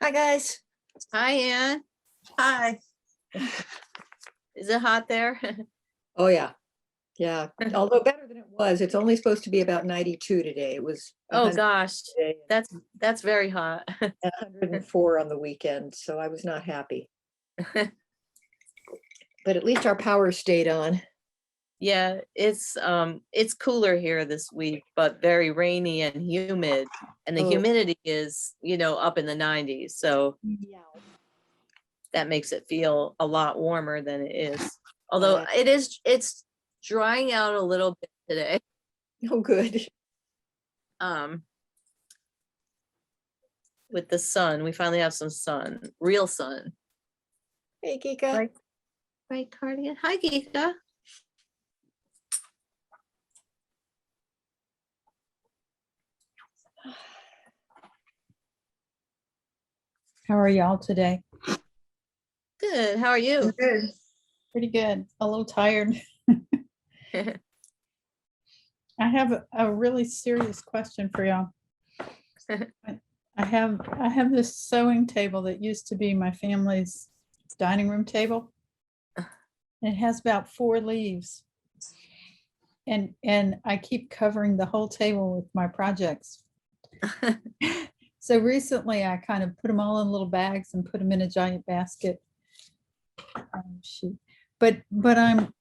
Hi, guys. Hi, Ann. Hi. Is it hot there? Oh, yeah. Yeah. Although better than it was. It's only supposed to be about 92 today. It was Oh 100 gosh, today that's very hot. and 104 on the weekend, so I was not happy. But at least our power stayed on. Yeah, it's cooler here this week, but very rainy and humid. And the Oh, humidity is, up in the 90s. So yeah. that makes it feel a lot warmer than it is. Although it's drying out a little bit today. Oh, good. Um, with the sun, we finally have some sun, real sun. Hey, Kika. Right, right, Cardigan. Hi, Geeka. How are y'all today? Good. How are you? Good. Pretty good. A little tired. I have a really serious question for y'all. I have this sewing table that used to be my family's dining room table. It has about 4 leaves. And I keep covering the whole table with my projects. So recently I kind of put them all in little bags and put them in a giant basket. But I'm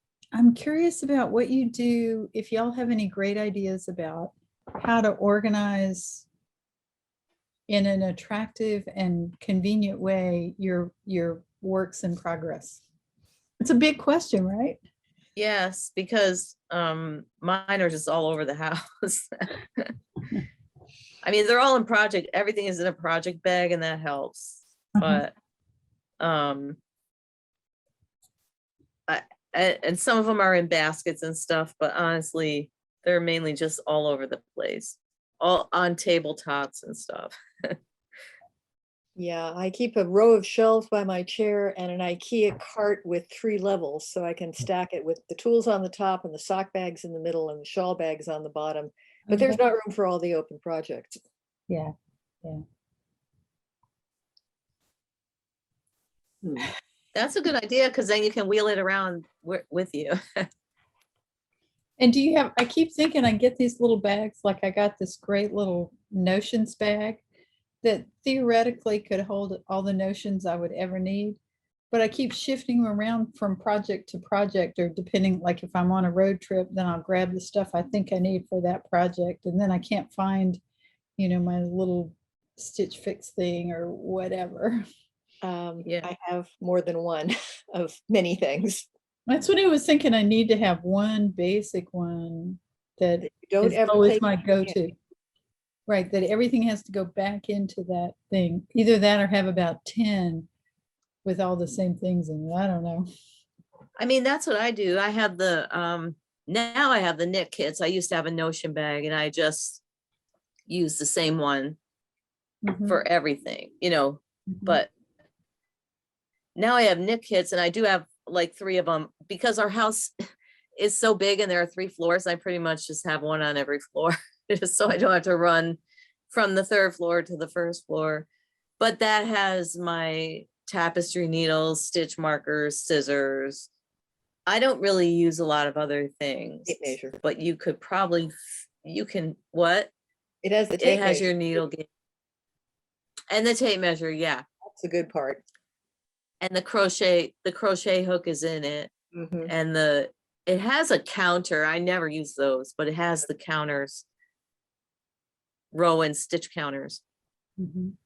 curious about what you do, if y'all have any great ideas about how to organize in an attractive and convenient way your works in progress. It's a big question, right? Yes, because mine are just all over the house. I mean, they're all in project, everything is in a project bag and that helps. But and some of them are in baskets and stuff, but honestly, they're mainly just all over the place, all on tabletops and stuff. Yeah, I keep a row of shelves by my chair and an IKEA cart with 3 levels so I can stack it with the tools on the top and the sock bags in the middle and the shawl bags on the bottom. But there's not room for all the open projects. Yeah. That's a good idea because then you can wheel it around with you. And do you have, I keep thinking I get these little bags, like I got this great little notions bag that theoretically could hold all the notions I would ever need. But I keep shifting them around from project to project, or depending, like if I'm on a road trip, then I'll grab the stuff I think I need for that project. And then I can't find, my little Stitch Fix thing or whatever. Yeah. I have more than one of many things. That's what I was thinking. I need to have one basic one that You don't is ever always take my it go-to. Right, that everything has to go back into that thing. Either that or have about 10 with all the same things in it. I don't know. I mean, that's what I do. I have the now I have the knit kits. I used to have a Notion bag and I just use the same one for everything, but now I have knit kits and I do have like 3 of them because our house is so big and there are 3 floors. I pretty much just have one on every floor just so I don't have to run from the 3rd floor to the 1st floor. But that has my tapestry needles, stitch markers, scissors. I don't really use a lot of other things. Tape measure. But you could probably, what? It has the tape It has measure. your needle gauge. And the tape measure, yeah. That's the good part. And the crochet hook is in it. And it has a counter. I never use those, but it has the counters, row and stitch counters. And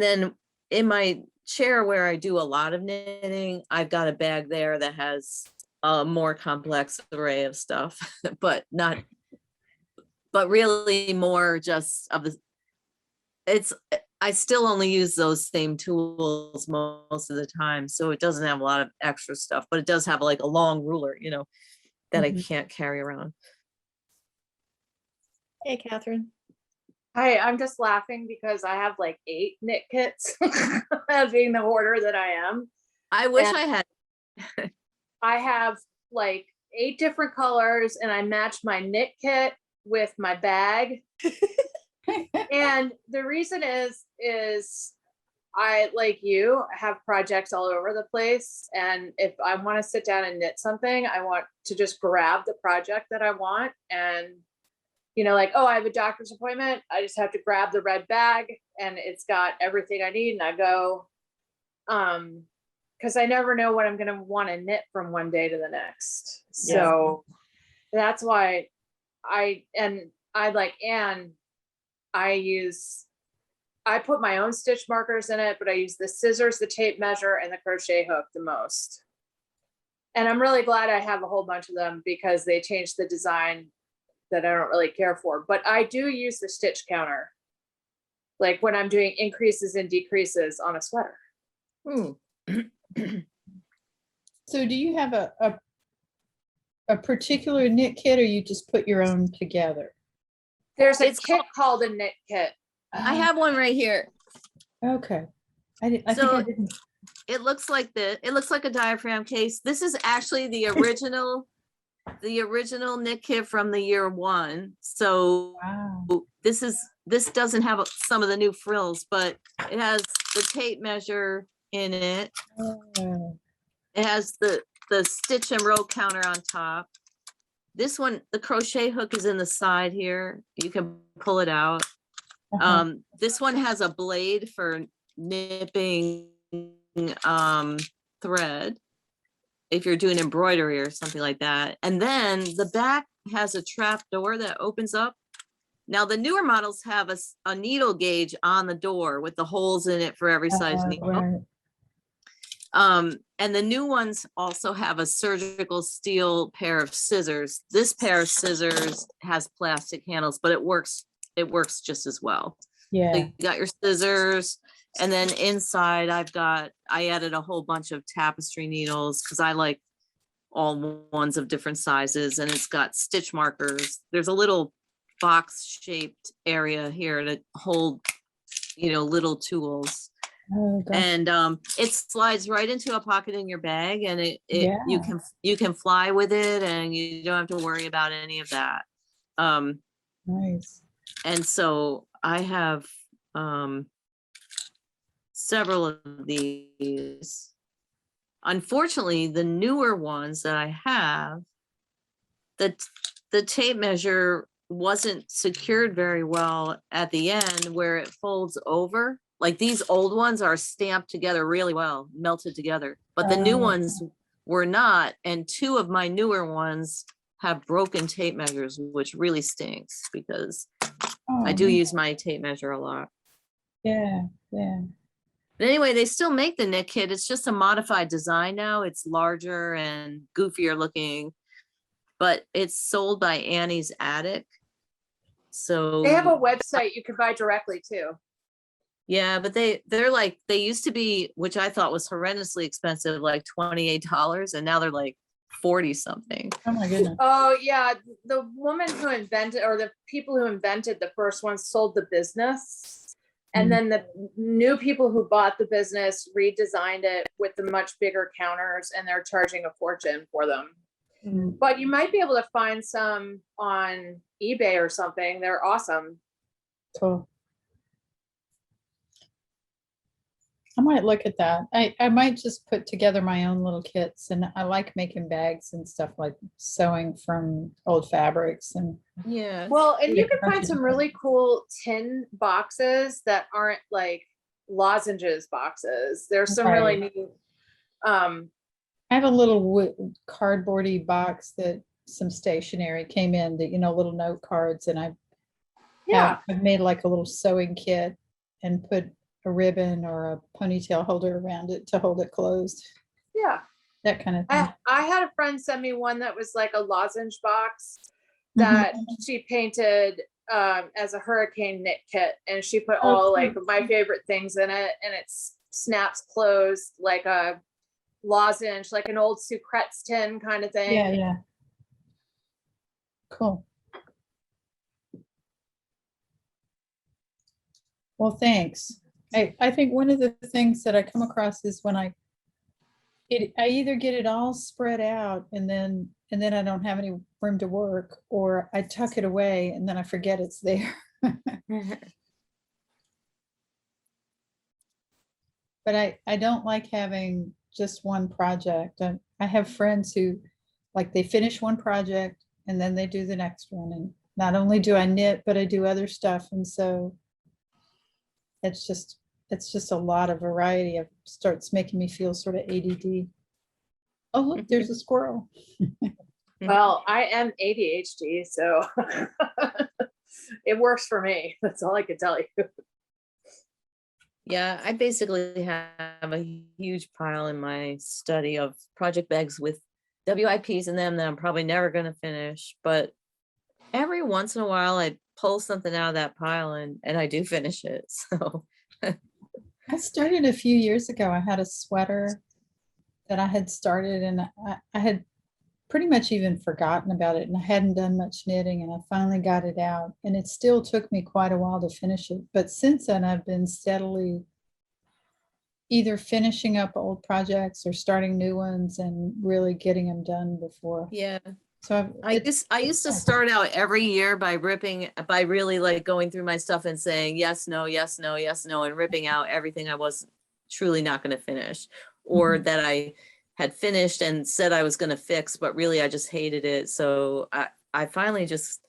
then in my chair where I do a lot of knitting, I've got a bag there that has a more complex array of stuff, but really more just of the, I still only use those same tools most of the time. So it doesn't have a lot of extra stuff, but it does have like a long ruler, that I can't carry around. Hey, Catherine. Hi, I'm just laughing because I have like 8 knit kits, being the hoarder that I am. I wish I had. I have like 8 different colors and I match my knit kit with my bag. And the reason is I, like you, have projects all over the place. And if I want to sit down and knit something, I want to just grab the project that I want. And, like, oh, I have a doctor's appointment. I just have to grab the red bag and it's got everything I need. And I go, because I never know what I'm going to want to knit from one day to the next. So that's why I put my own stitch markers in it, but I use the scissors, the tape measure, and the crochet hook the most. And I'm really glad I have a whole bunch of them because they changed the design that I don't really care for. But I do use the stitch counter, like when I'm doing increases and decreases on a sweater. So do you have a particular knit kit, or you just put your own together? There's a kit called a knit kit. I have one right here. Okay. I think I So- didn't. It looks like it looks like a diaphragm case. This is actually the original knit kit from the year 1. So Wow. this doesn't have some of the new frills, but it has the tape measure in it. Oh, It has the stitch and row counter on top. This one, the crochet hook is in the side here. You can pull it out. This one has a blade for nipping thread if you're doing embroidery or something like that. And then the back has a trap door that opens up. Now the newer models have a needle gauge on the door with the holes in it for every size needle. right. And the new ones also have a surgical steel pair of scissors. This pair of scissors has plastic handles, but it works just as well. So Yeah. you got your scissors, and then inside I added a whole bunch of tapestry needles because I like all ones of different sizes, and it's got stitch markers. There's a little box shaped area here to hold, little tools. Oh, gosh. And it slides right into a pocket in your bag, and Yeah. you can fly with it, and you don't have to worry about any of that. Nice. And so I have several of these. Unfortunately, the newer ones that I have, the tape measure wasn't secured very well at the end where it folds over. Like these old ones are stamped together really well, melted together, but the new Oh. ones were not. And 2 of my newer ones have broken tape measures, which really stinks because I do Oh, use my tape measure a lot. yeah, yeah. But anyway, they still make the knit kit. It's just a modified design now. It's larger and goofier looking, but it's sold by Annie's Attic. So They have a website you can buy directly too. yeah, but they're like, they used to be, which I thought was horrendously expensive, like $28, and now they're like 40 something. Oh my goodness. Oh yeah, the woman who invented, or the people who invented the first one, sold the business, and then the new people who bought the business redesigned it with the much bigger counters, and they're charging a fortune for them. Mm. But you might be able to find some on eBay or something. They're awesome. Cool. I might look at that. I might just put together my own little kits, and I like making bags and stuff, like sewing from old fabrics and Yeah. Well, and you Yeah, can find gotcha. some really cool tin boxes that aren't like lozenges boxes. There's some really Right. neat. I have a little wood cardboardy box that some stationery came in, that, little note cards, and Yeah, I've made like a little sewing kit and put a ribbon or a ponytail holder around it to hold it closed, yeah. that kind of thing. I had a friend send me one that was like a lozenge box Mhm. that she painted as a hurricane knit kit, and she put Oh, all cool. like my favorite things in it, and it snaps closed like a lozenge, like an old Sucrets tin kind of thing. Yeah, yeah. Cool. Well, thanks. I think one of the things that I come across is when I either get it all spread out and then I don't have any room to work, or I tuck it away and then I forget it's there. but I don't like having just one project. I have friends who, like, they finish one project and then they do the next one. And not only do I knit, but I do other stuff. And so it's just a lot of variety. It starts making me feel sort of ADD. Oh, look, there's a squirrel. Well, I am ADHD, so it works for me. That's all I can tell you. Yeah, I basically have a huge pile in my study of project bags with WIPs in them that I'm probably never going to finish. But every once in a while, I pull something out of that pile and I do finish it. So I started a few years ago. I had a sweater that I had started, and I had pretty much even forgotten about it, and I hadn't done much knitting, and I finally got it out, and it still took me quite a while to finish it. But since then, I've been steadily either finishing up old projects or starting new ones and really getting them done before. yeah. So I used to start out every year by really like going through my stuff and saying yes, no, yes, no, yes, no, and ripping out everything I was truly not going to finish, or that I had finished and said I was going to fix, but really I just hated it. So I finally just,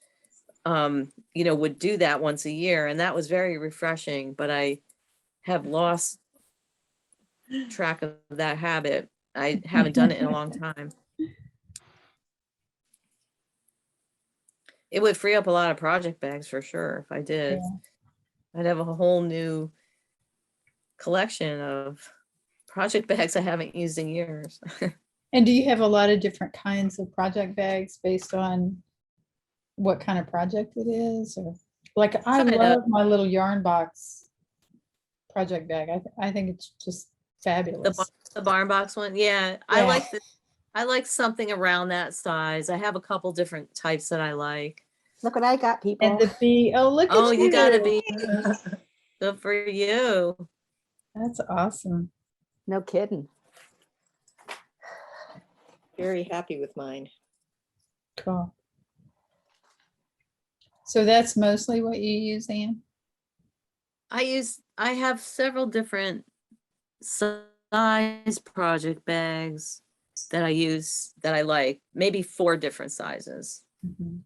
would do that once a year, and that was very refreshing, but I have lost track of that habit. I haven't done it in a long time. It would free up a lot of project bags for sure if I did. Yeah. I'd have a whole new collection of project bags I haven't used in years. And do you have a lot of different kinds of project bags based on what kind of project it is? Or like, I Kind of. love my little yarn box project bag. I think it's just fabulous. The barn box one. Yeah. I like something around that size. I have a couple different types that I like. Look what I got, people. And the bee, oh, look at Oh, you gotta you. be good for you. That's awesome. No kidding. Very happy with mine. Cool. So that's mostly what you use, Anne? I have several different size project bags that I use that I like, maybe 4 different sizes. Mhm.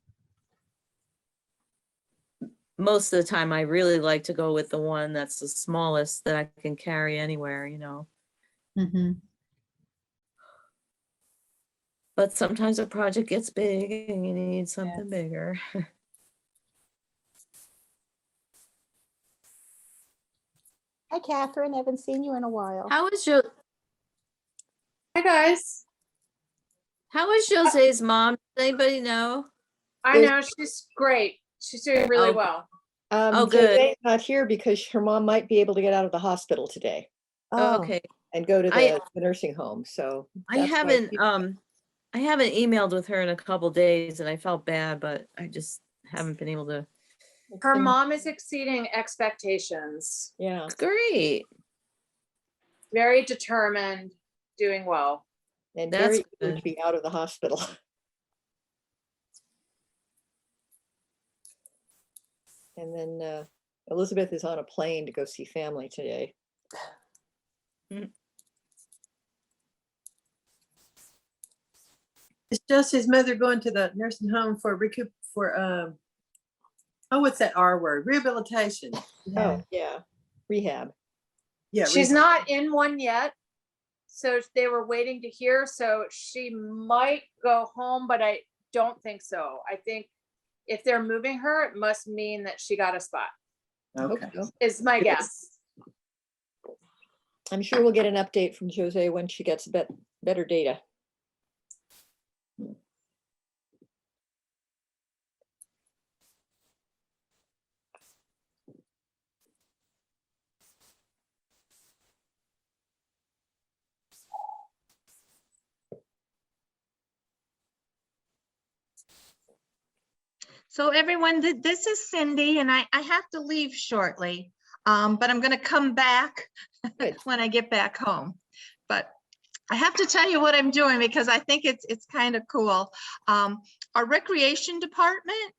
Most of the time I really like to go with the one that's the smallest that I can carry anywhere, Mhm. But sometimes a project gets big and you need something bigger. Hi, Catherine. Haven't seen you in a while. How is Hi, guys. Jose's mom? Does anybody know? I know she's great. She's doing really Oh, well. Oh, good. Jose's not here because her mom might be able to get out of the hospital today Oh, Okay. and go to I- the nursing home. So I that's why haven't she- I haven't emailed with her in a couple days and I felt bad, but I just haven't been able to. Her mom is exceeding expectations. Yeah. It's great. Very determined, doing well. And That's very eager good. to be out of the hospital. And then Elizabeth is on a plane to go see family today. Is Josie's mother going to the nursing home for what's that R word? Rehabilitation. Oh, yeah. Rehab. Yeah. She's not in one yet. So they were waiting to hear. So she might go home, but I don't think so. I think if they're moving her, it must mean that she got a spot, Hope Okay. so. is my guess. I'm sure we'll get an update from Jose when she gets better data. So everyone, this is Cindy, and I have to leave shortly, but I'm going to come back Good. when I get back home. But I have to tell you what I'm doing because I think it's kind of cool. Our recreation department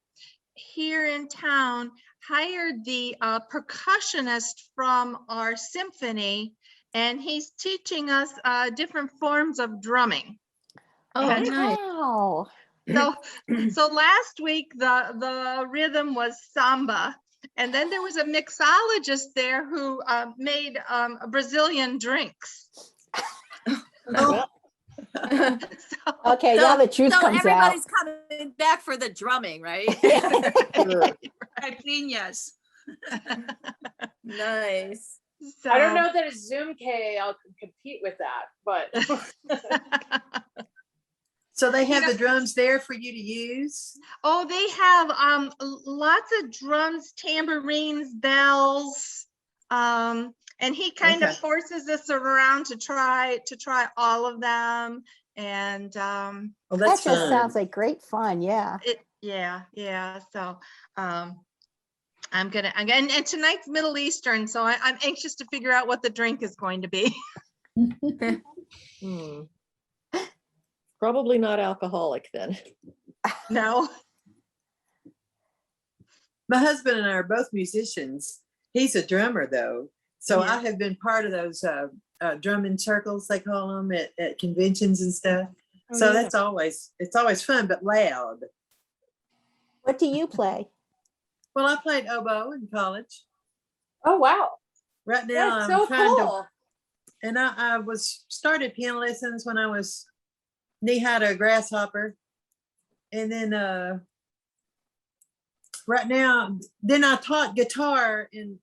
here in town hired the percussionist from our symphony and he's teaching us different forms of drumming. Oh, And- nice. Wow. So last week the rhythm was samba, and then there was a mixologist there who made Brazilian drinks. Oh, So- Okay, now the truth So comes out. everybody's coming back for the drumming, right? Sure. Caipirinhas. Nice. I don't so- know that a Zoom KAL can compete with that, but so they have the drums there for you to use? Oh, they have lots of drums, tambourines, bells. And he kind of Okay. forces us around to try all of them. And Oh, That that's just fun. sounds like great fun. Yeah. yeah. So I'm gonna again, and tonight's Middle Eastern, so I'm anxious to figure out what the drink is going to be. Hmm. Probably not alcoholic then. No. My husband and I are both musicians. He's a drummer though. So Yeah. I have been part of those drumming circles, they call them at conventions and stuff. Oh, So yeah. it's always fun, but loud. What do you play? Well, I played oboe in college. oh wow, Right now that's I'm so trying to, cool. and I started piano lessons when I was knee high to a grasshopper. And then right now, then I taught guitar in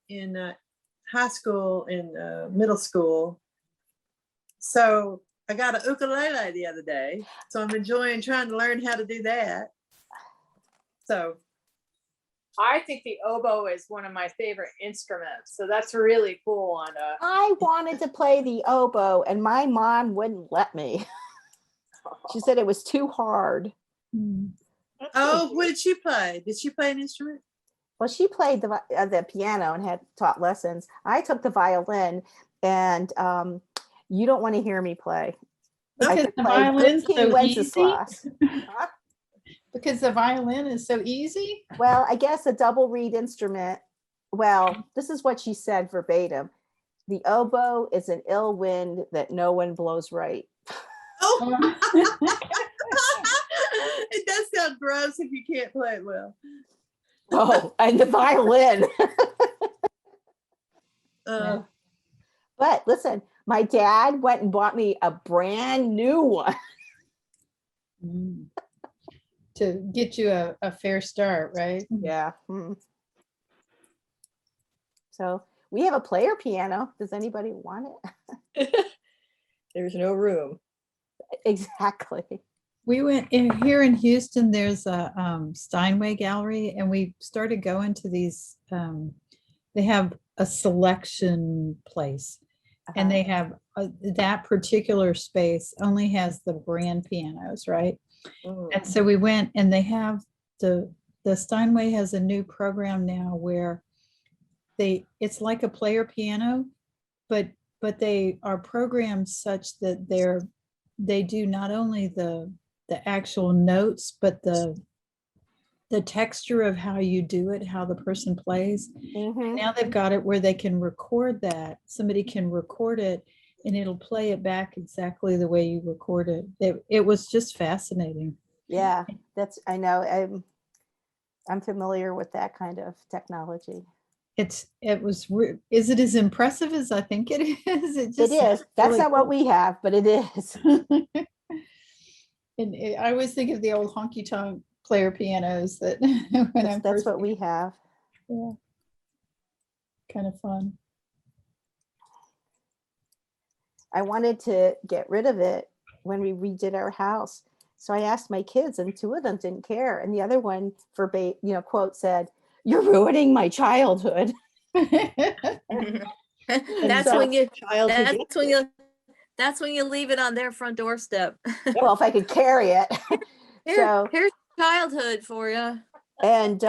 high school and middle school. So I got a ukulele the other day. So I'm enjoying trying to learn how to do that. So I think the oboe is one of my favorite instruments, so that's really cool. On a I wanted to play the oboe and my mom wouldn't let me. She said it was too hard. Mm. oh, what did she play? Did she play an instrument? Well, she played the piano and had taught lessons. I took the violin, and you don't want to hear me play. I Because could the play violin's King so Wenceslas. Because the violin is so easy. Well, I guess a double reed instrument. Well, this is what she said verbatim. The oboe is an ill wind that no one blows right. Oh, it does sound gross if you can't play it well. Oh, and the violin. Uh, But listen, my dad went and bought me a brand new one. Mm. To get you a fair start, right? Yeah. So we have a player piano. Does anybody want it? There's no room. Exactly. We went here in Houston, there's a Steinway gallery, and we started going to these, they have a selection place, and they have that particular space only has the grand pianos, right? Mm. And so we went, and they have the Steinway has a new program now where it's like a player piano, but they are programmed such that they do not only the actual notes, but the texture of how you do it, how the person plays. Mhm. Now they've got it where they can record that. Somebody can record it and it'll play it back exactly the way you record it. It was just fascinating. Yeah, I know. I'm familiar with that kind of technology. Is it as impressive as I think it is? It just is. sounds That's really not what cool. we have, but it is. And I always think of the old honky tonk player pianos that when That's, that's what we have. Yeah. Kind of fun. I wanted to get rid of it when we redid our house. So I asked my kids, and two of them didn't care. And the other one quote said, "You're ruining my childhood." That's so- when you, Childhood. that's when you leave it on their front doorstep. Well, if I could carry it. So- Here's childhood for you. And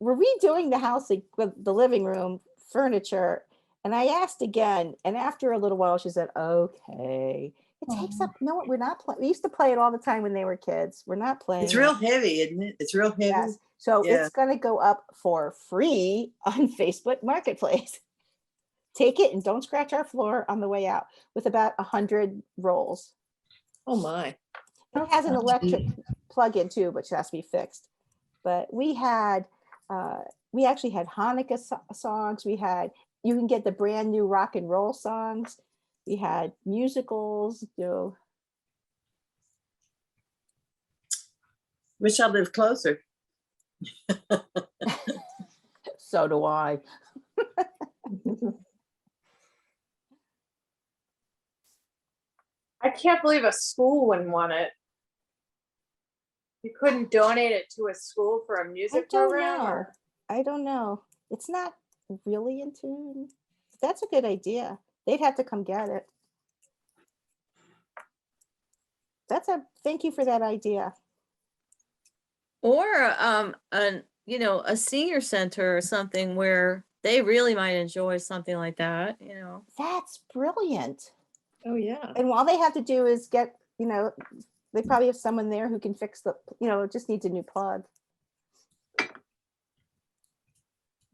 we're redoing the house, like, with the living room furniture. And I asked again, and after a little while, she said, "Okay." It takes Aw. up. No, we're not playing. We used to play it all the time when they were kids. We're not playing. it's it. real heavy, isn't it? It's real heavy. Yes. So Yeah. it's going to go up for free on Facebook Marketplace. take it and don't scratch our floor on the way out, with about 100 rolls. Oh, my. It has an electric plug-in too, which has to be fixed. But we actually had Hanukkah songs. You can get the brand new rock and roll songs. We had musicals, Wish I lived closer. So do I. I can't believe a school wouldn't want it. You couldn't donate it to a school for a music program? Or I don't know. It's not really in tune. That's a good idea. They'd have to come get it. Thank you for that idea. Or a senior center or something where they really might enjoy something like that, That's brilliant. Oh, yeah. And all they have to do is get, they probably have someone there who can fix it just needs a new plug.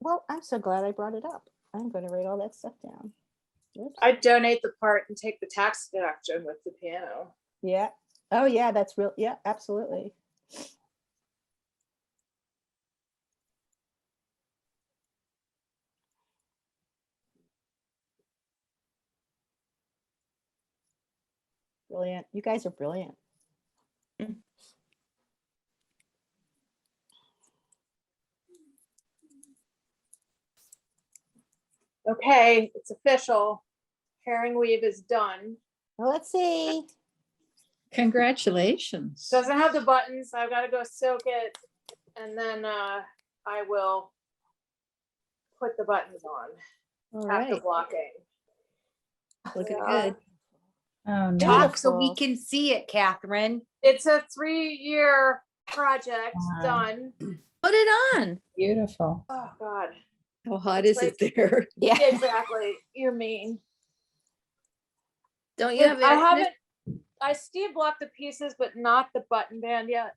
Well, I'm so glad I brought it up. I'm going to write all that stuff down. Oops. I'd donate the part and take the tax deduction with the piano. Yeah. Oh, yeah, that's real. Yeah, absolutely. Brilliant. You guys are brilliant. Okay, it's official. Herring weave is done. Well, let's see. Congratulations. Doesn't have the buttons. I've got to go soak it, and then I will put the buttons on All after right. blocking. Looking Yeah. good. Oh, no. Talk so we Beautiful. can see it, Catherine. It's a 3-year project Wow. done. Put it on. Beautiful. Oh God. How hot is it there? Yeah. Exactly. You're mean. Don't you have I air haven't. I steam blocked the pieces, but not the button band yet.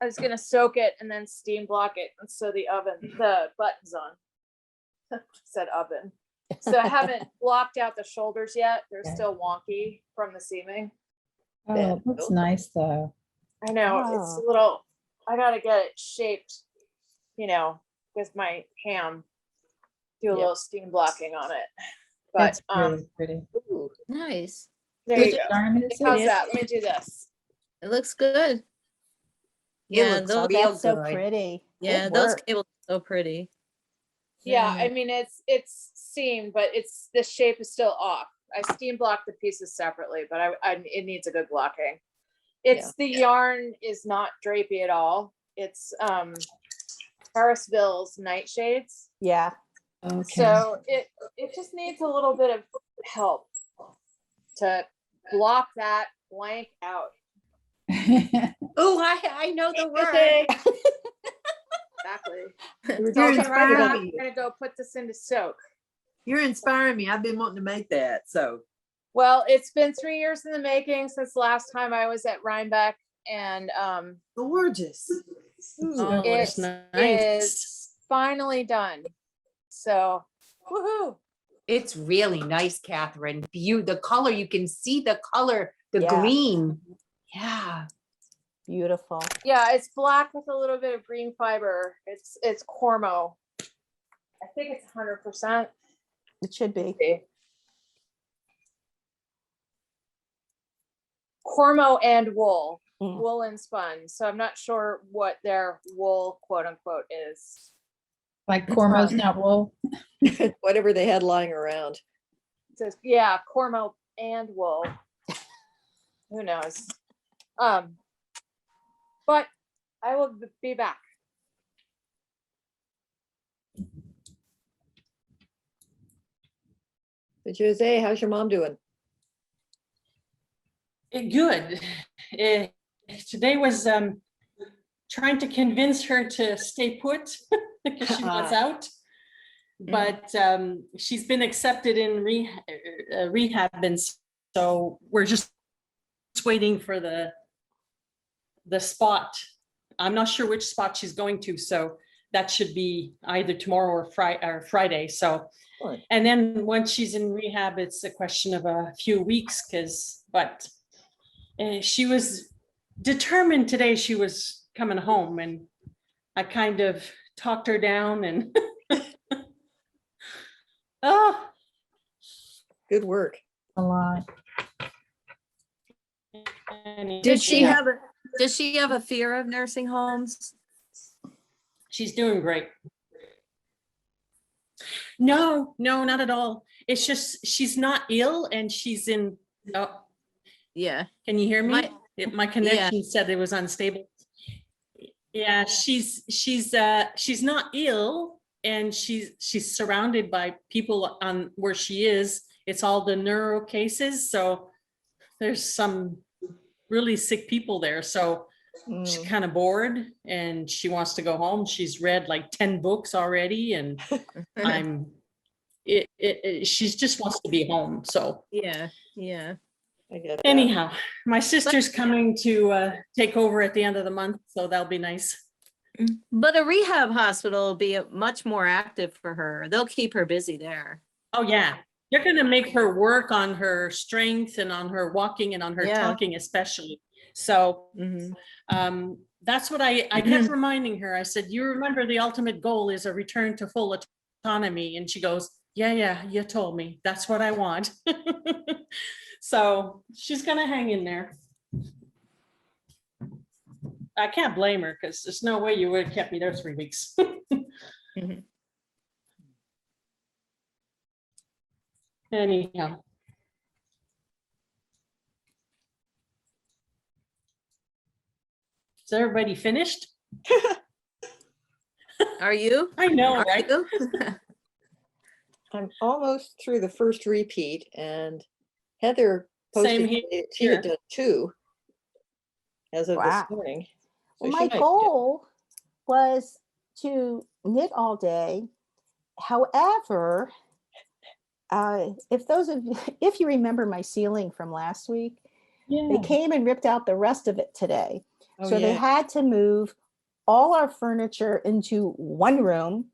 I was gonna soak it and then steam block it, and so the buttons on. Said oven. So I haven't blocked out the shoulders yet. They're Okay. still wonky from the seaming. Oh, it looks nice though. I know it's a Oh. little. I gotta get it shaped, with my ham. Do a Yeah. little steam blocking on it. But That's really pretty. Ooh, Nice. there Which you go. garment is How's it? that? Let me do this. It looks good. It Yeah, looks those, Oh, real that's so good. pretty. yeah, Good those work. cables are so pretty. Yeah, Very I mean it's seamed, but the shape is still off. I steam blocked the pieces separately, but it needs a good blocking. The yarn is not drapey at all. It's Harrisville's Nightshades. Yeah. Okay. So it just needs a little bit of help to block that blank out. Oh, I know the word. Exactly. You're So You're okay, right now, inspiring I'm me. gonna go put this into soak. You're inspiring me. I've been wanting to make that. So Well, it's been 3 years in the making since last time I was at Rhinebeck, and gorgeous. Oh, it it's nice. is finally done. So, woohoo! It's really nice, Catherine. The color, you can see the color, the Yeah. green. Yeah. Beautiful. Yeah, it's black with a little bit of green fiber. It's Cormo. I think it's 100%. It should be. Cormo and wool, Mm. wool and spun. So I'm not sure what their wool, quote unquote, is. Like Cormo's not wool. whatever they had lying around. It says, yeah, Cormo and wool. Who knows? But I will be back. So Jose, how's your mom doing? Good. Today was trying to convince her to stay put because she was out. But she's been accepted in rehab, and so we're just waiting for the spot. I'm not sure which spot she's going to, so that should be either tomorrow or Friday. So Excellent. And then once she's in rehab, it's a question of a few weeks but she was determined today she was coming home, and I kind of talked her down and oh, Good work. A lot. Did she Yeah. have does she have a fear of nursing homes? she's doing great. No, not at all. It's just she's not ill and she's in. Oh, Yeah. can you hear me? My- My connection said it was unstable. Yeah, she's not ill, and she's surrounded by people on where she is. It's all the neuro cases, so there's some really sick people there. So she's Mm. kind of bored and she wants to go home. She's read like 10 books already, and she just wants to be home. So Yeah. I get that. anyhow, my sister's coming to take over at the end of the month, so that'll be nice. But a rehab hospital will be much more active for her. They'll keep her busy there. Oh yeah, they're gonna make her work on her strength and on her walking and on her Yeah. talking especially. So that's what I kept reminding her. I said, you remember the ultimate goal is a return to full autonomy. And she goes, yeah, you told me. That's what I want. So she's gonna hang in there. I can't blame her because there's no way you would have kept me there 3 weeks. Anyhow. Is everybody finished? Are you? I know, Are right? you? I'm almost through the first repeat, and Heather Same posted today that she had done 2 as of Wow. this morning. So Well, she my might be- goal was to knit all day. However, if you remember my ceiling from last week, they came and ripped out the rest of it today. Oh, So they yeah. had to move all our furniture into one room,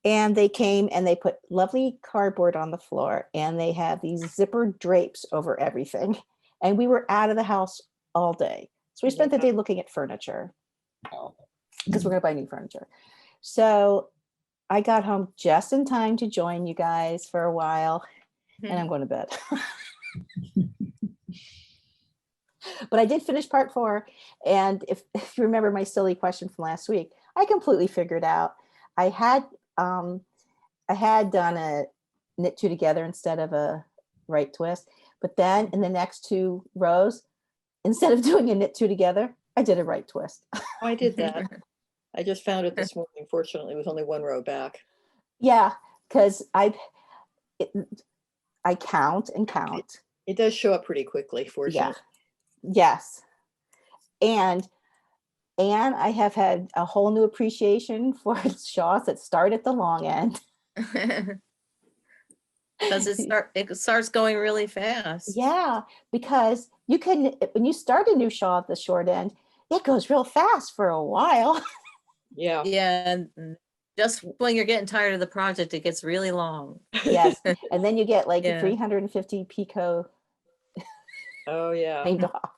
and they came and they put lovely cardboard on the floor, and they have these zipper drapes over everything. And we were out of the house all day. So we spent the day looking at furniture because we're going to buy new furniture. So I got home just in time to join you guys for a while, and I'm going to bed. But I did finish part 4. And if you remember my silly question from last week, I completely figured out. I had done a knit 2 together instead of a right twist. But then in the next 2 rows, instead of doing a knit 2 together, I did a right twist. Oh, I did that. I just found it this morning. Fortunately, it was only 1 row back. Yeah, because I count and count. It does show up pretty quickly, fortunately. Yes. And I have had a whole new appreciation for shawls that start at the long end. Because it starts going really fast. Yeah, because you can, when you start a new shawl at the short end, it goes real fast for a while. Yeah. Yeah. And just when you're getting tired of the project, it gets really long. Yes. And then you get like Yeah. 350 picot Oh, yeah. aimed off.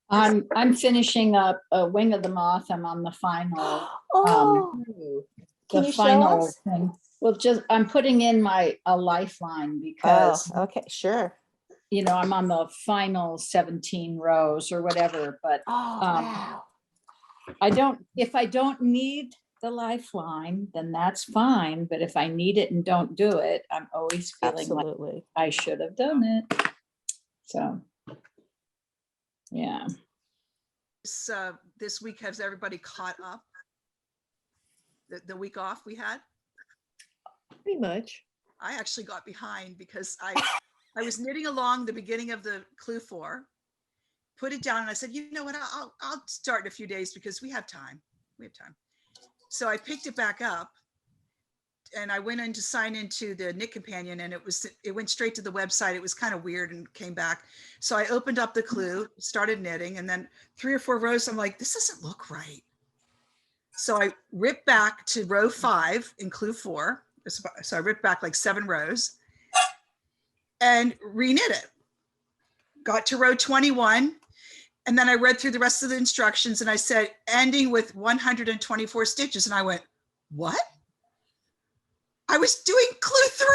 I'm finishing up a Wing of the Moth. I'm on the final. Oh, Ooh. can the you show final us? thing. Well, I'm putting in a lifeline Oh, because okay, sure. I'm on the final 17 rows or whatever, but Oh, wow. if I don't need the lifeline, then that's fine. But if I need it and don't do it, I'm always feeling like Absolutely. I should have done it. So, yeah. This week, has everybody caught up? The week off we had? Pretty much. I actually got behind because I was knitting along the beginning of the clue 4, put it down, and I said, you know what, I'll start in a few days because we have time. So I picked it back up, and I went in to sign into the Knit Companion, and it went straight to the website. It was kind of weird and came back. So I opened up the clue, started knitting, and then 3 or 4 rows, I'm like, this doesn't look right. So I ripped back to row 5 in clue 4, So I ripped back like 7 rows and reknit it. Got to row 21. And then I read through the rest of the instructions and I said, ending with 124 stitches. And I went, what? I was doing clue 3.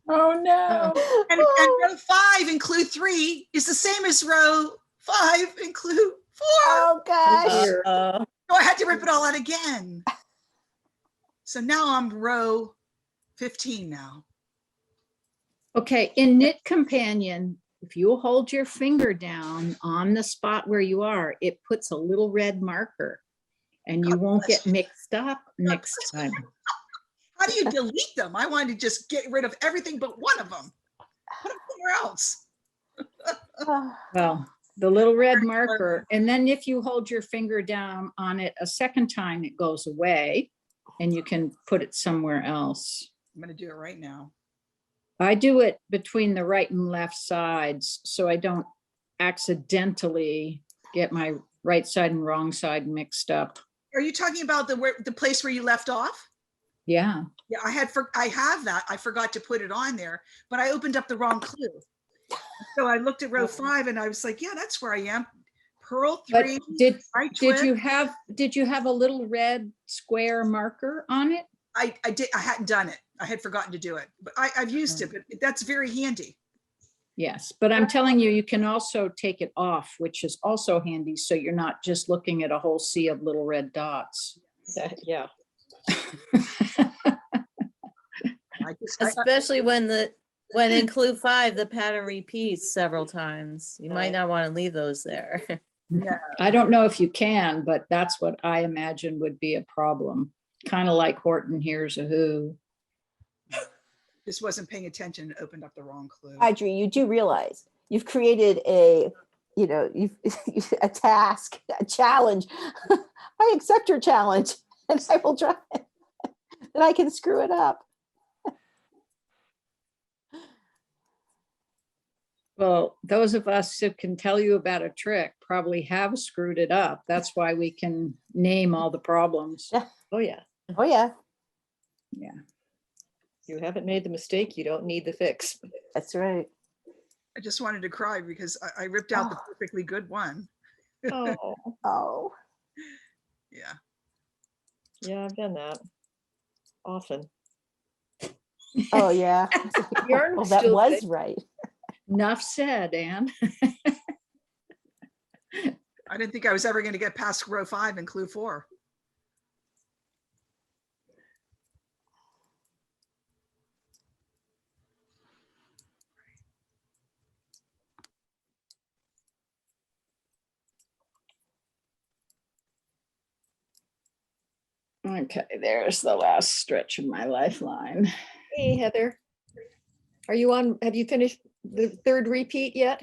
Oh, no. And row 5 in clue 3 is the same as row 5 in clue 4. Oh, gosh. Uh, So I had to rip it all out again. So now I'm row 15 now. Okay, in Knit Companion, if you hold your finger down on the spot where you are, it puts a little red marker and you won't get mixed up next time. How do you delete them? I wanted to just get rid of everything but one of them. Put them somewhere else. Well, the little red marker, and then if you hold your finger down on it a second time, it goes away and you can put it somewhere else. I'm going to do it right now. I do it between the right and left sides so I don't accidentally get my right side and wrong side mixed up. Are you talking about the place where you left off? Yeah. Yeah, I have that. I forgot to put it on there, but I opened up the wrong clue. So I looked at row 5 and I was like, yeah, that's where I am. Purl 3. But did twist. you have a little red square marker on it? I did. I hadn't done it. I had forgotten to do it, but I've used it, but that's very handy. Yes, but I'm telling you, you can also take it off, which is also handy. So you're not just looking at a whole sea of little red dots. Yeah. especially when in clue 5, the pattern repeats several times. You might not want to leave those there. Yeah. I don't know if you can, but that's what I imagine would be a problem. Kind of like Horton Hears a Who. Just wasn't paying attention and opened up the wrong clue. Audrey, you do realize you've created a task, a challenge. I accept your challenge and I will try it. That I can screw it up. Well, those of us who can tell you about a trick probably have screwed it up. That's why we can name all the problems. Oh, yeah. Oh, yeah. Yeah. You haven't made the mistake. You don't need the fix. That's right. I just wanted to cry because I ripped out the perfectly good one. Oh, Oh. Yeah. yeah, I've done that often. Oh, yeah. Yarn Well, that still was good. right. Enough said, Anne. I didn't think I was ever going to get past row 5 in clue 4. Okay, there's the last stretch of my lifeline. Hey, Heather. Have you finished the 3rd repeat yet?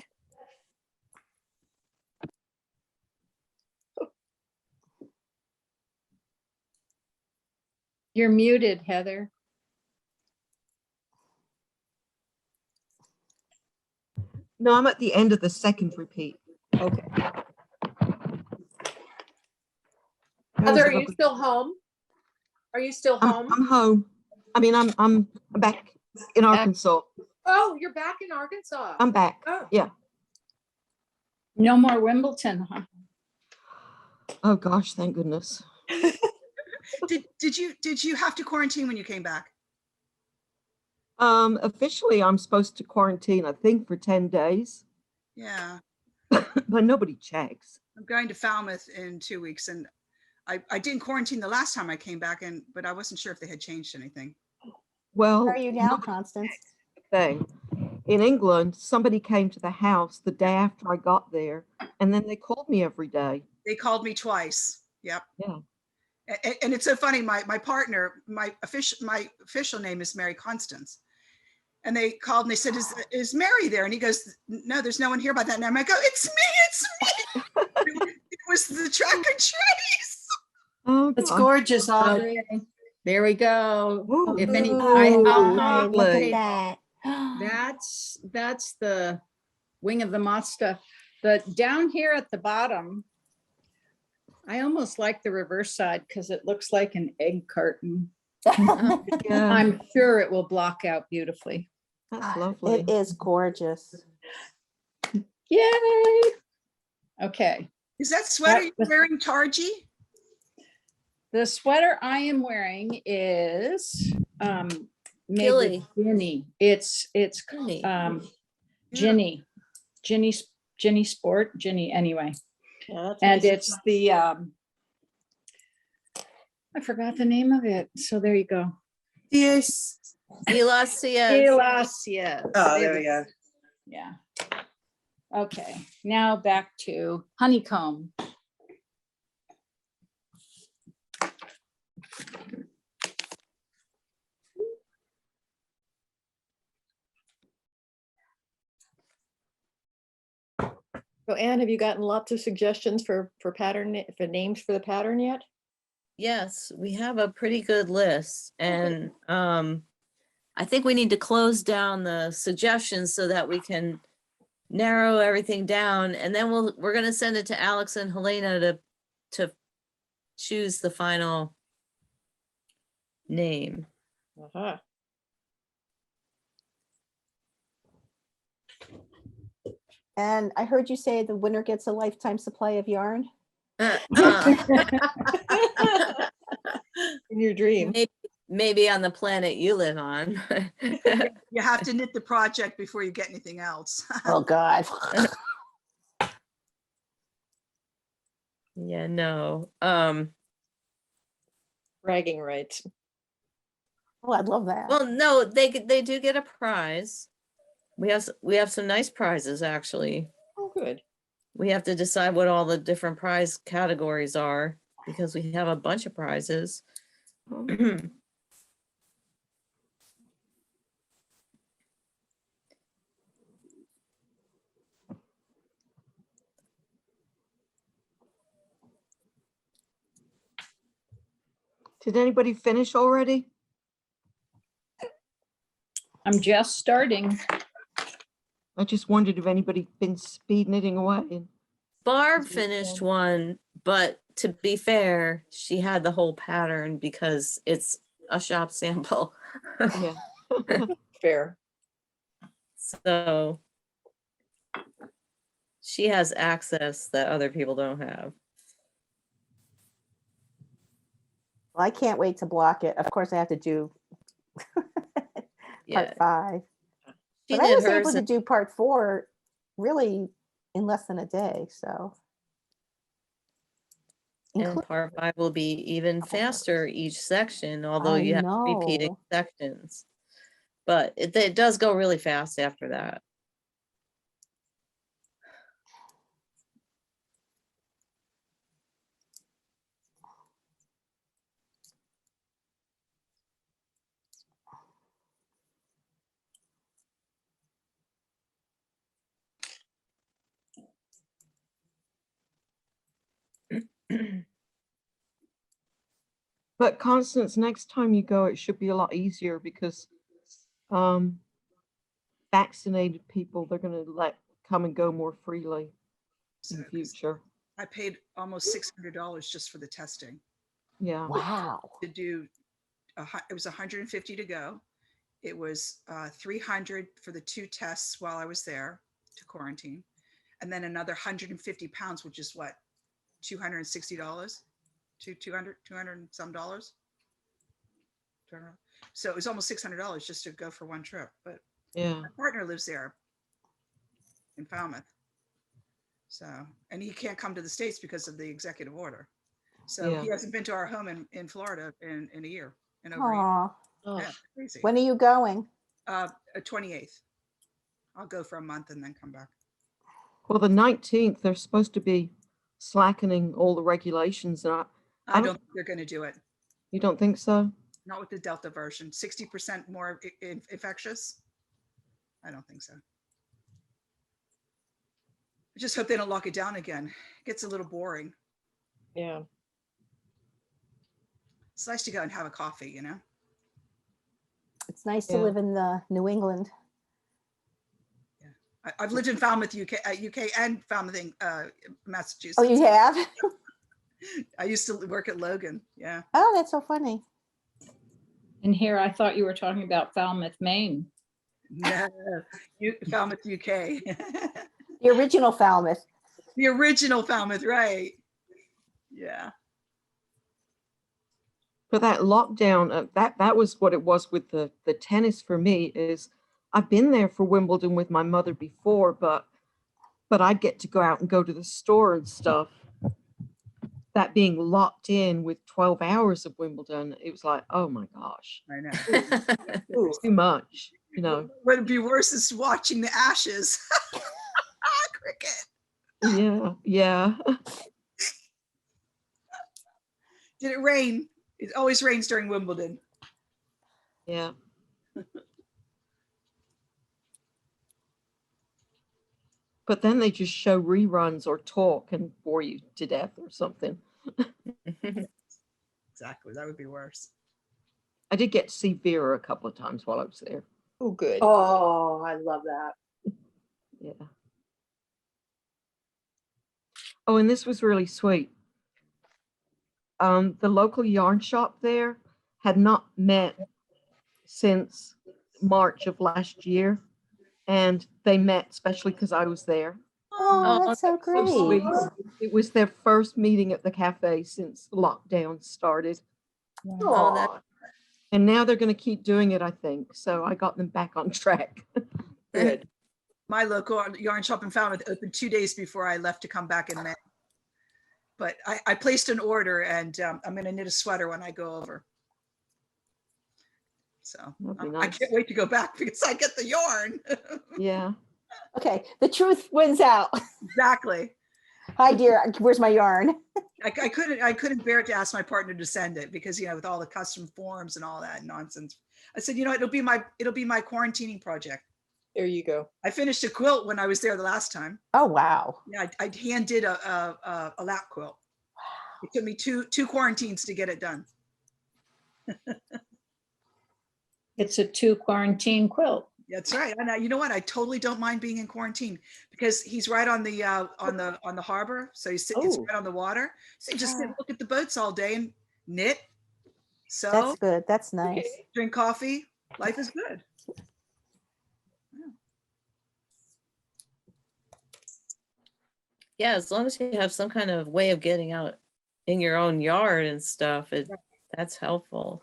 You're muted, Heather. No, I'm at the end of the 2nd repeat. Okay. Heather, are you still home? Are you still home? I'm home. I mean, I'm back in Arkansas. Oh, you're back in Arkansas. I'm back. Oh. Yeah. No more Wimbledon, huh? Oh gosh, thank goodness. Did you have to quarantine when you came back? Officially, I'm supposed to quarantine, I think, for 10 days, Yeah. but nobody checks. I'm going to Falmouth in 2 weeks, and I didn't quarantine the last time I came back, but I wasn't sure if they had changed anything. Well, How are you now, Constance? thing. In England, somebody came to the house the day after I got there, and then they called me every day. They called me twice. Yep. Yeah. And it's so funny. My partner, my official name is Mary Constance, and they called and they said, "Is Mary there?" And he goes, "No, there's no one here by that name." I go, "It's me! It was the track and trace." Oh, It's gosh. gorgeous, Audrey. There we go. Ooh. If any, Ooh, I'll look lovely. at say that's the wing of the moth stuff. But down here at the bottom, I almost like the reverse side because it looks like an egg carton. Yeah, I'm sure it will block out beautifully. that's lovely. It is gorgeous. Yay. Okay. Is that sweater you're was- wearing, Tarji? The sweater I am wearing is made Gilly. with Ginny. It's Ginny. Ginny, Ginny Sport, Ginny anyway. Yeah, that's And nice. it's the I forgot the name of it. So there you go. Yes. Elasia. Oh, there we go. Yeah. Okay, now back to honeycomb. So Anne, have you gotten lots of suggestions for pattern, for names for the pattern yet? Yes, we have a pretty good list and I think we need to close down the suggestions so that we can narrow everything down and then we're gonna send it to Alex and Helena to choose the final name. Uh-huh. And I heard you say the winner gets a lifetime supply of yarn. In your dream. Maybe on the planet you live on. You have to knit the project before you get anything else. Oh, God. Yeah, no. Bragging rights. Oh, I'd love that. Well, no, they do get a prize. We have some nice prizes, actually. Oh, good. We have to decide what all the different prize categories are because we have a bunch of prizes. Did anybody finish already? I'm just starting. I just wondered if anybody been speed knitting away. Barb finished one, but to be fair, she had the whole pattern because it's a shop sample. Yeah. Fair. So she has access that other people don't have. Well, I can't wait to block it. Of course, I have to do Yeah, part 5. she But I did was hers able to and- do part 4 really in less than a day. So, and part 5 will be even faster each section, although I you have repeating know. sections. But it does go really fast after that. But Constance, next time you go, it should be a lot easier because vaccinated people, they're going to let come and go more freely in future. I paid almost $600 just for the testing. Yeah. Wow. To do, it was 150 to go. It was 300 for the 2 tests while I was there to quarantine. And then another 150 pounds, which is what, $260? 200 and some dollars. So it was almost $600 just to go for one trip. But Yeah. my partner lives there in Falmouth. So, and he can't come to the States because of the executive order. So Yeah. he hasn't been to our home in Florida in a year, in over a year. Aw. Oh, Yeah, crazy. When are you going? 28th. I'll go for a month and then come back. Well, the 19th, they're supposed to be slackening all the regulations. And I don't think they're going to do it. You don't think so? Not with the Delta version. 60% more infectious. I don't think so. I just hope they don't lock it down again. It gets a little boring. yeah. It's nice to go and have a coffee, you know? It's nice to Yeah. live in the New England. I've lived in Falmouth, UK and Falmouth, Massachusetts. Oh, you have? I used to work at Logan. Yeah. Oh, that's so funny. And here I thought you were talking about Falmouth, Maine. No, Falmouth, UK. The original Falmouth. The original Falmouth, right? Yeah. For that lockdown, that was what it was with the tennis for me. Is I've been there for Wimbledon with my mother before, but I'd get to go out and go to the store and stuff. That being locked in with 12 hours of Wimbledon, it was like, oh my gosh, I know. it's too much, you know. What'd be worse is watching the Ashes. Cricket. Yeah. Did it rain? It always rains during Wimbledon. Yeah. But then they just show reruns or talk and bore you to death or something. Exactly. That would be worse. I did get to see Vera a couple of times while I was there. Oh, good. Oh, I love that. Yeah. Oh, and this was really sweet. The local yarn shop there had not met since March of last year. And they met especially because I was there. Oh, that's so So sweet. great. It was their first meeting at the cafe since lockdown started. Oh, that- Aw, And now they're going to keep doing it, I think. So I got them back on track. good. My local yarn shop in Falmouth opened 2 days before I left to come back in May. But I placed an order, and I'm going to knit a sweater when I go over. So That'd be I nice. can't wait to go back because I get the yarn. Yeah. Okay, the truth wins out. Exactly. Hi, dear. Where's my yarn? I couldn't bear to ask my partner to send it because, you know, with all the custom forms and all that nonsense. I said, you know, it'll be my quarantining project. There you go. I finished a quilt when I was there the last time. Oh, wow. Yeah, I hand did a lap quilt. It took me two quarantines to get it done. It's a 2 quarantine quilt. That's right. And you know what? I totally don't mind being in quarantine because he's right on the harbor. So he's it's Oh. right on the water. So you just sit and look at the boats all day and knit. So That's good. That's nice. drink coffee. Life is good. Yeah, as long as you have some kind of way of getting out in your own yard and stuff, that's helpful.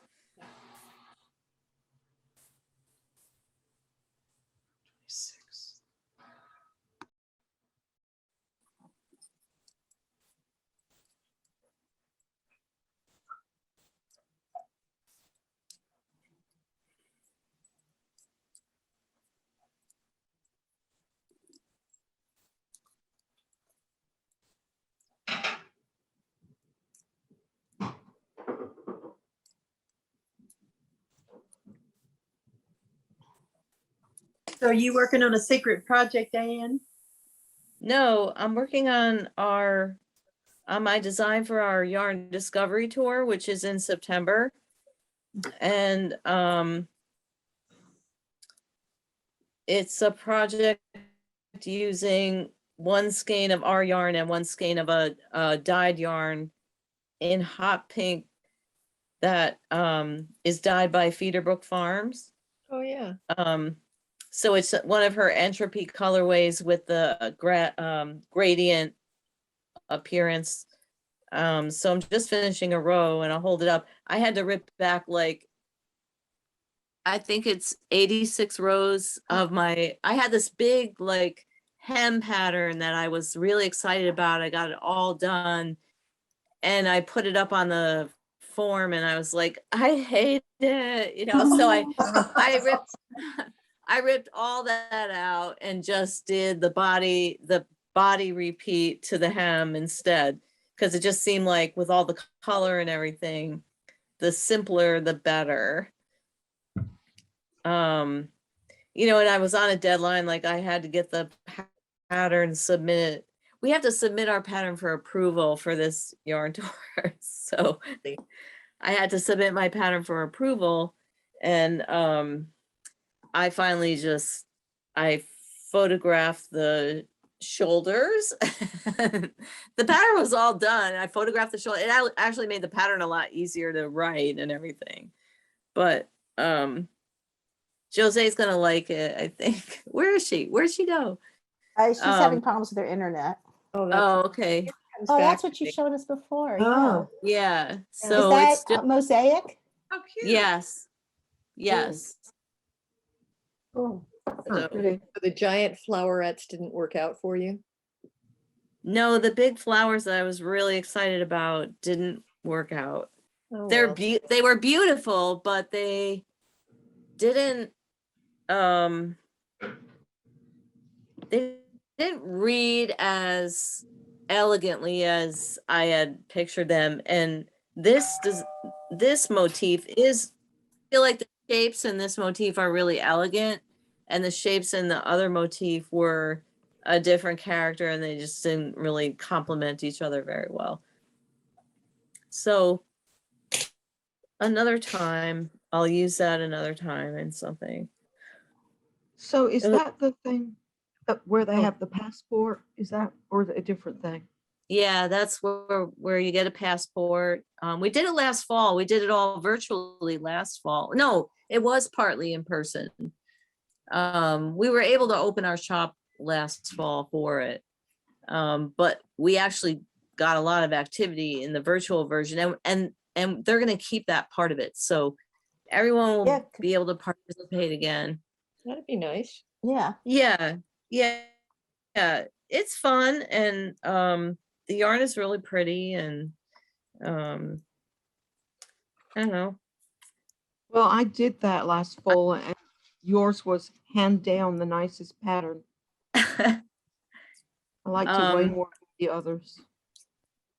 So are you working on a secret project, Diane? No, I'm working on my design for our yarn discovery tour, which is in September. And it's a project using one skein of our yarn and one skein of a dyed yarn in hot pink that is dyed by Feederbrook Farms. Oh, yeah. So it's one of her entropy colorways with the gradient appearance. So I'm just finishing a row and I'll hold it up. I had to rip back I think it's 86 rows of I had this big hem pattern that I was really excited about. I got it all done and I put it up on the form and I was like, I hate it, so I ripped all that out and just did the body repeat to the hem instead, because it just seemed like with all the color and everything, the simpler, the better. And I was on a deadline, I had to get the pattern submitted. We have to submit our pattern for approval for this yarn tour. So I had to submit my pattern for approval and I finally I photographed the shoulders. The pattern was all done. I photographed the shoulder. It actually made the pattern a lot easier to write and everything. but Jose's gonna like it, I think. Where is she? Where'd she go? She's having problems with her internet. Oh, Oh, okay. comes Oh, back that's to what you me. showed us before. Yeah. Oh, Yeah, Is so that it's just, mosaic? How cute. yes, yes. Oh, So, Pretty. so the giant flowerets didn't work out for you? no, the big flowers that I was really excited about didn't work out. Oh, They're well. they were beautiful, but they didn't they didn't read as elegantly as I had pictured them. And this motif is, I feel like the shapes in this motif are really elegant, and the shapes in the other motif were a different character, and they just didn't really complement each other very well. So another time, I'll use that another time and something. So is It was- that the thing where they Oh. have the passport? Is that, or is it a different thing? Yeah, that's where you get a passport. We did it last fall. We did it all virtually last fall. No, it was partly in person. We were able to open our shop last fall for it. But we actually got a lot of activity in the virtual version, and they're going to keep that part of it. So everyone will Yeah. be able to participate again. That'd be nice. Yeah. Yeah, yeah, yeah. It's fun, and the yarn is really pretty, and I don't know. Well, I did that last fall and yours was hand down the nicest pattern. I liked it way Um, more than the others.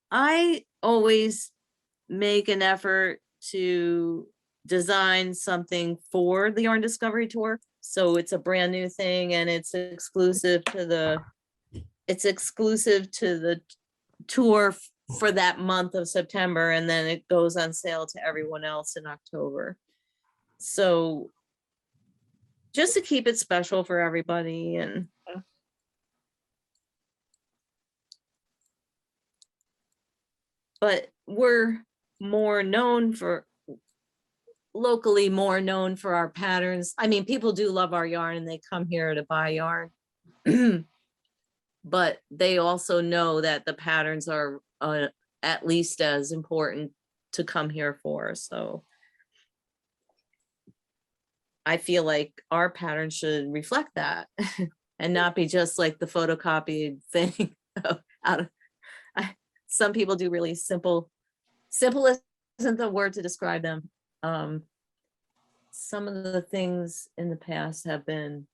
I always make an effort to design something for the Yarn Discovery Tour. So it's a brand new thing, and it's exclusive to the tour for that month of September, and then it goes on sale to everyone else in October. So just to keep it special for everybody. And but we're more known for locally more known for our patterns. I mean, people do love our yarn and they come here to buy yarn, but they also know that the patterns are at least as important to come here for. So I feel like our pattern should reflect that and not be just like the photocopied thing out of, some people do really simple isn't the word to describe them. Some of the things in the past have been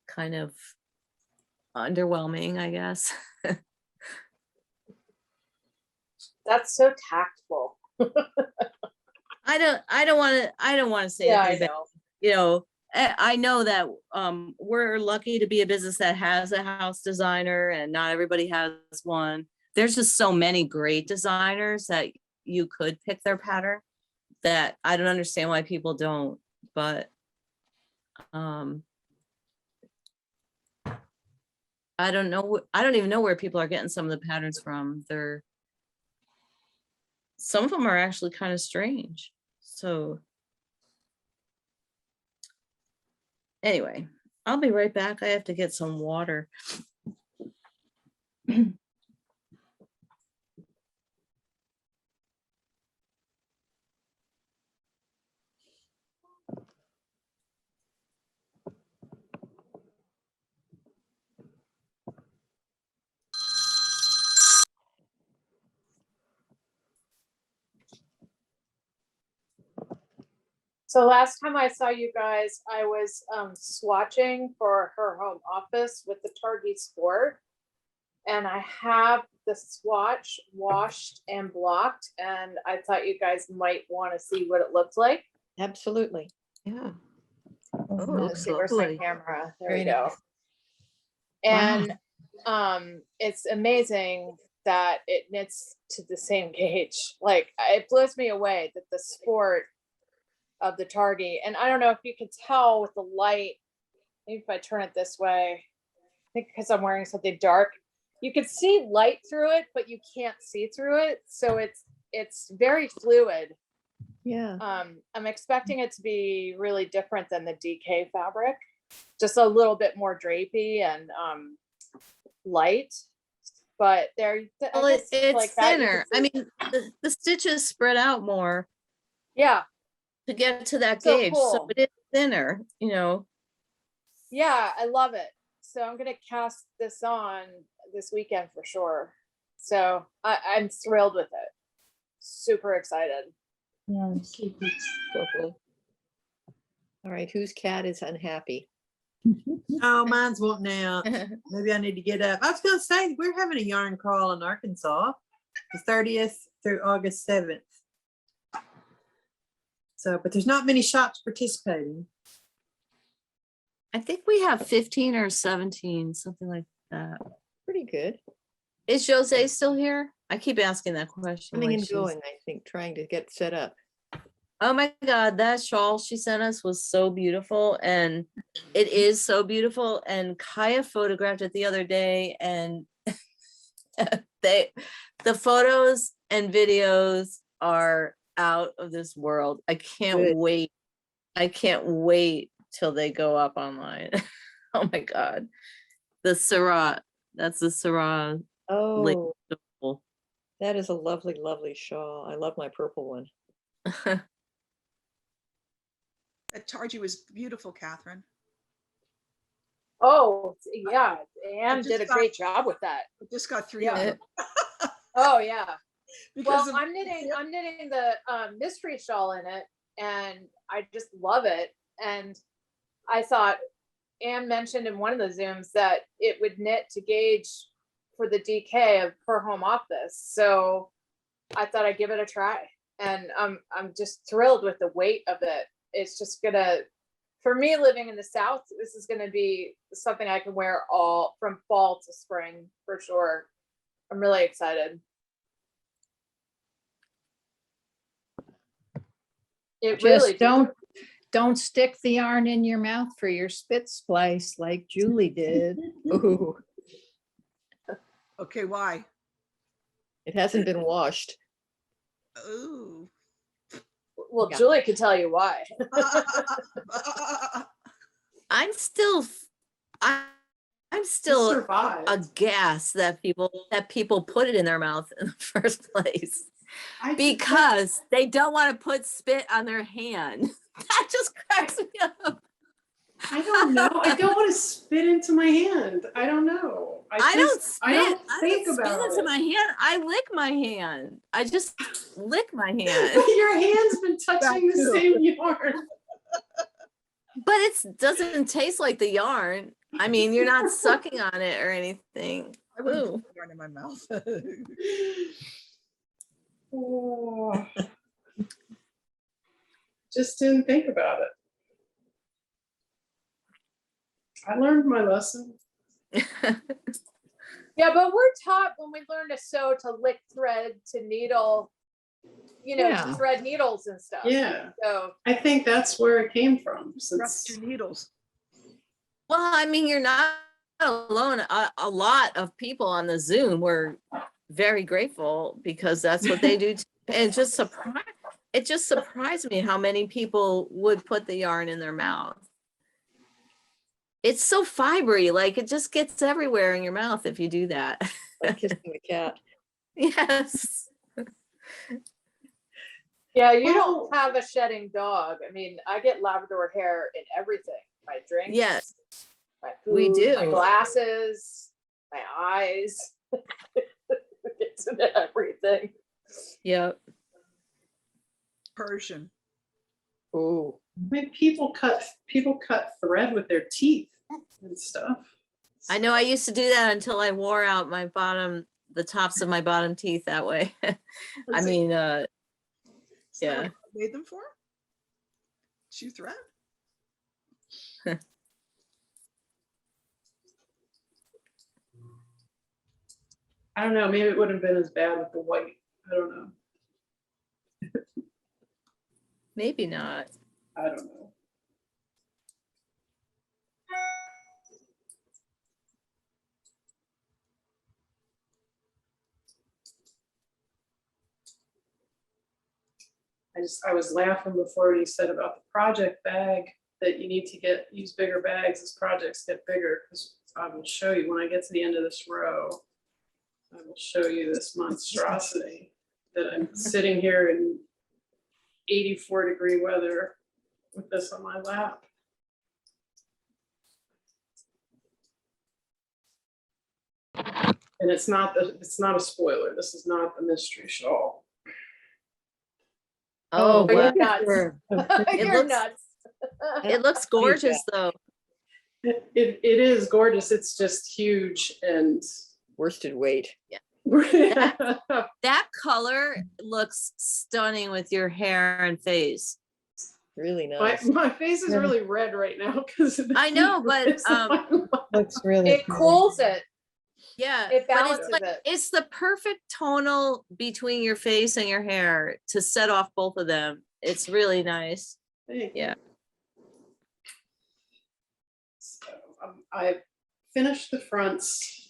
kind of underwhelming, I guess. That's so tactful. I don't want to say Yeah, I anything bad. know. You know, I know that we're lucky to be a business that has a house designer, and not everybody has one. There's just so many great designers that you could pick their pattern that I don't understand why people don't. But I don't know. I don't even know where people are getting some of the patterns from. Some of them are actually kind of strange. So anyway, I'll be right back. I have to get some water. So last time I saw you guys, I was swatching for her home office with the Target Sport. And I have the swatch washed and blocked, and I thought you guys might want to see what it looked like. Absolutely. Yeah. Oh, Let's see, where's my lovely. camera? There Very we go. nice. And it's amazing that it knits to the same gauge. Like, it blows me away that the Sport of the Target, and I don't know if you can tell with the light, maybe if I turn it this way, I think because I'm wearing something dark, you can see light through it, but you can't see through it. So it's very fluid. Yeah. I'm expecting it to be really different than the DK fabric, just a little bit more drapey and light. But Well, it's thinner. I mean, the stitches spread out more yeah, to get to that So gauge, so cool. it is thinner, you know. yeah, I love it. So I'm gonna cast this on this weekend for sure. So I'm thrilled with it. Super excited. Yes. So cool. All right, whose cat is unhappy? Oh, mine's wanting out. Maybe I need to get up. I was gonna say, we're having a yarn crawl in Arkansas, the 30th through August 7th. So, but there's not many shops participating. I think we have 15 or 17, something like that. Pretty good. Is Jose still here? I keep asking that question. Coming like and she's- going, I think, trying to get set up. Oh my God, that shawl she sent us was so beautiful, and it is so beautiful. And Kaya photographed it the other day, and the photos and videos are out of this world. I can't Good. wait. I can't wait till they go up online. Oh my God. The Sarah, that's the Sarah. Oh, label. that is a lovely, lovely shawl. I love my purple one. That Tarji was beautiful, Catherine. Oh yeah, Anne just did a got- great job with that. I just got 3 Yeah. of them. Oh yeah. Because Well, of- I'm knitting the mystery shawl in it, and I just love it. And I thought Anne mentioned in one of the Zooms that it would knit to gauge for the DK of her home office. So I thought I'd give it a try, and I'm just thrilled with the weight of it. It's just gonna, for me living in the South, this is gonna be something I can wear all from fall to spring for sure. I'm really excited. It really Just don't stick the yarn in your mouth for your spit splice like Julie did. Ooh, Okay, why? it hasn't been washed. Ooh. Well, Yeah. Julie could tell you why. I'm still Survived. aghast that people put it in their mouth in the first place Because because they don't want to put spit on their hand. That just cracks me up. I don't know. I don't want to spit into my hand. I don't know. I don't I don't think spit about into it. my hand. I lick my hand. I just lick my hand. Your hand's been touching the same yarn. But it doesn't taste like the yarn. I mean, you're not sucking on it or anything. I wouldn't Ooh. put yarn in my mouth. Oh. Just didn't think about it. I learned my lesson. Yeah, but we're taught when we learn to sew to lick thread, to needle, Yeah. to thread needles and stuff. Yeah, So I think that's where it came from. Rust your needles. Well, I mean, you're not alone. A lot of people on the Zoom were very grateful because that's what they do. And it just surprised me how many people would put the yarn in their mouth. It's so fibery, like it just gets everywhere in your mouth if you do that. Like kissing the cat. Yes. yeah, you Well- don't have a shedding dog. I mean, I get Labrador hair in everything. My drinks. Yes, My we food, do. My glasses, my eyes. It's in everything. Yep. Persian. Ooh. I mean, people cut thread with their teeth and stuff. I know I used to do that until I wore out the tops of my bottom teeth that way. I mean, Is that yeah. what you made them for? Shoe thread? I don't know. Maybe it wouldn't have been as bad with the white. I don't know. Maybe not. I don't know. I was laughing before when you said about the project bag, that you need to use bigger bags as projects get bigger, because I will show you when I get to the end of this row, I will show you this monstrosity that I'm sitting here in 84-degree weather with this on my lap. And it's not a spoiler. This is not the mystery shawl. Oh, You're wow. nuts. It You're looks, nuts. it looks gorgeous though. It is gorgeous. It's just huge and Worsted weight. That color looks stunning with your hair and face. Really nice. my face is really red right now because I know, but Looks really It cool. cools it. yeah, It but balances it's like it. it's the perfect tonal between your face and your hair to set off both of them. It's really nice. Yeah. So, I finished the fronts.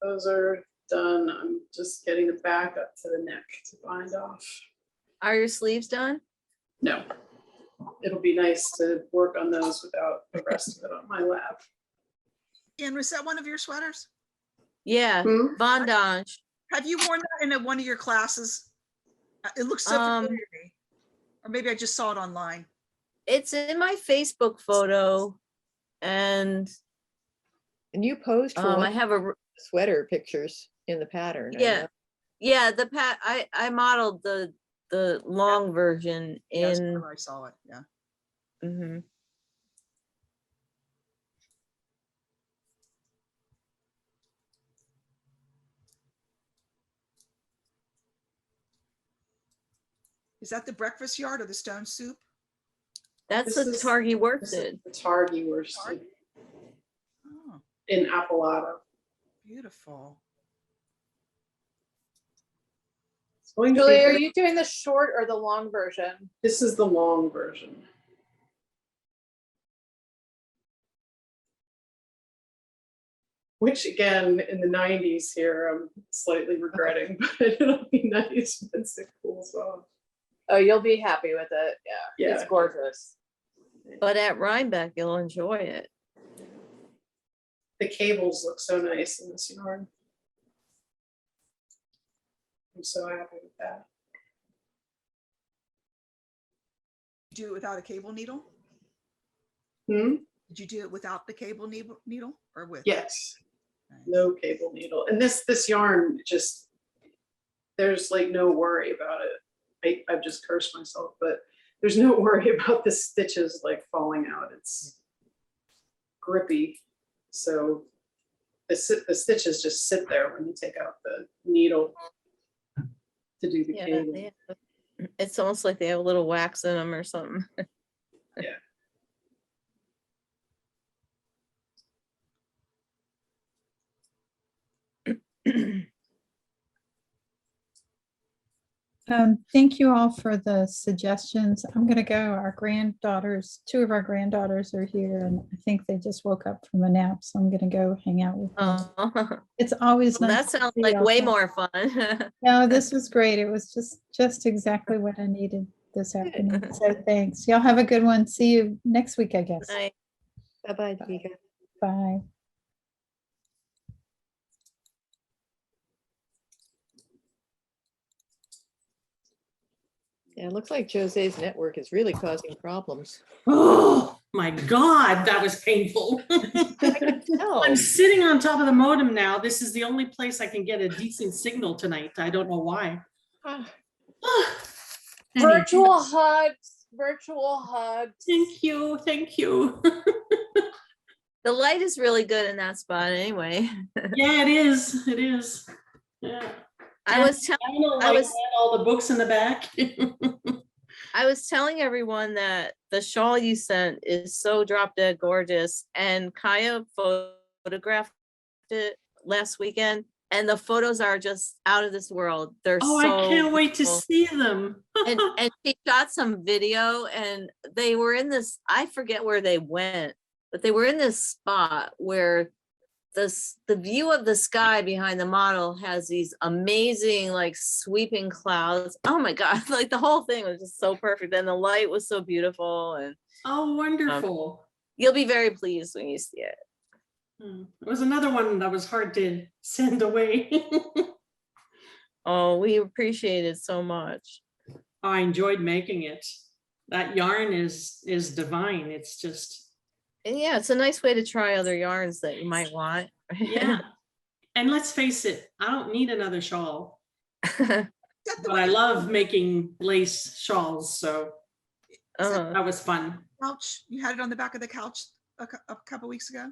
Those are done. I'm just getting the back up to the neck to bind off. Are your sleeves done? No, it'll be nice to work on those without the rest of it on my lap. And was that one of your sweaters? Yeah, Bondage. Have you worn that in one of your classes? It looks so familiar to me. Or maybe I just saw it online. It's in my Facebook photo, and you posed for I have a sweater pictures in the pattern. yeah, yeah. I modeled the long version Yes, in. I saw it. Yeah. Mm-hmm. Is that the breakfast yard or the stone soup? That's the Targhee worsted. The Targhee worsted Oh, in Appalachia. beautiful. It's going to Julie, be are very- you doing the short or the long version? This is the long version. Which again, in the 90s here, I'm slightly regretting, but it'll be nice once it cools off. Oh, you'll be happy with it. Yeah. It's Yeah. gorgeous. But at Rhinebeck, you'll enjoy it. The cables look so nice in this yarn. I'm so happy with that. Did you do it without a cable needle? Hmm? Did you do it without the cable needle or with? Yes. Nice. No cable needle. And this yarn just, there's like no worry about it. I've just cursed myself, but there's no worry about the stitches like falling out. It's grippy. So the stitches just sit there when you take out the needle to do the Yeah, cable. it's almost like they have a little wax in them or something. Yeah. Thank you all for the suggestions. I'm gonna go. Our granddaughters, two of our granddaughters are here, and I think they just woke up from a nap, so I'm gonna go hang out with them. Oh, It's always nice. that to sounds see like y'all. way more fun. No, this was great. It was just exactly what I needed this afternoon. So thanks. Y'all have a good one. See you next week, I guess. Nice. Bye-bye, Tika. Bye. Yeah, it looks like Jose's network is really causing problems. Oh my God, that was painful. No. I'm sitting on top of the modem now. This is the only place I can get a decent signal tonight. I don't know why. Anyway, Virtual hugs. Virtual hugs. Thank you. Thank you. The light is really good in that spot anyway. Yeah, it is. It is. Yeah. I was all the books in the back. I was telling everyone that the shawl you sent is so drop dead gorgeous, and Kaya photographed it last weekend, and the photos are just out of this world. They're Oh, so I can't wait to beautiful. see them. and she shot some video, and they were in this, I forget where they went, but they were in this spot where the view of the sky behind the model has these amazing like sweeping clouds. Oh my God, like the whole thing was just so perfect. And the light was so beautiful, and Oh, wonderful. you'll be very pleased when you see it. It was another one that was hard to send away. Oh, we appreciate it so much. I enjoyed making it. That yarn is divine. It's just, And yeah, it's a nice way to try other yarns that you might want. yeah. And let's face it, I don't need another shawl, but I love making lace shawls. So that was fun. Couch, you had it on the back of the couch a couple weeks ago?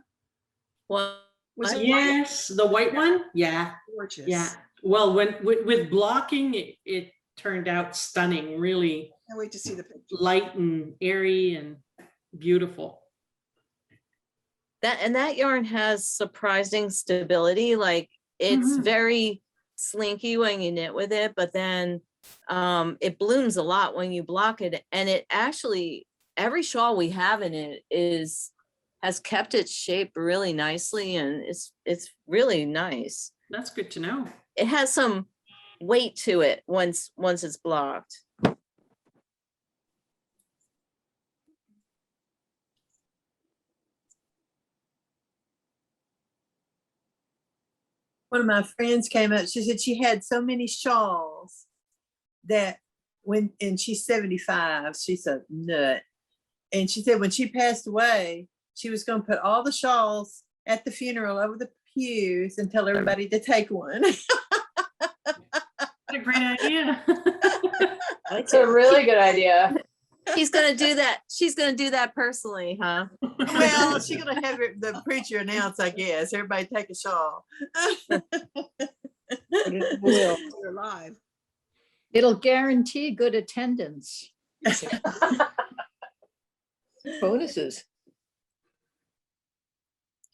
Well, Was it white? Yes, the white one. Yeah. Gorgeous. Yeah. Well, when with blocking, it turned out stunning, really Can't wait to see the picture. light and airy and beautiful. That yarn has surprising stability. Like it's very slinky when you knit with it, but then it blooms a lot when you block it. And it actually, every shawl we have in it has kept its shape really nicely, and it's really nice. That's good to know. It has some weight to it once it's blocked. One of my friends came up, she said she had so many shawls that and she's 75, she's a nut. And she said when she passed away, she was going to put all the shawls at the funeral over the pews and tell everybody to take one. What a great idea. It's a really good idea. She's gonna do that. She's gonna do that personally, huh? Well, she's gonna have the preacher announce, I guess. Everybody take a shawl. Will. You're alive. It'll guarantee good attendance. Bonuses.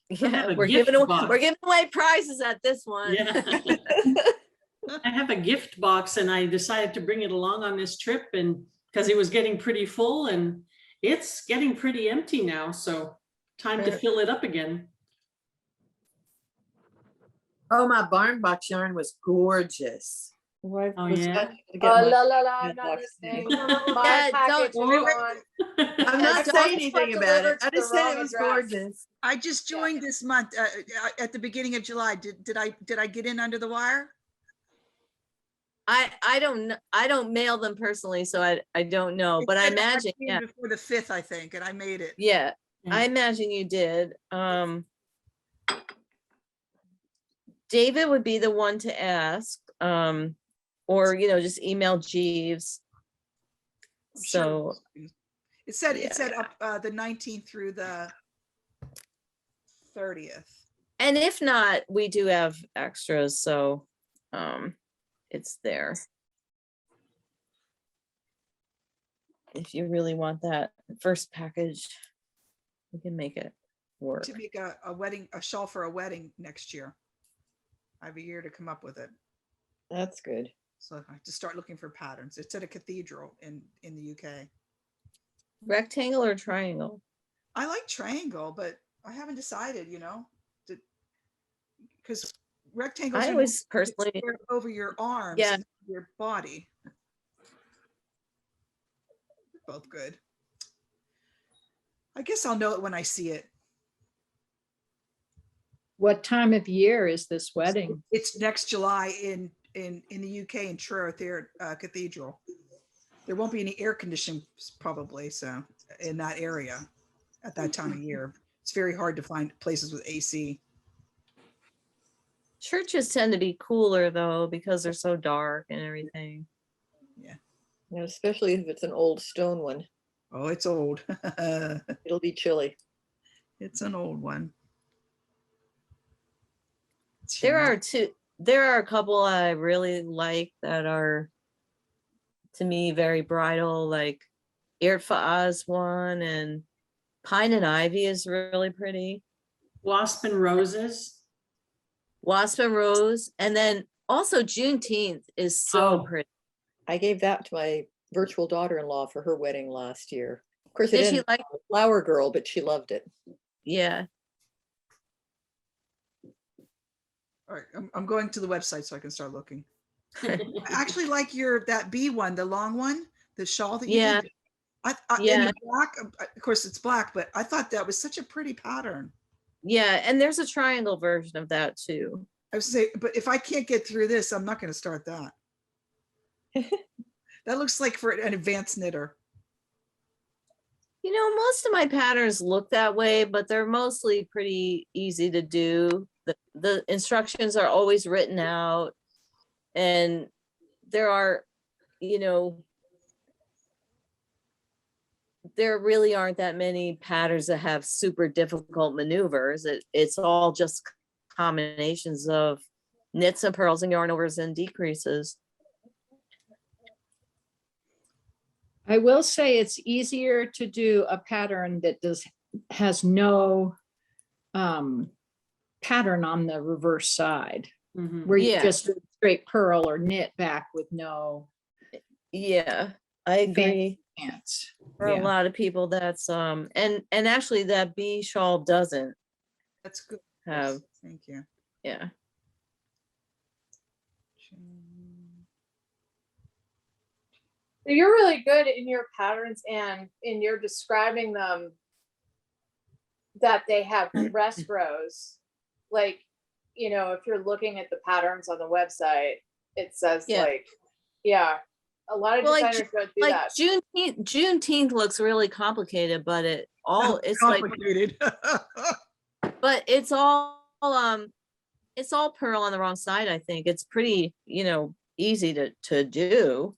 Yeah, a we're gift giving box. away prizes at this one. Yeah. I have a gift box and I decided to bring it along on this trip, and because it was getting pretty full and it's getting pretty empty now. So time to fill it up again. Oh, my barn box yarn was gorgeous. Right, Oh, was yeah. that to get my La la la, mailbox not thing. listening. My Yeah, package is don't- gone. I'm not Don't saying anything about it. delivered to I the just said wrong it was address. gorgeous. I just joined this month at the beginning of July. Did I get in under the wire? I don't mail them personally, so I don't know, It but I said imagine, came yeah, before the 5th, I think, and I made it. yeah, Yeah. I imagine you did. David would be the one to ask, or just email Jeeves. I'm sure So it said up the 19th through the 30th. and if not, we do have extras, so it's there. If you really want that first package, we can make it work. To make a shawl for a wedding next year. I have a year to come up with it. That's good. So I have to start looking for patterns. It's at a cathedral in the UK. Rectangle or triangle? I like triangle, but I haven't decided, because rectangles I are always personally, square over your arms, Yeah. and your body. Both good. I guess I'll know it when I see it. What time of year is this wedding? It's next July in the UK in Truro Cathedral. There won't be any air conditioning probably, so in that area at that time of year. It's very hard to find places with AC. churches tend to be cooler though, because they're so dark and everything. And especially if it's an old stone one, Oh, it's old. it'll be chilly. It's an old one. There are a couple I really like that are, to me, very bridal, like Irfa Oz one, and Pine and Ivy is really pretty. Wasp and Roses. Wasp and Rose, and then also Juneteenth is so Oh. pretty. I gave that to my virtual daughter-in-law for her wedding last year. Of course, it Did she ended like? with Flower Girl, but she loved it. Yeah. All right, I'm going to the website so I can start looking. I actually like that bee one, the long one, the shawl that you Yeah. did. In Yeah. the black, of course it's black, but I thought that was such a pretty pattern. Yeah, and there's a triangle version of that too. I would say, but if I can't get through this, I'm not going to start that. That looks like for an advanced knitter. You know, most of my patterns look that way, but they're mostly pretty easy to do. The instructions are always written out, and there are, you know, there really aren't that many patterns that have super difficult maneuvers. It's all just combinations of knits and purls and yarn overs and decreases. I will say it's easier to do a pattern that has no pattern on the reverse side, where you Yeah. just do straight purl or knit back with no Yeah, I agree. pants. For a lot of people, that's and actually that bee shawl doesn't That's good. have. Thank you. Yeah. You're really good in your patterns and in your describing them, that they have rest rows. Like, you know, if you're looking at the patterns on the website, it says like, yeah, a lot of Well, designers don't do like that. Juneteenth looks really complicated, but it's complicated. but it's all purl on the wrong side. I think it's pretty, you know, easy to do.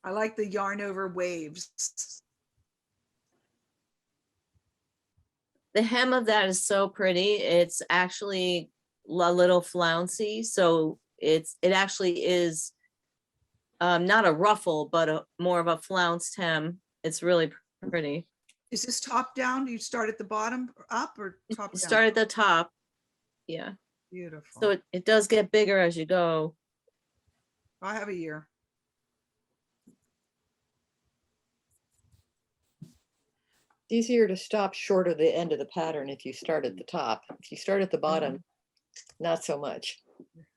I like the yarn over waves. The hem of that is so pretty. It's actually a little flouncy, so it actually is not a ruffle, but more of a flounced hem. It's really pretty. Is this top down? Do you start at the bottom up or top down? Start at the top. Yeah. Beautiful. So it does get bigger as you go. I have a year. Easier to stop short of the end of the pattern if you start at the top. If you start at the bottom, not so much.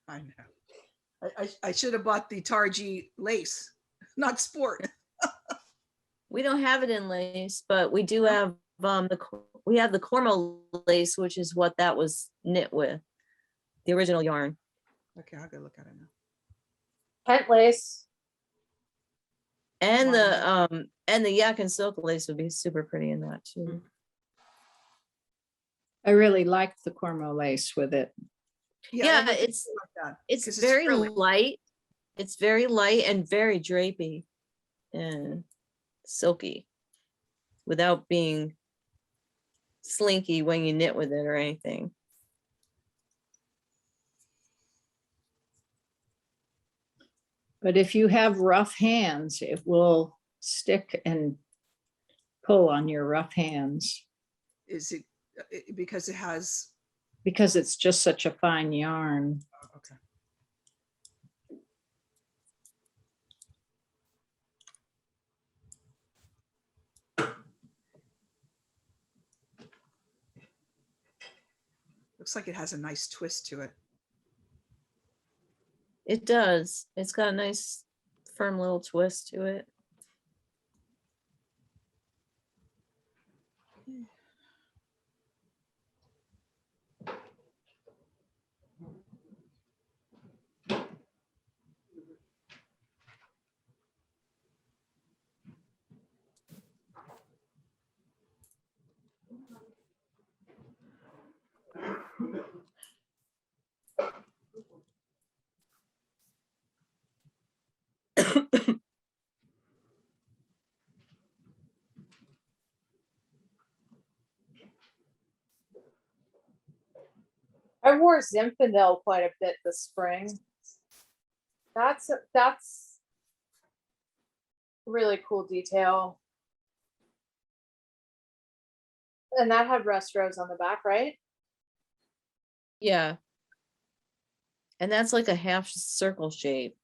I know. I should have bought the Targi lace, not sport. We don't have it in lace, but we do have we have the Cormo lace, which is what that was knit with, the original yarn. Okay, I'll go look at it now. Pent lace. And the yak and silk lace would be super pretty in that too. I really liked the Cormo lace with it. Yeah, it's very light. It's very light and very drapey and silky without being slinky when you knit with it or anything. But if you have rough hands, it will stick and pull on your rough hands. Is it because it has? Because it's just such a fine yarn. Okay. Looks like it has a nice twist to it. It does. It's got a nice firm little twist to it. I wore Zinfandel quite a bit this spring. That's really cool detail. And that had rest rows on the back, right? Yeah. And that's like a half circle shape.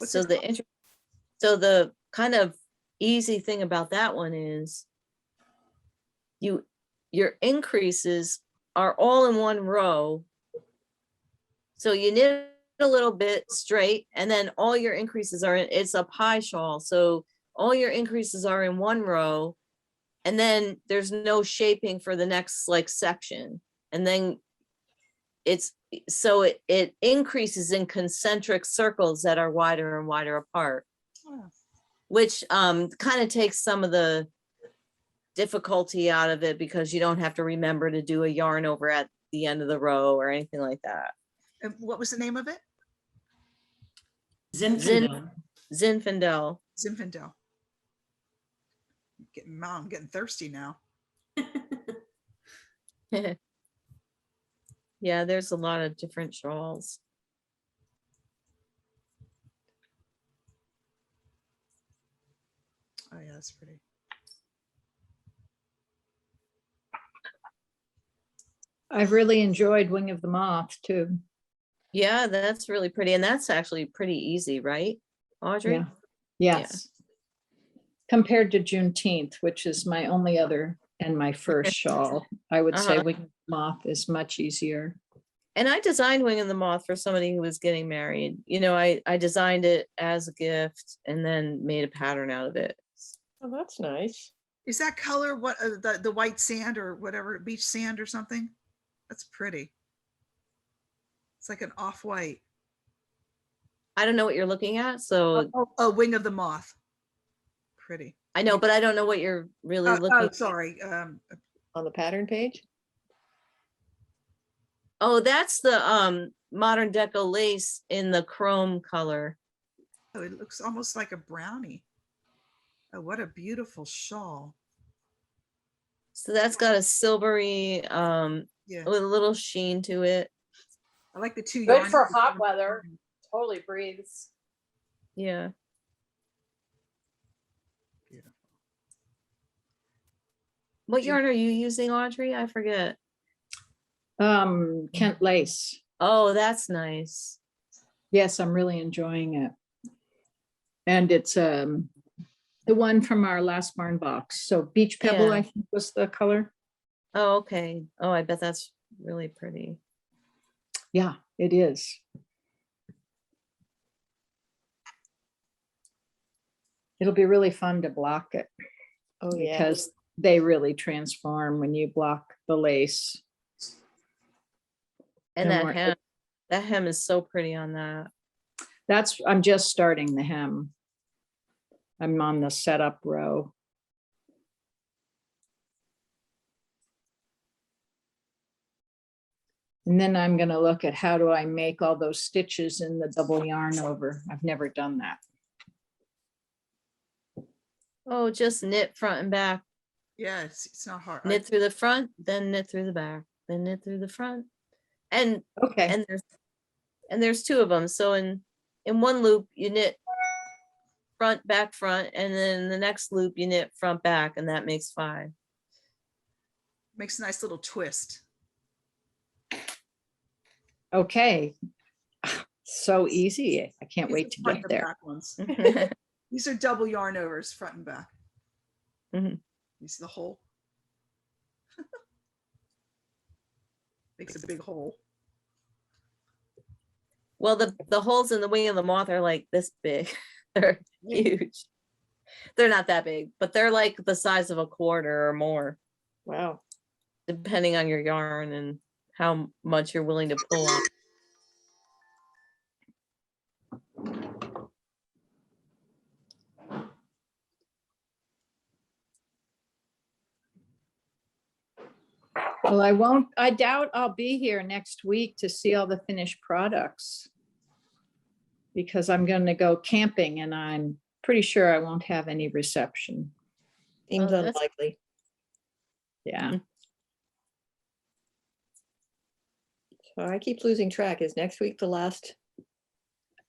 So the kind of easy thing about that one is your increases are all in one row. So you knit a little bit straight, and then all your increases are in, it's a pie shawl. So all your increases are in one row, and then there's no shaping for the next like section. And then it's, so it increases in concentric circles that are wider and wider apart, which kind of takes some of the difficulty out of it, because you don't have to remember to do a yarn over at the end of the row or anything like that. And what was the name of it? Zinfandel. Zinfandel. Zinfandel. I'm getting thirsty now. Yeah, there's a lot of different shawls. Oh yeah, that's pretty. I've really enjoyed Wing of the Moth too. Yeah, that's really pretty. And that's actually pretty easy, right, Audrey? Yeah. Yes. Compared to Juneteenth, which is my only other and my first shawl, I would say Wing of the Moth is much easier. And I designed Wing of the Moth for somebody who was getting married. You know, I designed it as a gift and then made a pattern out of it. Oh, that's nice. Is that color what the white sand or whatever, beach sand or something? That's pretty. It's like an off-white. I don't know what you're looking at, so Oh, Wing of the Moth. Pretty. I know, but I don't know what you're really looking. Oh, sorry. On the pattern page? Oh, that's the modern deco lace in the chrome color. Oh, it looks almost like a brownie. Oh, what a beautiful shawl. So that's got a silvery Yeah. with a little sheen to it. I like the two. Good for hot weather. Totally breathes. Yeah. Beautiful. What yarn are you using, Audrey? I forget. Kent lace. Oh, that's nice. Yes, I'm really enjoying it. And it's the one from our last barn box. So Beach Pebble, Yeah. I think was the color. Oh, okay. Oh, I bet that's really pretty. Yeah, it is. It'll be really fun to block it. Oh, yeah. Because they really transform when you block the lace. And And that hem is so pretty on that. I'm just starting the hem. I'm on the setup row. And then I'm going to look at how do I make all those stitches in the double yarn over. I've never done that. Oh, just knit front and back. Yeah, it's not hard. Knit through the front, then knit through the back, then knit through the front. And okay. And there's two of them. So in one loop you knit front, and then the next loop you knit front, back, and that makes 5. Makes a nice little twist. Okay. So easy. I can't These wait are to front get and there. back ones. These are double yarn overs, front and back. Mhm. You see the hole? Makes a big hole. Well, the holes in the Wing of the Moth are like this big. They're huge. They're not that big, but they're like the size of a quarter or more. Wow. Depending on your yarn and how much you're willing to pull on. Well, I doubt I'll be here next week to see all the finished products. Because I'm going to go camping and I'm pretty sure I won't have any reception. Seems Oh, that's- unlikely. Yeah. So I keep losing track. Is next week the last?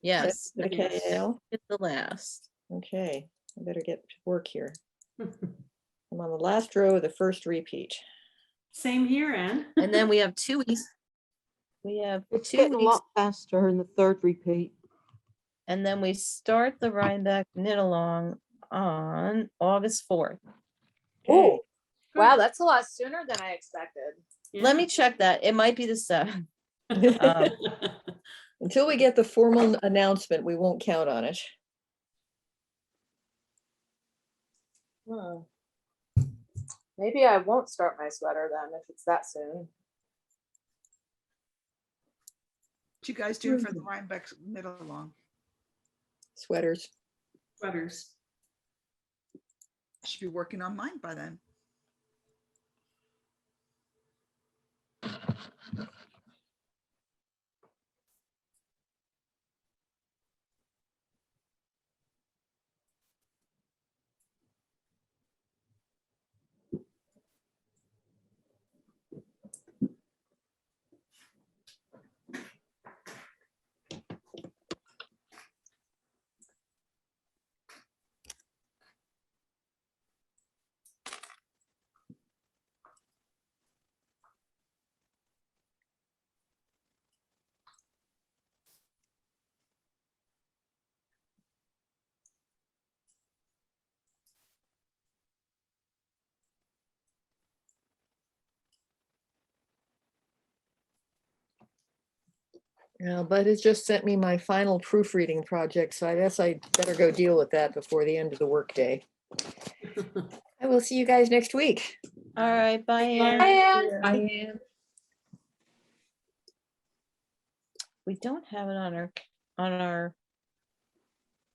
Yes. The MKAL? It's the last. Okay, I better get to work here. I'm on the last row of the first repeat. Same here, Anne. And then we have 2 weeks. We have It's 2 getting a weeks. lot faster in the third repeat. And then we start the Rhinebeck knit along on August 4th. Oh, Wow, that's a lot sooner than I expected. Let me check that. It might be the 7th. Until we get the formal announcement, we won't count on it. Maybe I won't start my sweater then if it's that soon. What you guys doing for the Rhinebeck middle long? Sweaters. Sweaters. I should be working on mine by then. Yeah, but it just sent me my final proofreading project, so I guess I better go deal with that before the end of the workday. I will see you guys next week. All right, bye, Ann. Bye, Ann. Bye. We don't have it on our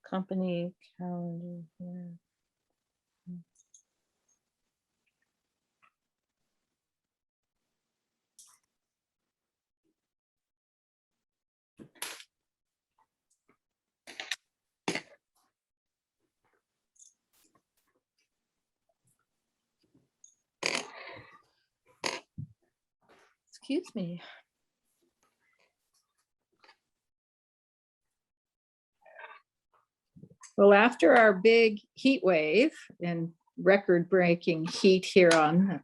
company calendar here. Excuse me. Well, after our big heat wave and record-breaking heat here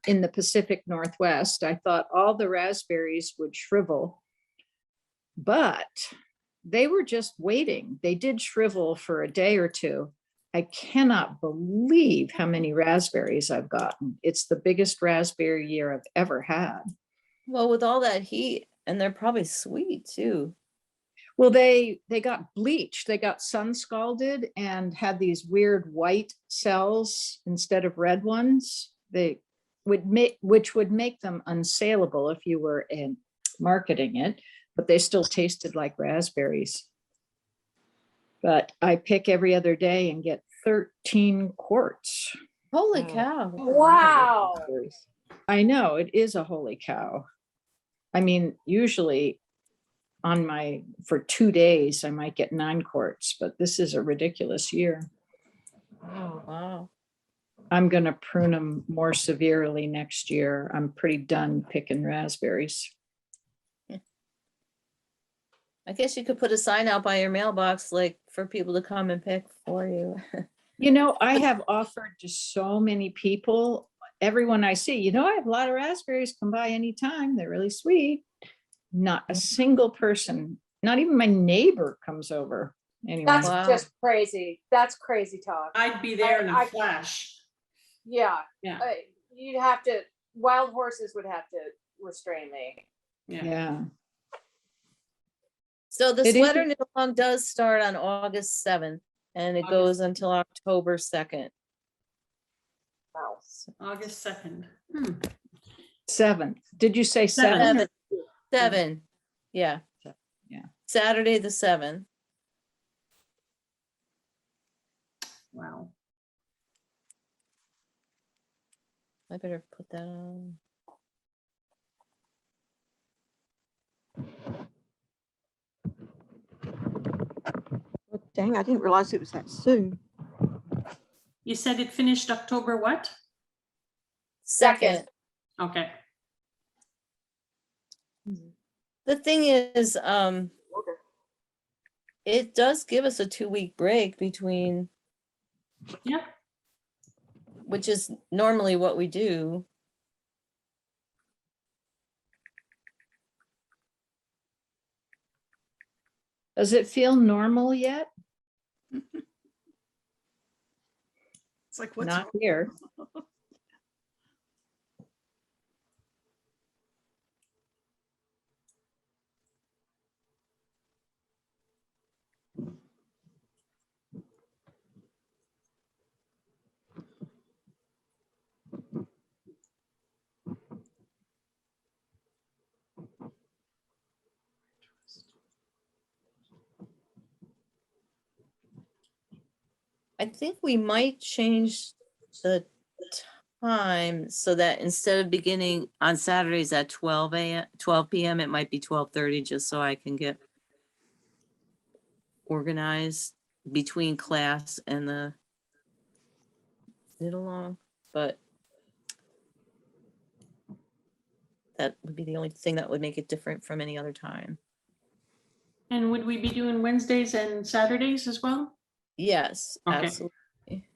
in the Pacific Northwest, I thought all the raspberries would shrivel. But they were just waiting. They did shrivel for a day or two. I cannot believe how many raspberries I've gotten. It's the biggest raspberry year I've ever had. Well, with all that heat, and they're probably sweet too. Well, they got bleached. They got sun scalded and had these weird white cells instead of red ones. Which would make them unsaleable if you were marketing it, but they still tasted like raspberries. But I pick every other day and get 13 quarts. Holy cow. Wow. I know, it is a holy cow. I mean, usually for 2 days, I might get 9 quarts, but this is a ridiculous year. Wow. I'm going to prune them more severely next year. I'm pretty done picking raspberries. I guess you could put a sign out by your mailbox, like for people to come and pick for you. You know, I have offered to so many people, everyone I see, I have a lot of raspberries, come by anytime. They're really sweet. Not a single person, not even my neighbor comes over. Anyway. That's Wow. just crazy. That's crazy talk. I'd be there in a I- flash. Yeah. Yeah. You'd have to, wild horses would have to restrain me. Yeah. So the It is- sweater knit along does start on August 7th and it goes until October 2nd. Wow. August 2nd. 7th. Did you say 7? 7. Yeah. Yeah. Saturday the 7th. Wow. I better put that on. Well, dang, I didn't realize it was that soon. You said it finished October what? 2nd. Okay. The thing is, it does give us a 2-week break between. Yeah. Which is normally what we do. Does it feel normal yet? It's like, what's Not wrong? here. I think we might change the time so that instead of beginning on Saturdays at 12 a.m., 12 p.m., it might be 12:30, just so I can get organized between class and the knit along, but that would be the only thing that would make it different from any other time. And would we be doing Wednesdays and Saturdays as well? Yes, Okay. absolutely.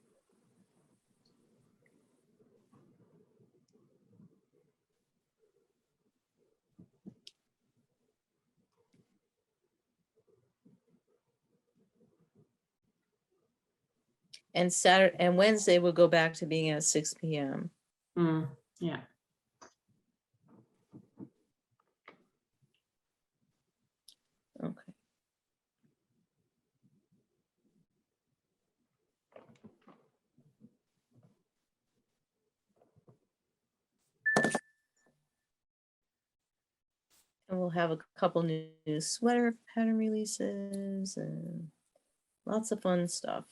And Saturday and Wednesday will go back to being at 6 p.m. Yeah. Okay. And we'll have a couple new sweater pattern releases and lots of fun stuff.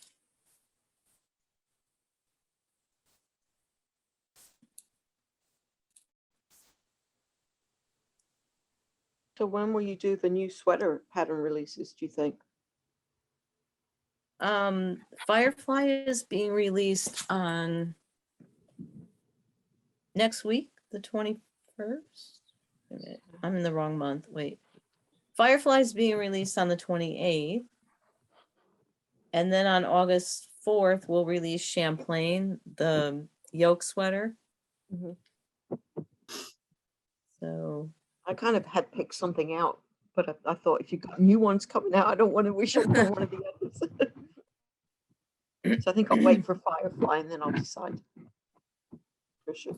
So when will you do the new sweater pattern releases, do you think? Firefly is being released on next week, the 21st. Wait a minute, I'm in the wrong month. Wait. Firefly is being released on the 28th. And then on August 4th, we'll release Champlain, the yoke sweater. Mhm. So I kind of had picked something out, but I thought if you got new ones coming out, I don't want to wish on one of the others. So I think I'll wait for Firefly and then I'll decide. For sure.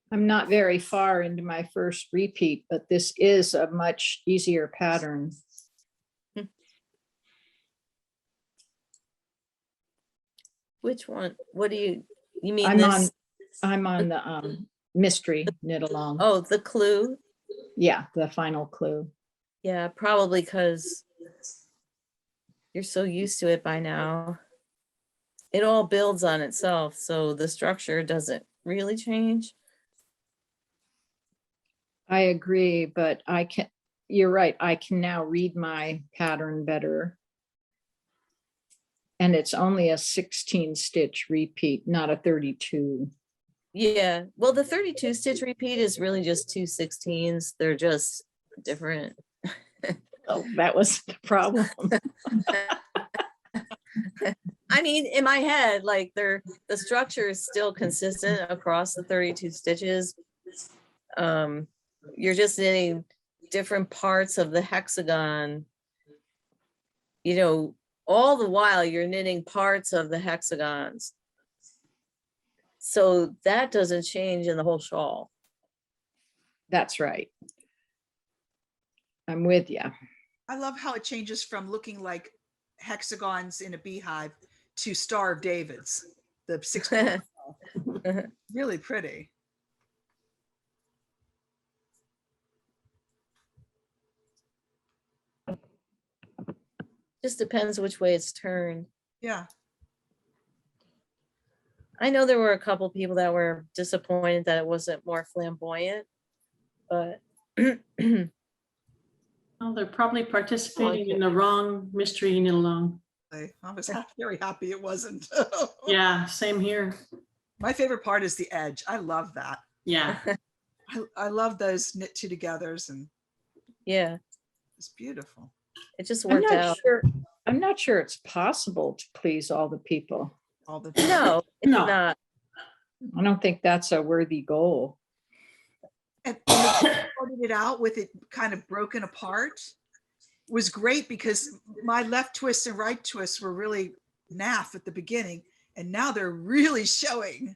I'm not very far into my first repeat, but this is a much easier pattern. which one? What do you mean I'm on, this? I'm on the mystery knit along. Oh, the clue. Yeah, the final clue. Yeah, probably because you're so used to it by now. It all builds on itself, so the structure doesn't really change. I agree, but you're right, I can now read my pattern better. And it's only a 16 stitch repeat, not a 32. Yeah, well, the 32 stitch repeat is really just 2 16s. They're just different. Oh, that was the problem. I mean, in my head, like the structure is still consistent across the 32 stitches. You're just knitting different parts of the hexagon. You know, all the while you're knitting parts of the hexagons. So that doesn't change in the whole shawl. That's right. I'm with you. I love how it changes from looking like hexagons in a beehive to Star of David's, the 6 really pretty. Just depends which way it's turned. Yeah. I know there were a couple people that were disappointed that it wasn't more flamboyant, but Well, they're probably participating in the wrong mystery knit along. I was very happy it wasn't. Yeah, same here. My favorite part is the edge. I love that. Yeah. I love those knit two togethers, and yeah, it's beautiful. it just I'm worked not out. sure. I'm not sure it's possible to please all the people. All the No, it's No. not. I don't think that's a worthy goal. And the started it out with it kind of broken apart was great, because my left twist and right twist were really naff at the beginning, and now they're really showing.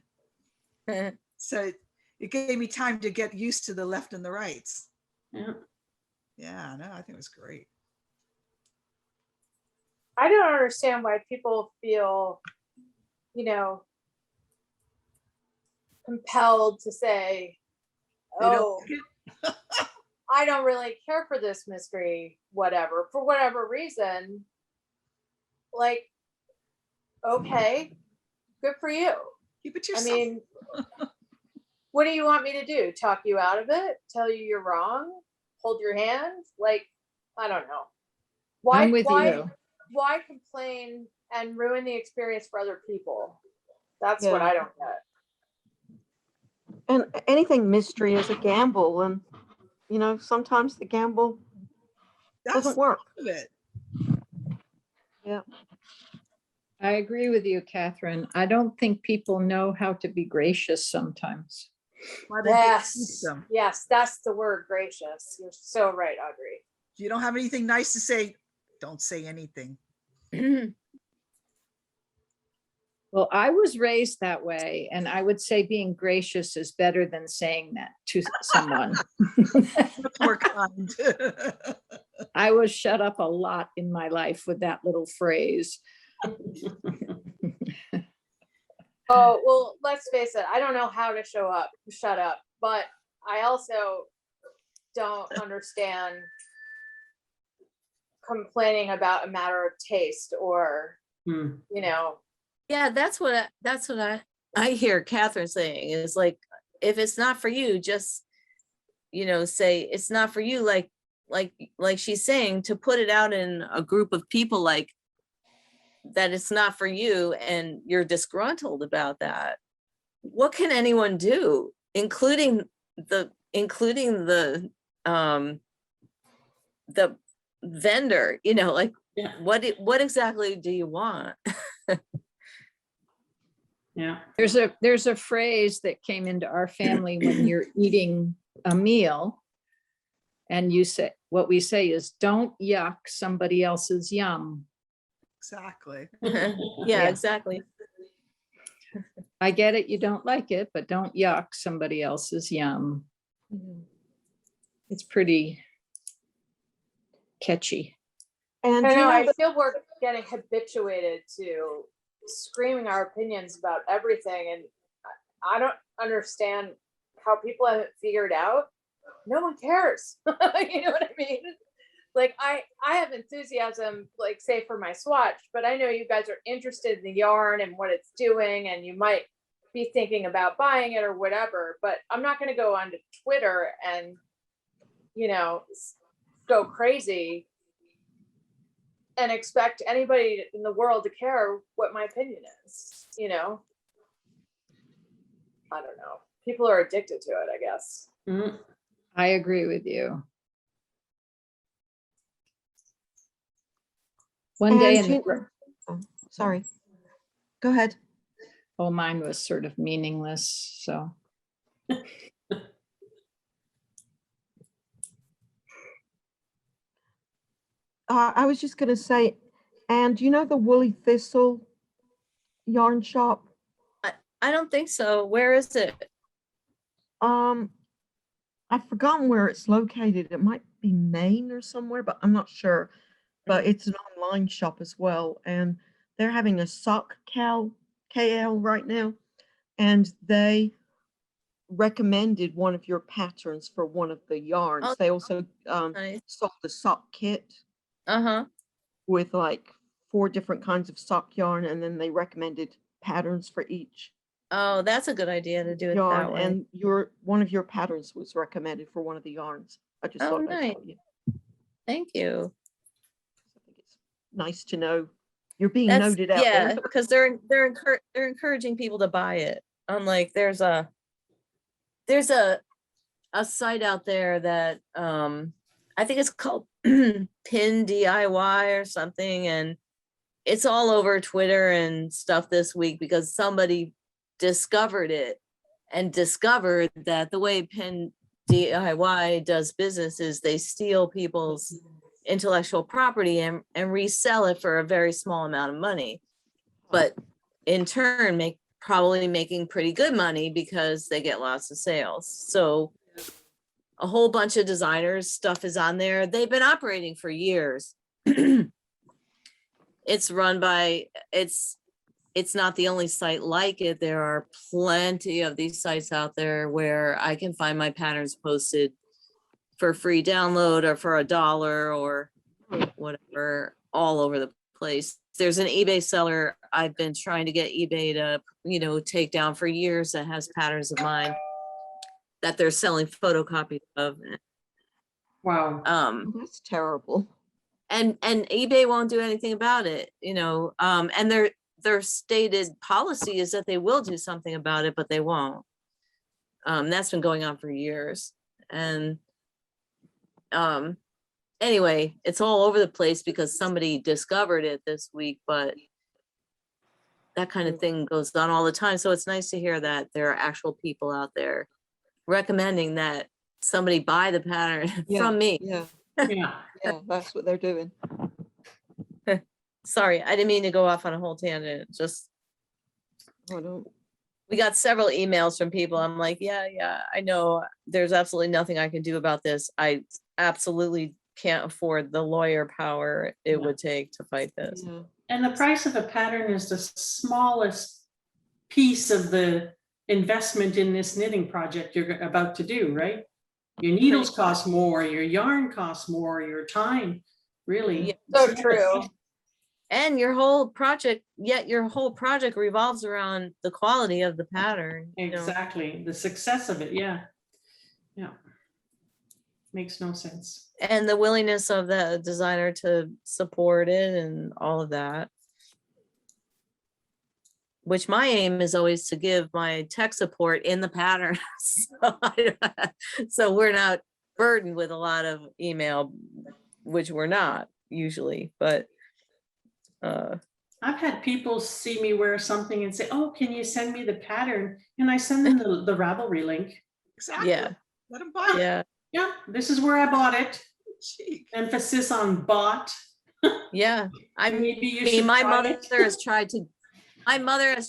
So it gave me time to get used to the left and the rights. Yeah. Yeah, no, I think it was great. I don't understand why people feel, compelled to say, They don't oh, like I don't really care for this mystery, whatever, for whatever reason. Like, okay, good for you. keep it to I yourself. mean, what do you want me to do? Talk you out of it? Tell you you're wrong? Hold your hand? Like, I don't know. I'm with you. Why complain and ruin the experience for other people? That's what Yeah. I don't get. And anything mystery is a gamble, and sometimes the gamble doesn't work. Of it. Yeah. I agree with you, Catherine. I don't think people know how to be gracious sometimes. Why they get to keep Yes, them. yes, that's the word, gracious. You're so right, Audrey. If you don't have anything nice to say, don't say anything. Well, I was raised that way, and I would say being gracious is better than saying that to someone. Much more kind. I was shut up a lot in my life with that little phrase. Oh, well, let's face it, I don't know how to shut up, but I also don't understand complaining about a matter of taste or, Yeah, that's what I hear Catherine saying is like, if it's not for you, just, say it's not for you. Like she's saying, to put it out in a group of people, like that it's not for you and you're disgruntled about that. What can anyone do, including the vendor, like Yeah. what exactly do you want? Yeah. There's a phrase that came into our family when you're eating a meal, and what we say is, don't yuck somebody else's yum. Exactly. Yeah, exactly. I get it, you don't like it, but don't yuck somebody else's yum. It's pretty catchy. And I know, I feel we're getting habituated to screaming our opinions about everything, and I don't understand how people have it figured out. No one cares. You know what I mean? Like, I have enthusiasm, like, say, for my swatch, but I know you guys are interested in the yarn and what it's doing, and you might be thinking about buying it or whatever, but I'm not going to go onto Twitter and, go crazy and expect anybody in the world to care what my opinion is, I don't know. People are addicted to it, I guess. Mhm. I agree with you. One day in the, sorry. Go ahead. oh, mine was sort of meaningless, so. I was just going to say, and the Woolly Thistle yarn shop? I don't think so. Where is it? I've forgotten where it's located. It might be Maine or somewhere, but I'm not sure. But it's an online shop as well, and they're having a sock KL right now, and they recommended one of your patterns for one of the yarns. Oh, they also nice. sold a sock kit Uh-huh. with like 4 different kinds of sock yarn, and then they recommended patterns for each Oh, that's a good idea to do it yarn. that way. And one of your patterns was recommended for one of the yarns. I just thought I'd nice. tell you. Thank you. I think it's nice to know you're being That's, noted out yeah, there. because they're encouraging people to buy it. Unlike there's a site out there that I think it's called Pin DIY or something, and it's all over Twitter and stuff this week because somebody discovered it and discovered that the way Pin DIY does business is they steal people's intellectual property and resell it for a very small amount of money, but in turn make probably making pretty good money because they get lots of sales. So a whole bunch of designers stuff is on there. They've been operating for years. It's run by, it's not the only site like it. There are plenty of these sites out there where I can find my patterns posted for free download or for $1 or whatever, all over the place. There's an eBay seller I've been trying to get eBay to, take down for years that has patterns of mine that they're selling photocopies of. Wow. That's terrible. And eBay won't do anything about it, and their stated policy is that they will do something about it, but they won't. That's been going on for years. And anyway, it's all over the place because somebody discovered it this week, but that kind of thing goes on all the time. So it's nice to hear that there are actual people out there recommending that somebody buy the pattern from me. Yeah. Yeah. Yeah, that's what they're doing. Sorry, I didn't mean to go off on a whole tangent. Just we got several emails from people. I'm like, yeah, I know there's absolutely nothing I can do about this. I absolutely can't afford the lawyer power it would take to fight this. Yeah. And the price of a pattern is the smallest piece of the investment in this knitting project you're about to do, right? Your needles cost more, your yarn costs more, your time, really. So true. And your whole project revolves around the quality of the pattern. Exactly. The success of it. Yeah. Makes no sense. And the willingness of the designer to support it and all of that. Which my aim is always to give my tech support in the pattern. So we're not burdened with a lot of email, which we're not usually, but I've had people see me wear something and say, "Oh, can you send me the pattern?" And I send them the Ravelry link. Exactly. yeah, Let them buy it. yeah, This is where I bought it. Cheek. Emphasis on bought. yeah. Maybe you should My try mother it. has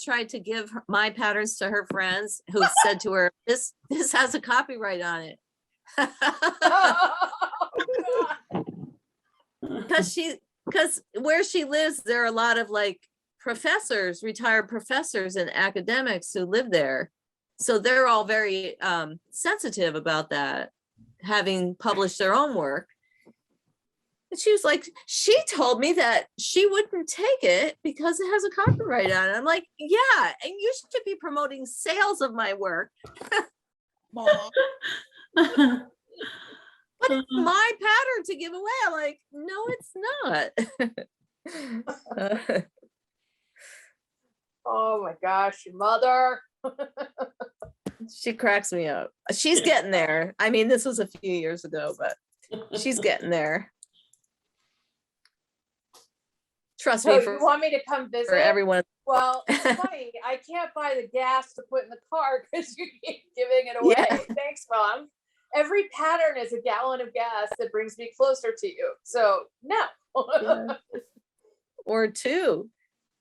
tried to give my patterns to her friends who said to her, this has a copyright on it. Because where she lives, there are a lot of retired professors and academics who live there. So they're all very sensitive about that, having published their own work. And she was like, she told me that she wouldn't take it because it has a copyright on it. I'm like, yeah, and you should be promoting sales of my work. But it's my pattern to give away. I'm like, no, it's not. Oh my gosh, your mother. She cracks me up. She's getting there. I mean, this was a few years ago, but she's getting there. Trust me, You want me to come visit? for everyone. Well, it's funny. I can't buy the gas to put in the car because you keep giving it away. Yeah. Thanks, Mom. Every pattern is a gallon of gas that brings me closer to you. So no. Yeah. Or two.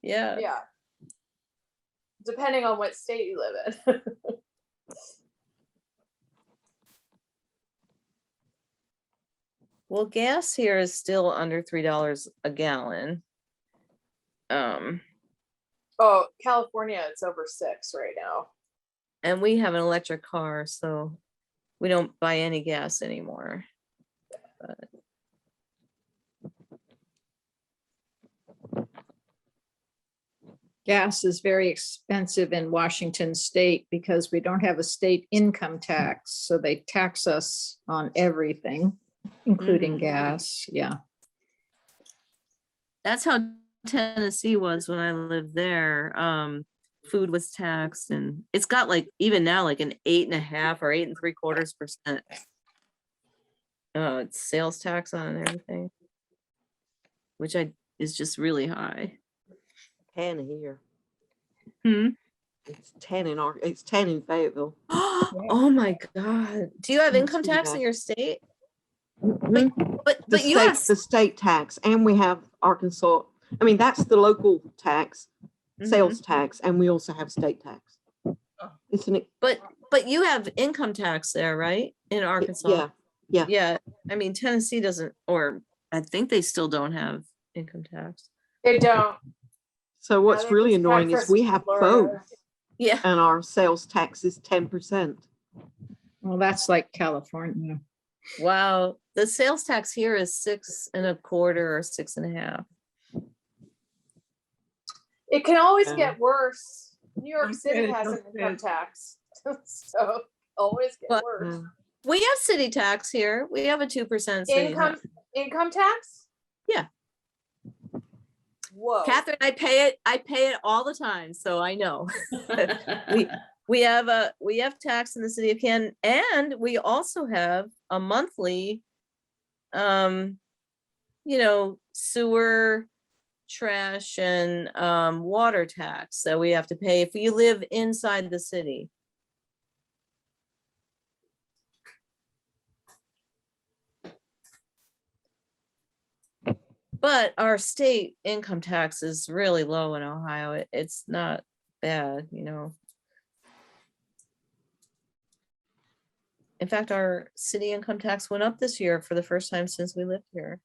Yeah. Yeah. Depending on what state you live in. Well, gas here is still under $3 a gallon. Oh, California, it's over 6 right now. And we have an electric car, so we don't buy any gas anymore. But Gas is very expensive in Washington state because we don't have a state income tax. So they tax us on everything, including gas. Yeah. that's how Tennessee was when I lived there. Food was taxed, and it's got even now an 8.5 or 8.75% it's sales tax on everything, which is just really high. 10 here. It's 10 in Fayetteville. Oh my God. Do you have income tax in your state? But you have The state tax, and we have Arkansas. I mean, that's the local tax, sales tax, and we also have state tax. Isn't it? But you have income tax there, right? In Arkansas? Yeah. Yeah, I mean, Tennessee doesn't, or I think they still don't have income tax. They don't. So what's they really just tried annoying is for we have Florida. both, Yeah. and our sales tax is 10%. Well, that's like California. Wow, the sales tax here is 6.25 or 6.5. It can always Yeah. get worse. New York Don't City get it, has don't an get income it. tax, so always get But- worse. Yeah. We have city tax here. We have a 2% city tax. Income tax? Yeah. Whoa. Catherine, I pay it all the time, so I know. We have tax in the city of Canton, and we also have a monthly sewer, trash, and water tax that we have to pay if you live inside the city. But our state income tax is really low in Ohio. It's not bad, In fact, our city income tax went up this year for the first time since we lived here.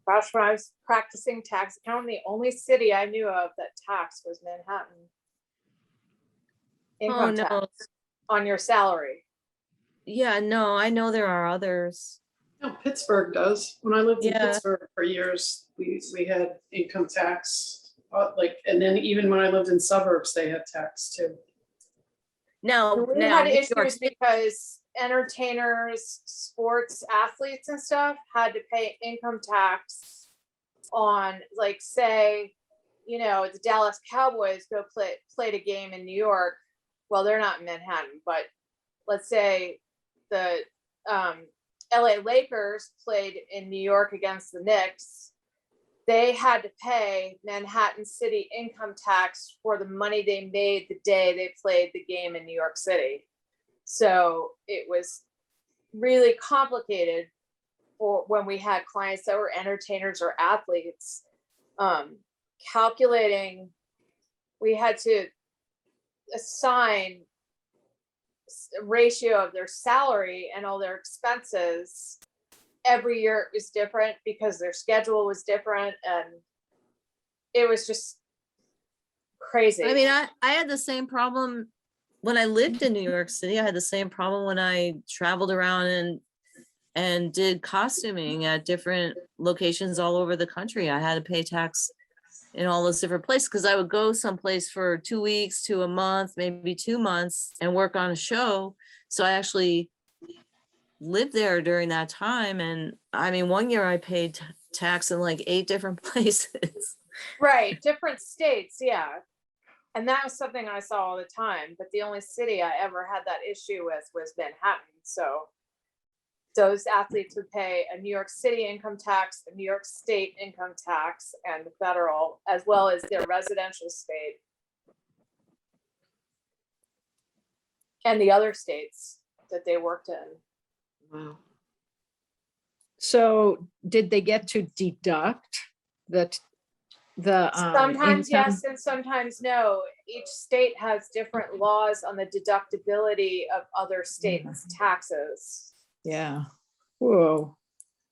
Gosh, when I was practicing tax accounting, the only city I knew of that taxed was Manhattan. Income tax on your salary. Yeah, no, I know there are others. No, Pittsburgh does. When I lived in Yeah. Pittsburgh for years, we had income tax. And then even when I lived in suburbs, they had tax too. Now, We had issues because entertainers, sports athletes and stuff had to pay income tax on, like, say, the Dallas Cowboys played a game in New York. Well, they're not in Manhattan, but let's say the LA Lakers played in New York against the Knicks. They had to pay Manhattan City income tax for the money they made the day they played the game in New York City. So it was really complicated for when we had clients that were entertainers or athletes. Calculating, we had to assign a ratio of their salary and all their expenses. Every year it was different because their schedule was different, and it was just crazy. I mean, I had the same problem when I lived in New York City. I had the same problem when I traveled around and did costuming at different locations all over the country. I had to pay tax in all those different places because I would go someplace for 2 weeks to a month, maybe 2 months, and work on a show. So I actually lived there during that time. And I mean, one year I paid tax in like 8 different places. Right, different states, yeah. And that was something I saw all the time, but the only city I ever had that issue with was Manhattan. So those athletes would pay a New York City income tax, a New York State income tax, and the federal, as well as their residential state. And the other states that they worked in. Wow. So did they get to deduct the Sometimes income? yes, and sometimes no. Each state has different laws on the deductibility of other states' taxes. Yeah. Whoa.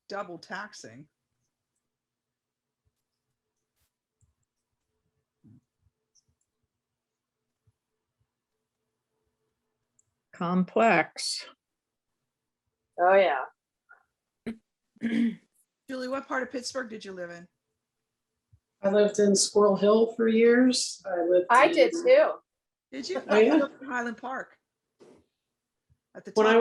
Double taxing. Complex. Oh, yeah. Julie, what part of Pittsburgh did you live in? I lived in Squirrel Hill for years. I did too. Did you? Oh, yeah. I lived in Highland Park. At the When top. I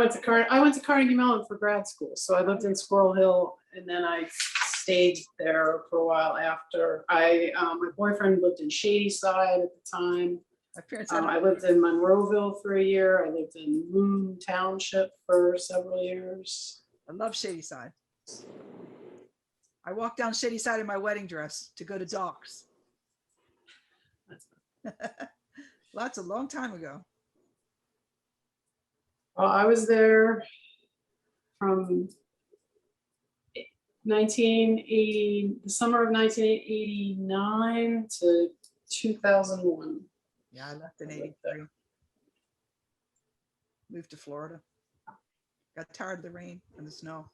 went to Carnegie Mellon for grad school, so I lived in Squirrel Hill, and then I stayed there for a while after. My boyfriend lived in Shadyside at the time. My parents had I lived in Monroeville for a year. I lived in Moon Township for several years. I love Shadyside. I walked down Shadyside in my wedding dress to go to Docks. That's a long time ago. Well, I was there from 1980, the summer of 1989 to 2001. Yeah, I left in 83. Moved to Florida. Got tired of the rain and the snow.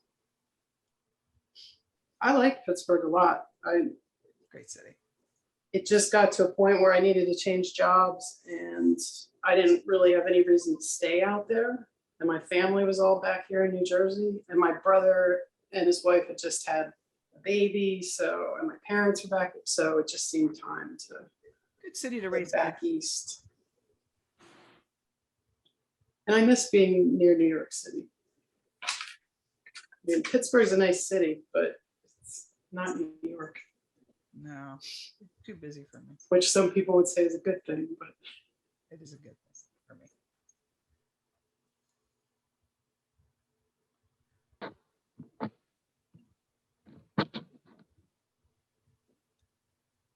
I like Pittsburgh a lot. Great city. It just got to a point where I needed to change jobs, and I didn't really have any reason to stay out there. And my family was all back here in New Jersey, and my brother and his wife had just had a baby, and my parents were back, so it just seemed time to Good city to go raise back kids. east. And I miss being near New York City. I mean, Pittsburgh's a nice city, but it's not New York, No, too busy for me. which some people would say is a good thing, but It is a good thing for me.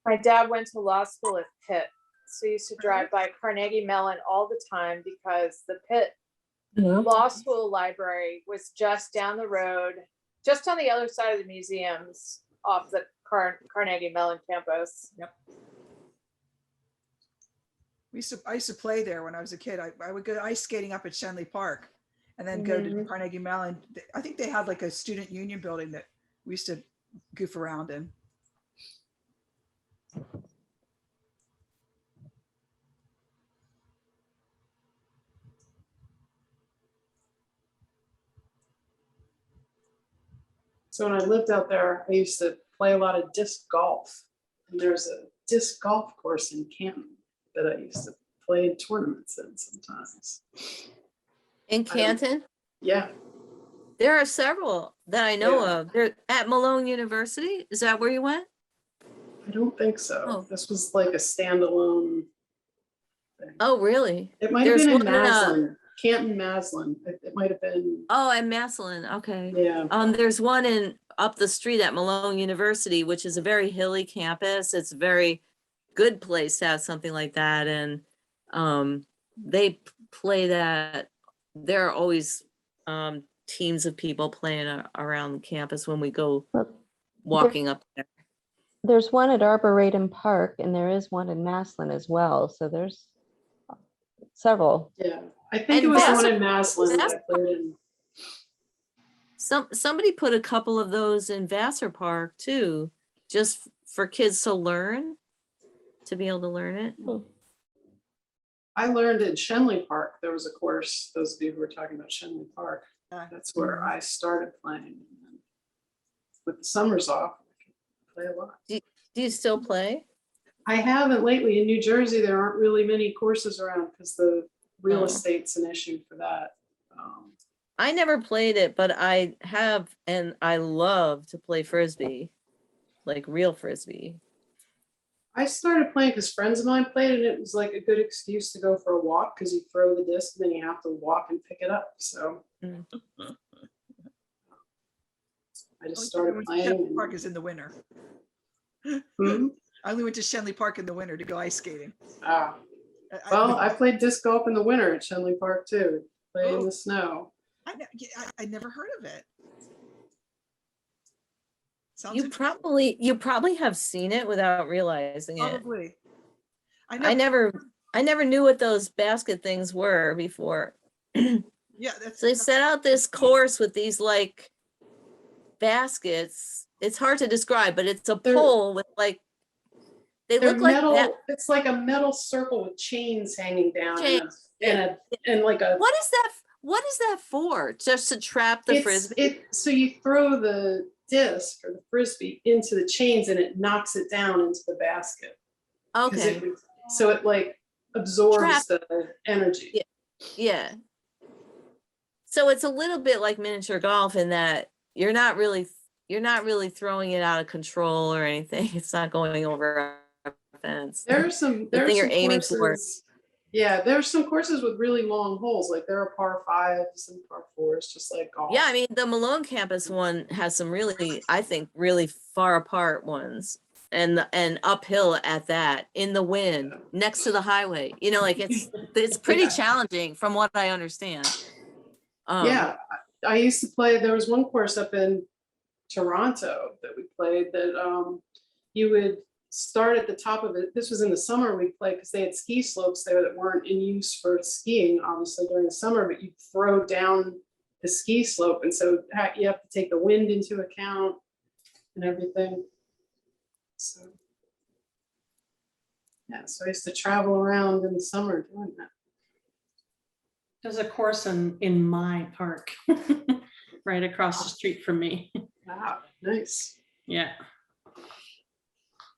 My dad went to law school at Pitt, so he used to drive by Carnegie Mellon all the time because the Pitt Law School library was just down the road, just on the other side of the museums off the Carnegie Mellon campus. Yep. I used to play there when I was a kid. I would go ice skating up at Shenley Park and then go to Carnegie Mellon. I think they had like a student union building that we used to goof around in. so when I lived out there, I used to play a lot of disc golf. And there's a disc golf course in Canton that I used to play in tournaments in sometimes. In Canton, Yeah, there are several that I know Yeah. of. They're at Malone University. Is that where you went? I don't think so. Oh. This was like a standalone thing. Oh, really? It might have There's been in one, Maslin, Canton, Maslin. It might have been, Oh, at Massillon. Okay. yeah. There's one in up the street at Malone University, which is a very hilly campus. It's a very good place to have something like that. And they play that. There are always teams of people playing around the campus when we go Well, walking up there. There's one at Arboretum Park and there is one in Maslin as well. So there's several. Yeah, I think it And was the one Vassar- in Maslin that I Vassar- played in. Somebody put a couple of those in Vassar Park too, just for kids to learn, to be able to learn it. I learned in Shenley Park, there was a course, those of you who were talking about Shenley Park, that's where I started playing. And with the summers off, I could play a lot. Do you still play? I haven't lately. In New Jersey, there aren't really many courses around because the real Oh. estate's an issue for that. I never played it, but I have, and I love to play Frisbee, like real Frisbee. I started playing because friends of mine played it, and it was like a good excuse to go for a walk because you throw the disc and then you have to walk and pick it up. So I just started playing. Shenley and- Park is in the winter. Hmm? I only went to Shenley Park in the winter to go ice skating. Ah, well, I played disc golf in the winter at Shenley Park too. Play in the snow. I never heard of it. Sounds You probably have seen it without realizing it. probably. I never knew what those basket things were before. Yeah, that's So they set out this course with these like baskets. It's hard to describe, but it's a pole with like they They're look like metal. that. It's like a metal circle with chains hanging down Chains. and like a. What is that? What is that for? Just to trap the Frisbee? So you throw the disc or the Frisbee into the chains and it knocks it down into the basket. 'Cause Okay. So it like absorbs the energy. Yeah. So it's a little bit like miniature golf in that you're not really throwing it out of control or anything. It's not going over a fence. There's some you're aiming for. courses. Yeah, there's some courses with really long holes. Like there are par fives and par fours, just like golf. Yeah, I mean the Malone campus one has some really, I think, really far apart ones, and uphill at that, in the wind, next to the highway. You know, like it's pretty challenging from what I understand. Yeah, I used to play. There was one course up in Toronto that we played that you would start at the top of it. This was in the summer we played because they had ski slopes there that weren't in use for skiing, obviously during the summer, but you throw down the ski slope. And so you have to take the wind into account and everything. So, yeah, so I used to travel around in the summer doing that. There's a course in my park, right across the street from me. Wow, nice. Yeah.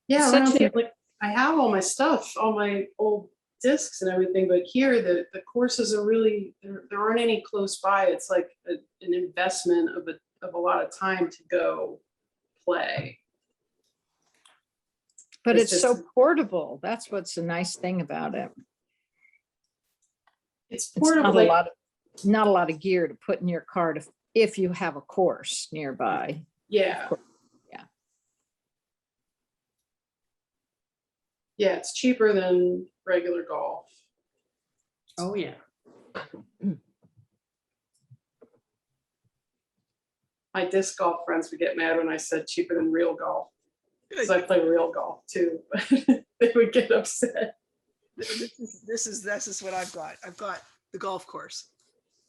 Yeah, Such around a- here, like I have all my stuff, all my old discs and everything, but here the courses are really there aren't any close by. It's like an investment of a lot of time to go play. But It's it's so just- portable. That's what's the nice thing about it. It's It's portable. not a lot of gear to put in your car if you have a course nearby. Yeah. Yeah. Yeah, it's cheaper than regular golf. Oh, yeah. My disc golf friends would get mad when I said cheaper than real golf. Because I play real golf too, but they would get upset. This is what I've got. I've got the golf course.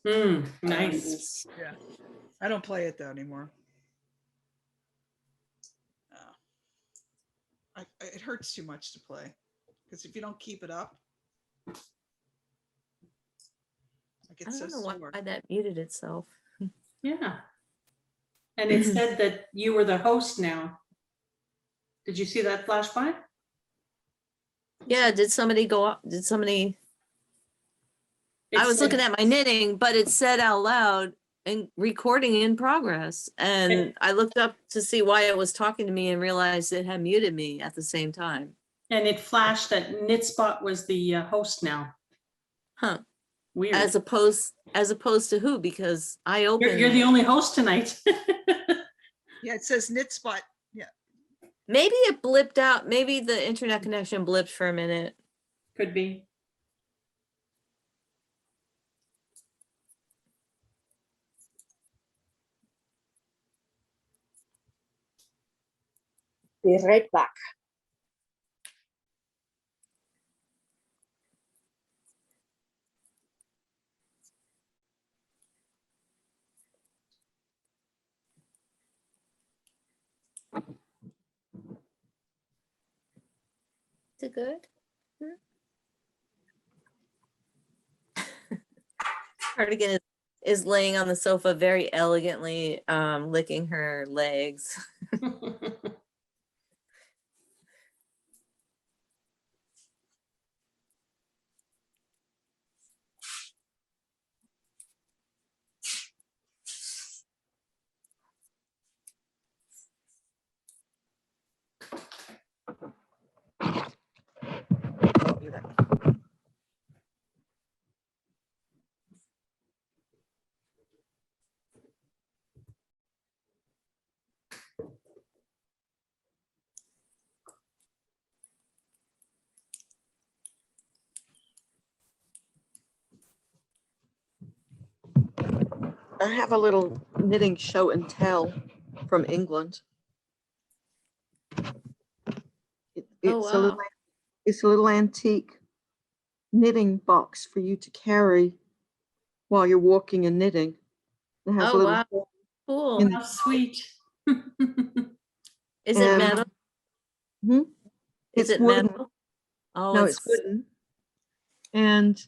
Nice. Yeah. I don't play it though anymore. It hurts too much to play because if you don't keep it up, I get I so don't know sore. why that muted itself. Yeah. And it said that you were the host now. Did you see that flash by? Yeah, did somebody go up? Did somebody? I It was looking said- at my knitting, but it said out loud and recording in progress. And I looked up to see why it was talking to me and realized it had muted me at the same time. And it flashed that KnitSpot was the host now. Huh. Weird. As opposed to who? Because I opened. You're the only host tonight. Yeah, it says KnitSpot. Yeah. Maybe it blipped out. Maybe the internet connection blipped for a minute. Could be. Be right back. Is it good? Cardigan is laying on the sofa very elegantly, licking her legs. I have a little knitting show and tell from England. Wow. It's a little antique knitting box for you to carry while you're walking and knitting. It has a Oh, little wow. hole Cool. in How sweet. Is it and- metal? Hmm? Is It's it wooden. metal? Oh, No, it's wooden. And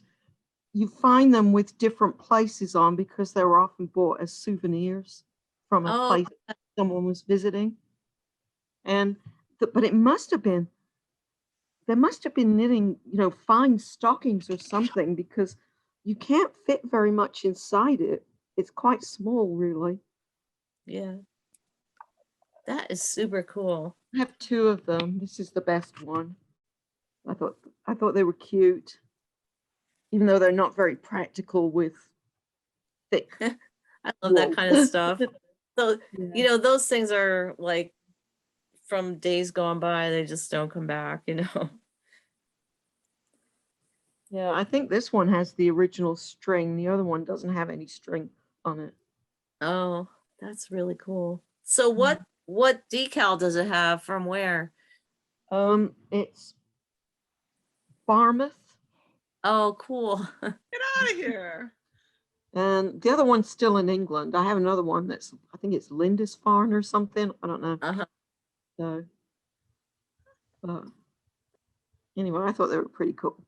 you find them with different places on because they were often bought as souvenirs from a Oh, place someone was visiting. And but it must have been, they must have been knitting, fine stockings or something because you can't fit very much inside it. It's quite small, really. yeah. That is super cool. I have two of them. This is the best one. I thought they were cute, even though they're not very practical with thick. I love that wool. kind of stuff. So, Yeah. those things are like from days gone by, they just don't come back, Yeah, I think this one has the original string. The other one doesn't have any string on it. Oh, that's really cool. So what decal does it have from where? It's Barmouth, Oh, cool. Get out of here. and the other one's still in England. I have another one that's, I think it's Lindisfarne or something. I don't know. Uh-huh. So, but anyway, I thought they were pretty cool.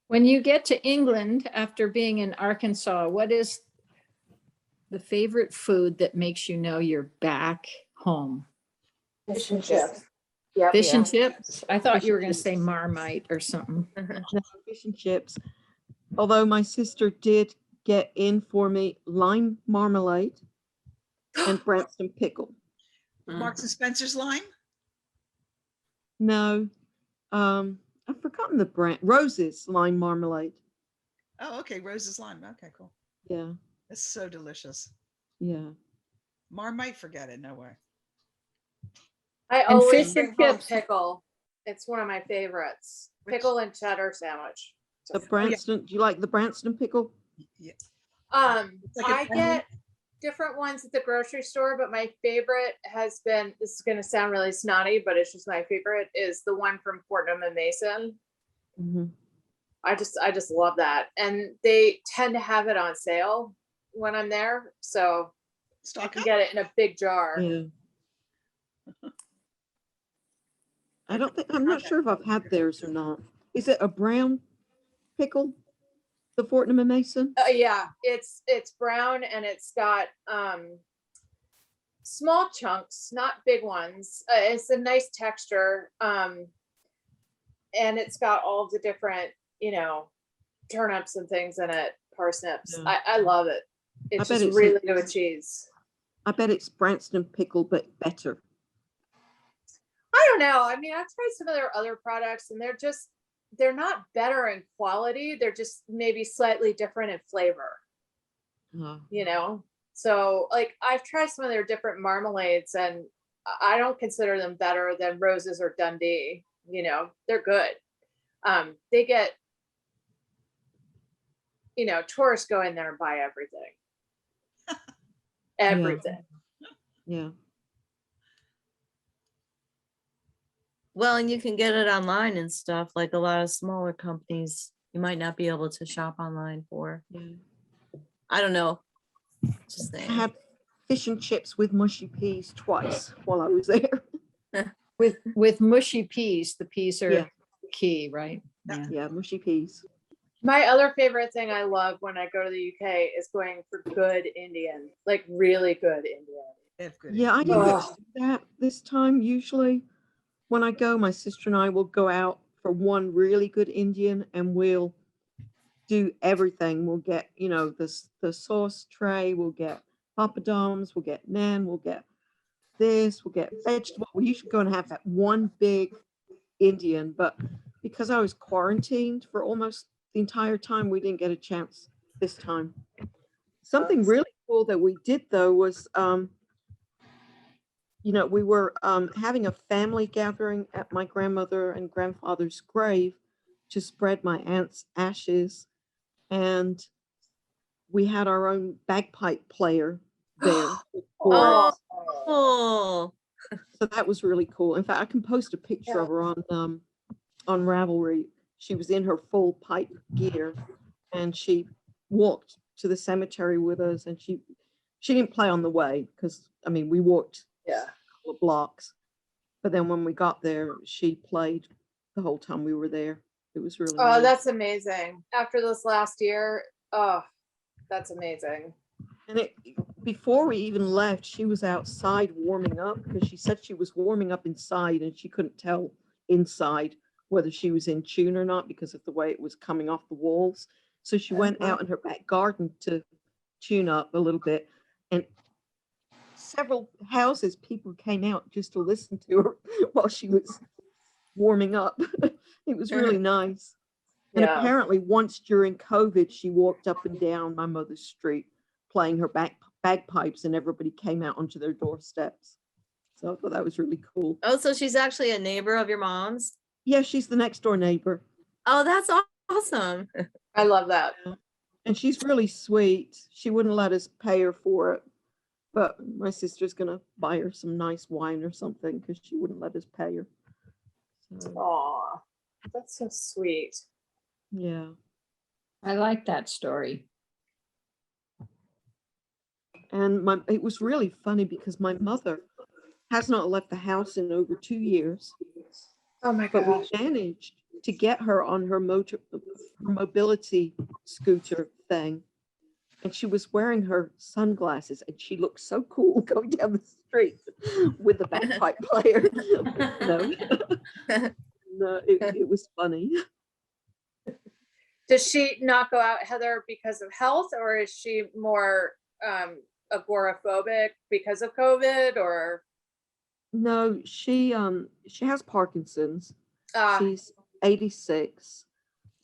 When you get to England after being in Arkansas, what is the favorite food that makes you know you're back home? Fish and chips. Yep. Fish and chips? I thought Fish you were and going to chips. say Marmite or something. No, fish and chips. Although my sister did get in for me lime marmalade and Branston pickle. Marks and Spencer's line? No, I've forgotten the brand. Rose's lime marmalade. Oh, okay. Rose's lime. Okay, cool. Yeah, It's so delicious. yeah. Marmite, forget it. No way. I And always fish bring and home chips. pickle. It's one of my favorites. Pickle and cheddar sandwich. The Branston. Do you like the Branston pickle? Yeah. I like an onion. get different ones at the grocery store, but my favorite has been, this is gonna sound really snotty, but it's just my favorite, is the one from Fortnum and Mason. Mm-hmm. I just love that. And they tend to have it on sale when I'm there. So I Stock can up. get it in a big jar. Yeah. I don't think, I'm not sure if I've had theirs or not. Is it a brown pickle? The Fortnum and Mason? Yeah, it's brown and it's got small chunks, not big ones. It's a nice texture. And it's got all the different, turnips and things in it, parsnips. Yeah. I love it. It's bet just it's really good with cheese. I bet it's Branston pickle, but better. I don't know. I mean, I've tried some of their other products and they're not better in quality. They're just maybe slightly different in flavor, So like I've tried some of their different marmalades and I don't consider them better than Roses or Dundee. They're good. They get, tourists go in there and buy everything. Everything. Yeah. Well, and you can get it online and stuff, like a lot of smaller companies you might not be able to shop online for. Yeah. I don't know. Just I saying. had fish and chips with mushy peas twice while I was there. With mushy peas, the peas are Yeah. key, right? Yeah. Yeah, mushy peas. My other favorite thing I love when I go to the UK is going for good Indian, like really good Indian. Yeah, I didn't get to do that this time. Usually when I go, my sister and I will go out for one really good Indian and we'll do everything. We'll get, the sauce tray, we'll get papadums, we'll get naan, we'll get this, we'll get vegetable. We usually go and have that one big Indian, but because I was quarantined for almost the entire time, we didn't get a chance this time. Something really cool that we did though was, we were having a family gathering at my grandmother and grandfather's grave to spread my aunt's ashes. And we had our own bagpipe player there. Oh, cool. So that was really cool. In fact, I can post a picture of her on Ravelry. She was in her full pipe gear and she walked to the cemetery with us, and she didn't play on the way because we walked a couple of blocks. But then when we got there, she played the whole time we were there. It was really nice. That's amazing. After this last year, that's amazing. And before we even left, she was outside warming up because she said she was warming up inside and she couldn't tell inside whether she was in tune or not because of the way it was coming off the walls. So she went out in her back garden to tune up a little bit, and several houses, people came out just to listen to her while she was warming up. It was really nice. And apparently once during COVID, she walked up and down my mother's street playing her bagpipes, and everybody came out onto their doorsteps. So I thought that was really cool. Oh, so she's actually a neighbor of your mom's? Yeah, she's the next door neighbor. Oh, that's awesome. I love that. And she's really sweet. She wouldn't let us pay her for it. But my sister's gonna buy her some nice wine or something because she wouldn't let us pay her. So, Aw, that's so sweet. yeah. I like that story. And it was really funny because my mother has not left the house in over 2 years, Oh my but we gosh. managed to get her on her mobility scooter thing. And she was wearing her sunglasses and she looked so cool going down the street with the bagpipe player. No, it was funny. Does she not go out, Heather, because of health, or is she more agoraphobic because of COVID, or? No, she has Parkinson's. Uh, She's 86.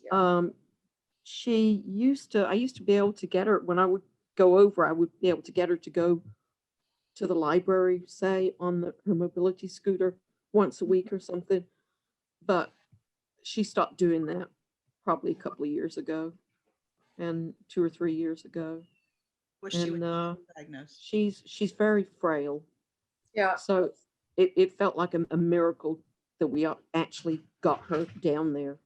Yeah. I used to be able to get her when I would go over, I would be able to get her to go to the library, say, on her mobility scooter once a week or something. But she stopped doing that probably a couple of years ago, and 2 or 3 years ago. Was she And diagnosed? she's very frail. Yeah. So it felt like a miracle that we actually got her down there.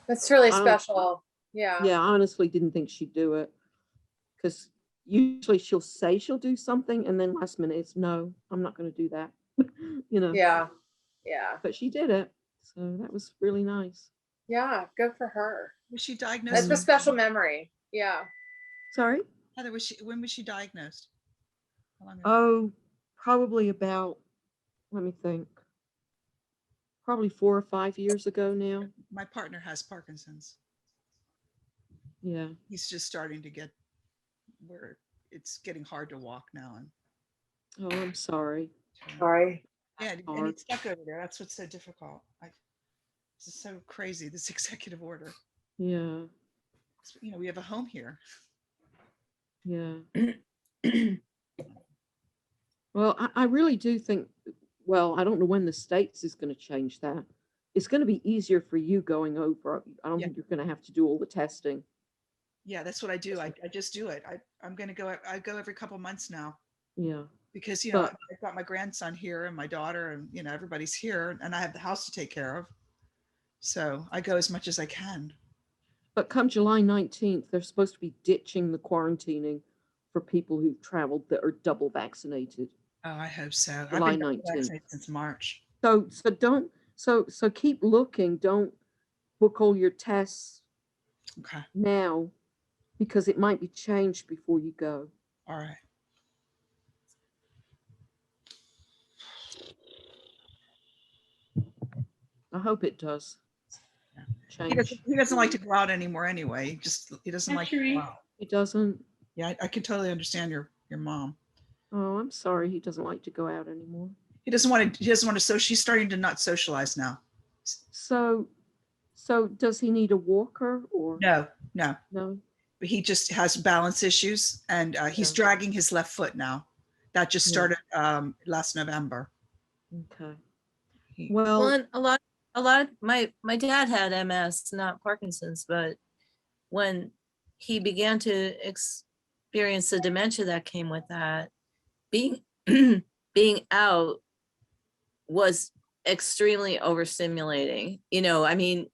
That's really I don't- special. Yeah. Yeah, I honestly didn't think she'd do it because usually she'll say she'll do something and then last minute it's no, I'm not going to do that. Yeah. Yeah. But she did it. So that was really nice. Yeah. Good for her. Was she diagnosed? That's a with- special memory. Yeah. Sorry? Heather, when was she diagnosed? How long ago? Oh, probably about, let me think, probably 4 or 5 years ago now. My partner has Parkinson's. Yeah. He's just starting to get where it's getting hard to walk now. And Oh, I'm sorry. Sorry. yeah, and hard. he's stuck over there. That's what's so difficult. This is so crazy, this executive order. Yeah. We have a home here. Yeah. Well, I really do think, well, I don't know when the States is going to change that. It's going to be easier for you going over. I don't Yeah. think you're going to have to do all the testing. Yeah, that's what I do. I just do it. I'm going to go. I go every couple months now Yeah. because, But- I've got my grandson here and my daughter and, everybody's here and I have the house to take care of. So I go as much as I can. But come July 19th, they're supposed to be ditching the quarantining for people who've traveled that are double vaccinated. Oh, I hope so. July I've been 19th. vaccinated since March. So keep looking. Don't book all your tests Okay. now because it might be changed before you go. All right. I hope it does He change. doesn't like to go out anymore anyway. He doesn't like to go out. He doesn't. Yeah, I can totally understand your mom. Oh, I'm sorry. He doesn't like to go out anymore. He doesn't want to. So she's starting to not socialize now. So does he need a walker or No. no? But he just has balance issues and he's Yeah. dragging his left foot now. That just Yeah. started last November. Okay. Well, Well, and a lot of my dad had MS, not Parkinson's, but when he began to experience the dementia that came with that, being being out was extremely overstimulating. I mean,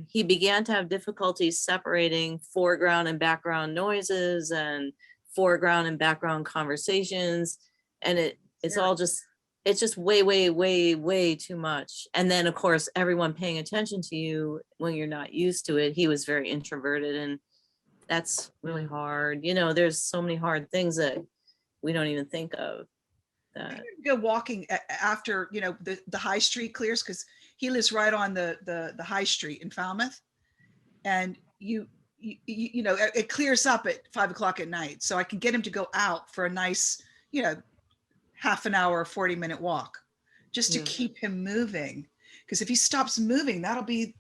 he began to have difficulties separating foreground and background noises and foreground and background conversations. And it's just way too much. And then of course, everyone paying attention to you when you're not used to it. He was very introverted and that's really hard. There's so many hard things that we don't even think of. That Go walking after the high street clears because he lives right on the high street in Falmouth, and it clears up at 5 o'clock at night, so I can get him to go out for a nice half an hour, 40-minute walk, just to Yeah. keep him moving. Because if he stops moving, that'll be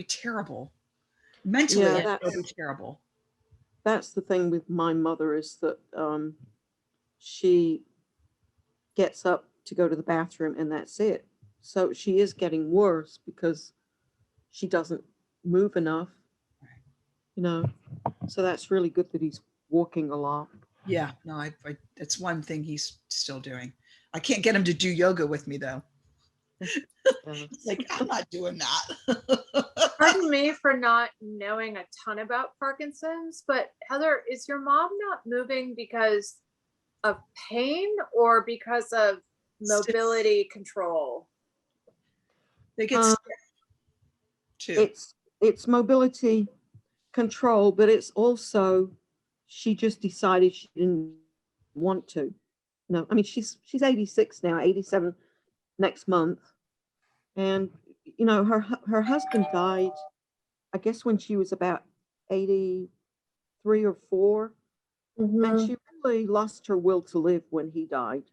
terrible. Mentally, Yeah, it'll be terrible. that's the thing with my mother is that she gets up to go to the bathroom and that's it. So she is getting worse because she doesn't move enough. So that's really good that he's walking a lot. Yeah, no, it's one thing he's still doing. I can't get him to do yoga with me though. Like, I'm not doing that. Pardon me for not knowing a ton about Parkinson's, but Heather, is your mom not moving because of pain or because of mobility control? They get Uh, too. It's mobility control, but it's also she just decided she didn't want to. No, I mean she's 86 now, 87 next month, and you know her husband died, I guess when she was about 83 or 4, and she really lost her will to live when he died.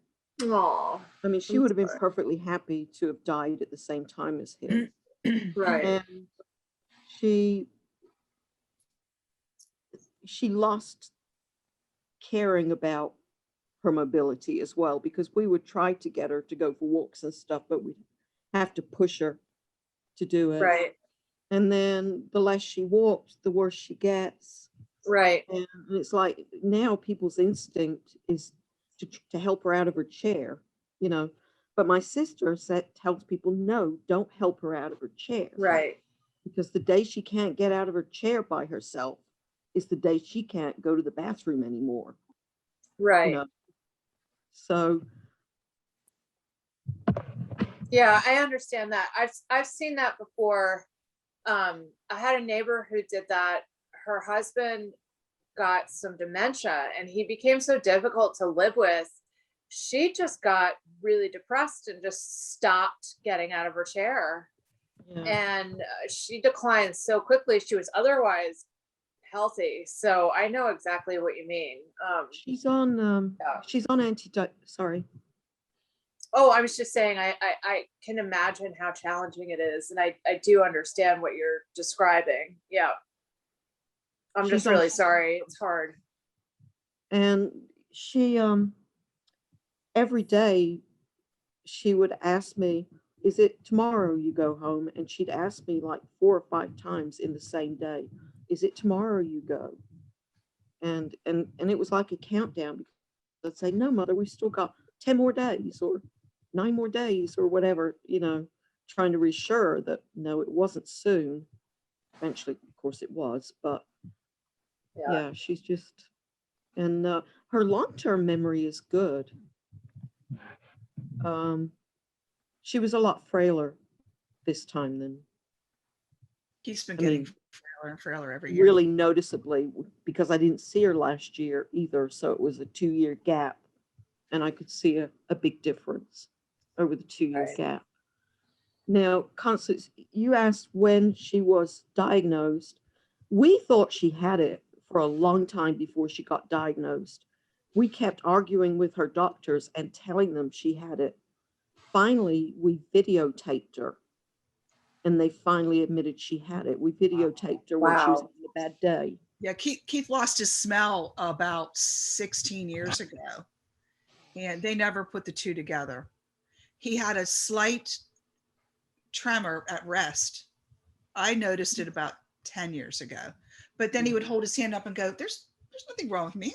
Oh, I mean, she would have been perfectly happy to have died at the same time as him. right. And she lost caring about her mobility as well, because we would try to get her to go for walks and stuff, but we'd have to push her to do it. Right. And then the less she walks, the worse she gets. Right. And it's like now people's instinct is to help her out of her chair, you know. But my sister tells people, no, don't help her out of her chair. Right. Because the day she can't get out of her chair by herself is the day she can't go to the bathroom anymore. Right. You know? So yeah, I understand that. I've seen that before. I had a neighbor who did that. Her husband got some dementia and he became so difficult to live with. She just got really depressed and just stopped getting out of her chair. yeah. And she declined so quickly. She was otherwise healthy. So I know exactly what you mean. She's on Yeah. she's on sorry. Oh, I was just saying, I can imagine how challenging it is. And I do understand what you're describing. Yeah. I'm She's just on- really sorry. It's hard. And she every day she would ask me, is it tomorrow you go home? And she'd ask me like 4 or 5 times in the same day, is it tomorrow you go? And it was like a countdown. I'd say, no, mother, we still got 10 more days or 9 more days or whatever, you know, trying to reassure that no, it wasn't soon. Eventually, of course it was, but yeah, she's just, and her long-term memory is good. She was a lot frailer this time than, He's been I getting mean, frailer and frailer every year. really noticeably, because I didn't see her last year either. So it was a 2-year gap, and I could see a big difference over the 2-year Right. gap. Now, Constance, you asked when she was diagnosed. We thought she had it for a long time before she got diagnosed. We kept arguing with her doctors and telling them she had it. Finally, we videotaped her, and they finally admitted she had it. We videotaped her when she was Wow. having a bad day. Yeah, Keith lost his smell about 16 years ago, and they never put the two together. He had a slight tremor at rest. I noticed it about 10 years ago, but then he would hold his hand up and go, there's nothing wrong with me.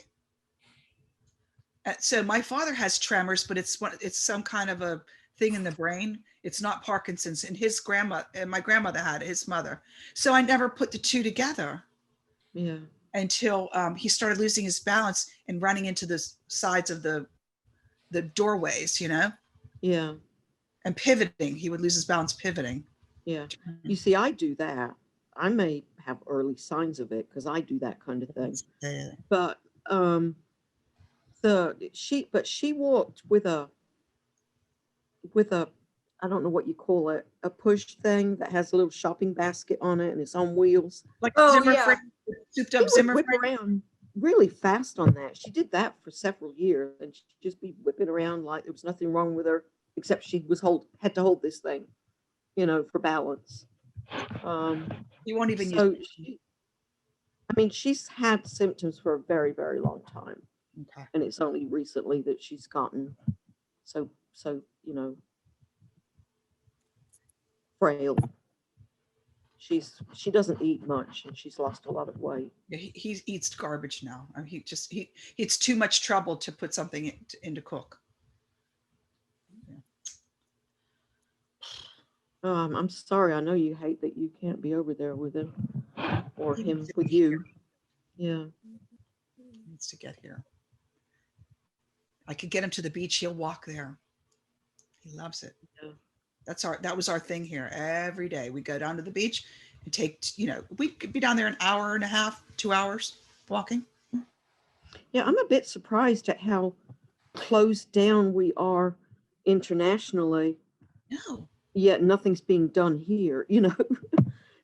So my father has tremors, but it's some kind of a thing in the brain. It's not Parkinson's, and his grandma and my grandmother had it, his mother. So I never put the two together. Yeah. Until he started losing his balance and running into the sides of the doorways, you know? Yeah. And pivoting. He would lose his balance pivoting. Yeah. You see, I do that. I may have early signs of it because I do that kind of thing. But she walked with a I don't know what you call it, a push thing that has a little shopping basket on it and it's on wheels. Like Oh, Zimmer yeah. frame, souped She up would Zimmer whip frame. around really fast on that. She did that for several years, and she'd just be whipping around like there was nothing wrong with her, except she had to hold this thing, you know, for balance. You won't even use So it. I mean, she's had symptoms for a very, very long time, Okay. and it's only recently that she's gotten so you know, frail. She doesn't eat much and she's lost a lot of weight. Yeah, he eats garbage now. I mean, it's too much trouble to put something in to cook. I'm sorry. I know you hate that you can't be over there with him or He him needs to with be you. here. Yeah. He needs to get here. I could get him to the beach. He'll walk there. He loves it. Yeah. That was our thing here. Every day we go down to the beach and take, we could be down there an hour and a half, 2 hours walking. Yeah, I'm a bit surprised at how closed down we are internationally, No. yet nothing's being done here,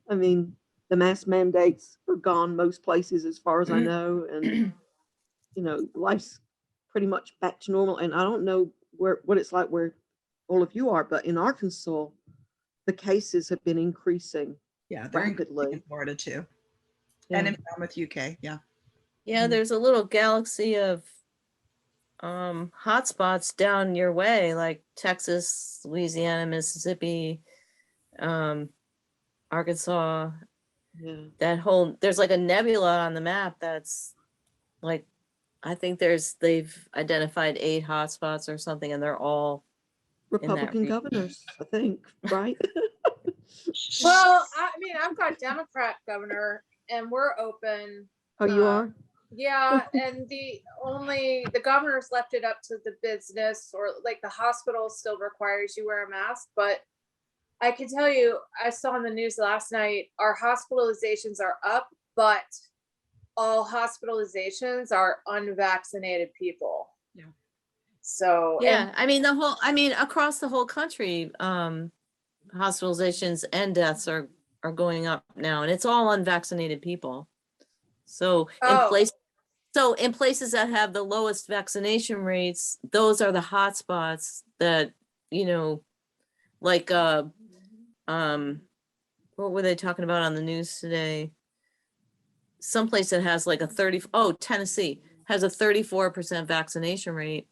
I mean, the mask mandates are gone most places as far as I know, and life's pretty much back to normal. And I don't know what it's like where all of you are, but in Arkansas, the cases have been increasing Yeah, they're rapidly. in Florida too. Yeah. And in Falmouth, UK. Yeah. Yeah, there's a little galaxy of hotspots down your way, like Texas, Louisiana, Mississippi, Arkansas. Yeah. There's like a nebula on the map that's like, I think they've identified 8 hotspots or something, and they're all Republican governors, I think, right? Well, I mean, I've got Democrat governor and we're open. Oh, you are? Yeah, and the governors left it up to the business, or like the hospital still requires you wear a mask. But I can tell you, I saw on the news last night, our hospitalizations are up, but all hospitalizations are unvaccinated people. Yeah. So yeah, I mean across the whole country, hospitalizations and deaths are going up now, and it's all unvaccinated people. So in places that have the lowest vaccination rates, those are the hotspots that, like what were they talking about on the news today? Someplace that has like Tennessee has a 34% vaccination rate.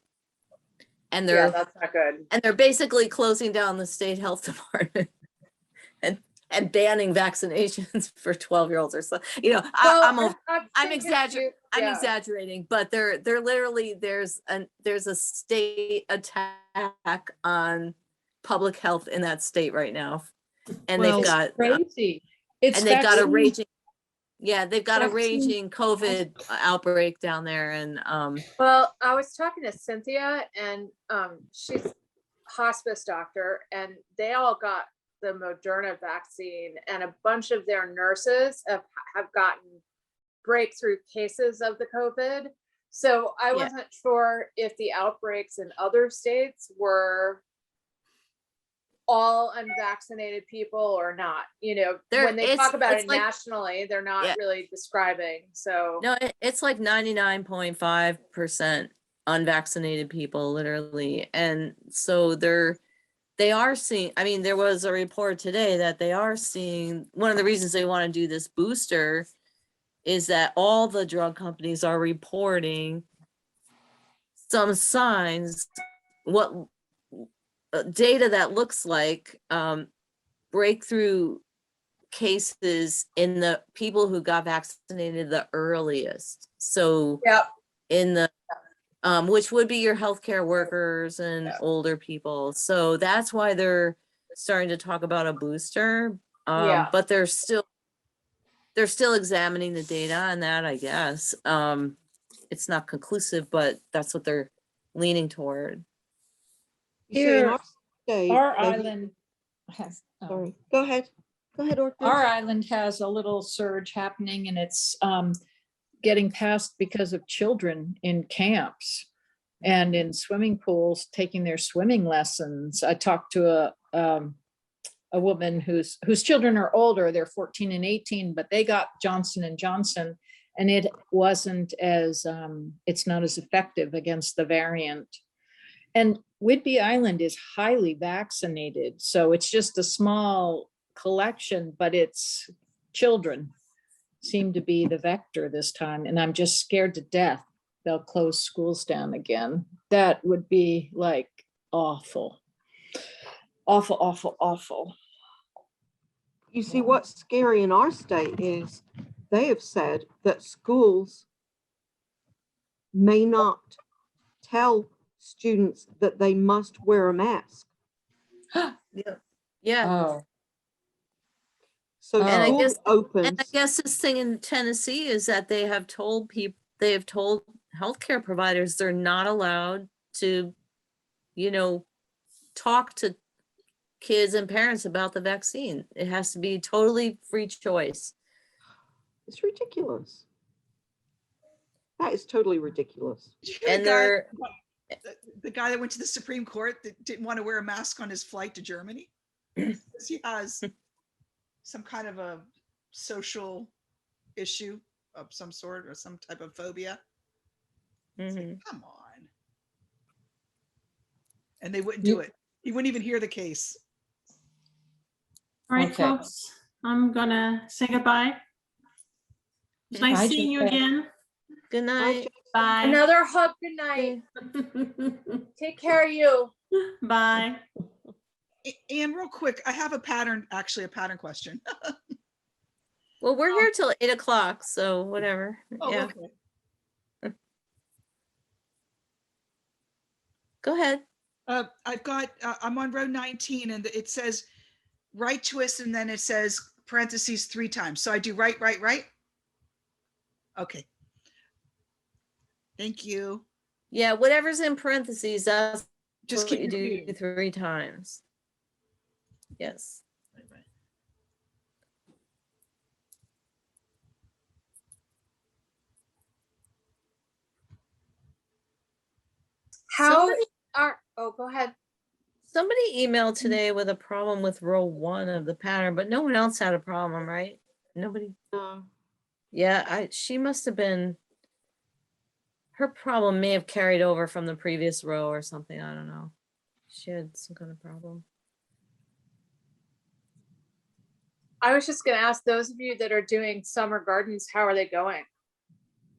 And yeah, that's not good. And they're basically closing down the state health department and banning vaccinations for 12-year-olds or so. I'm exaggerating, but they're literally there's a state attack on public health in that state right now, and they've got crazy. They've got a raging COVID outbreak down there, and well, I was talking to Cynthia, and she's hospice doctor, and they all got the Moderna vaccine, and a bunch of their nurses have gotten breakthrough cases of the COVID. So I wasn't sure if the outbreaks in other states were all unvaccinated people or not. When they talk about it nationally, they're not really describing. So no, it's like 99.5% unvaccinated people, literally. And so they are seeing, I mean, there was a report today that they are seeing, one of the reasons they want to do this booster is that all the drug companies are reporting some signs, what data that looks like breakthrough cases in the people who got vaccinated the earliest. So in the which would be your healthcare workers and older people. So that's why they're starting to talk about a booster. But they're still examining the data on that, I guess. It's not conclusive, but that's what they're leaning toward. Here, our island has, sorry, go ahead, Orchid. Our island has a little surge happening, and it's getting passed because of children in camps and in swimming pools taking their swimming lessons. I talked to a woman whose children are older, they're 14 and 18, but they got Johnson & Johnson, and it wasn't as, it's not as effective against the variant. And Whidbey Island is highly vaccinated, so it's just a small collection, but it's children seem to be the vector this time, and I'm just scared to death they'll close schools down again. That would be like awful. Awful. you see, what's scary in our state is they have said that schools may not tell students that they must wear a mask. Yeah. Oh, So And I school guess, and I opens. guess this thing in Tennessee is that they have told healthcare providers they're not allowed to, talk to kids and parents about the vaccine. It has to be totally free choice. It's ridiculous. That is totally ridiculous. Did you hear And the guy, they're, the guy that went to the Supreme Court that didn't want to wear a mask on his flight to Germany? Because he has some kind of a social issue of some sort or some type of phobia. Mhm. Come on. And they wouldn't do it. He wouldn't even hear the case. All right, Okay. folks, I'm gonna say goodbye. It's nice Bye, seeing you Jessica. again. Good night. Bye. Another hug. Good night. Take care of you. Bye. And real quick, I have a pattern question. Well, we're here till 8 o'clock, so whatever. Oh, Yeah, okay. go ahead. I'm on row 19 and it says right twist and then it says parentheses 3 times. So I do right. Okay. Thank you. Yeah, whatever's in parentheses, that's Just what keep you do repeating. 3 times. Yes. How Somebody- go ahead. Somebody emailed today with a problem with row 1 of the pattern, but no one else had a problem, right? Nobody. No. Yeah, she must have been, her problem may have carried over from the previous row or something. I don't know. She had some kind of problem. I was just gonna ask those of you that are doing summer gardens, how are they going?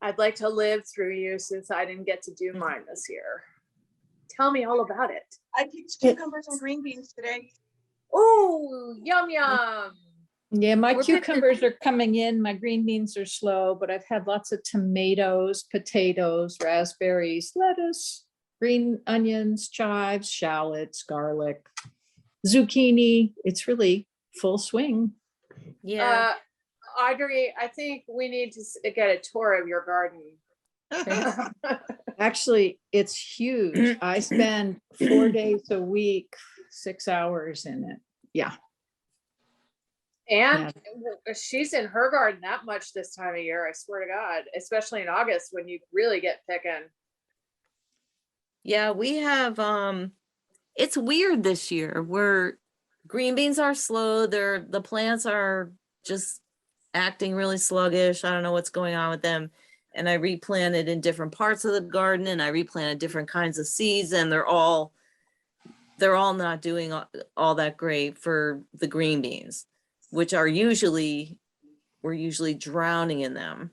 I'd like to live through you since I didn't get to do mine this year. Tell me all about it. I picked cucumbers and green beans today. Oh, yum yum. Yeah, my We're picking- cucumbers are coming in. My green beans are slow, but I've had lots of tomatoes, potatoes, raspberries, lettuce, green onions, chives, shallots, garlic, zucchini. It's really full swing. Yeah. Audrey, I think we need to get a tour of your garden. Actually, it's huge. I spend 4 days a week, 6 hours in it. Yeah. And she's in her garden that much this time of year, I swear to God, especially in August when you really get picking. Yeah, we have, it's weird this year where green beans are slow. The plants are just acting really sluggish. I don't know what's going on with them. And I replanted in different parts of the garden and I replanted different kinds of seeds and they're all not doing all that great for the green beans, which are we're usually drowning in them.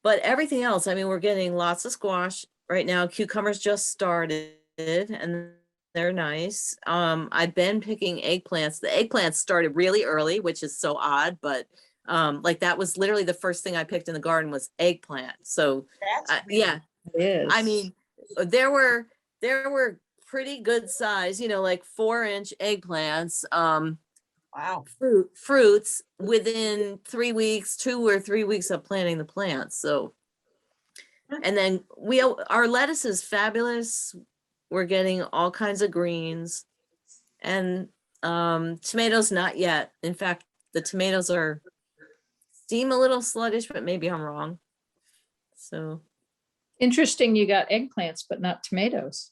But everything else, I mean, we're getting lots of squash right now. Cucumbers just started and they're nice. I've been picking eggplants. The eggplants started really early, which is so odd, but like that was literally the first thing I picked in the garden was eggplant. So yeah, It is. I mean, there were pretty good size, like 4-inch eggplants. Wow. Fruits within 3 weeks, 2 or 3 weeks of planting the plants. So, and then our lettuce is fabulous. We're getting all kinds of greens and tomatoes, not yet. In fact, the tomatoes seem a little sluggish, but maybe I'm wrong. So Interesting, you got eggplants, but not tomatoes.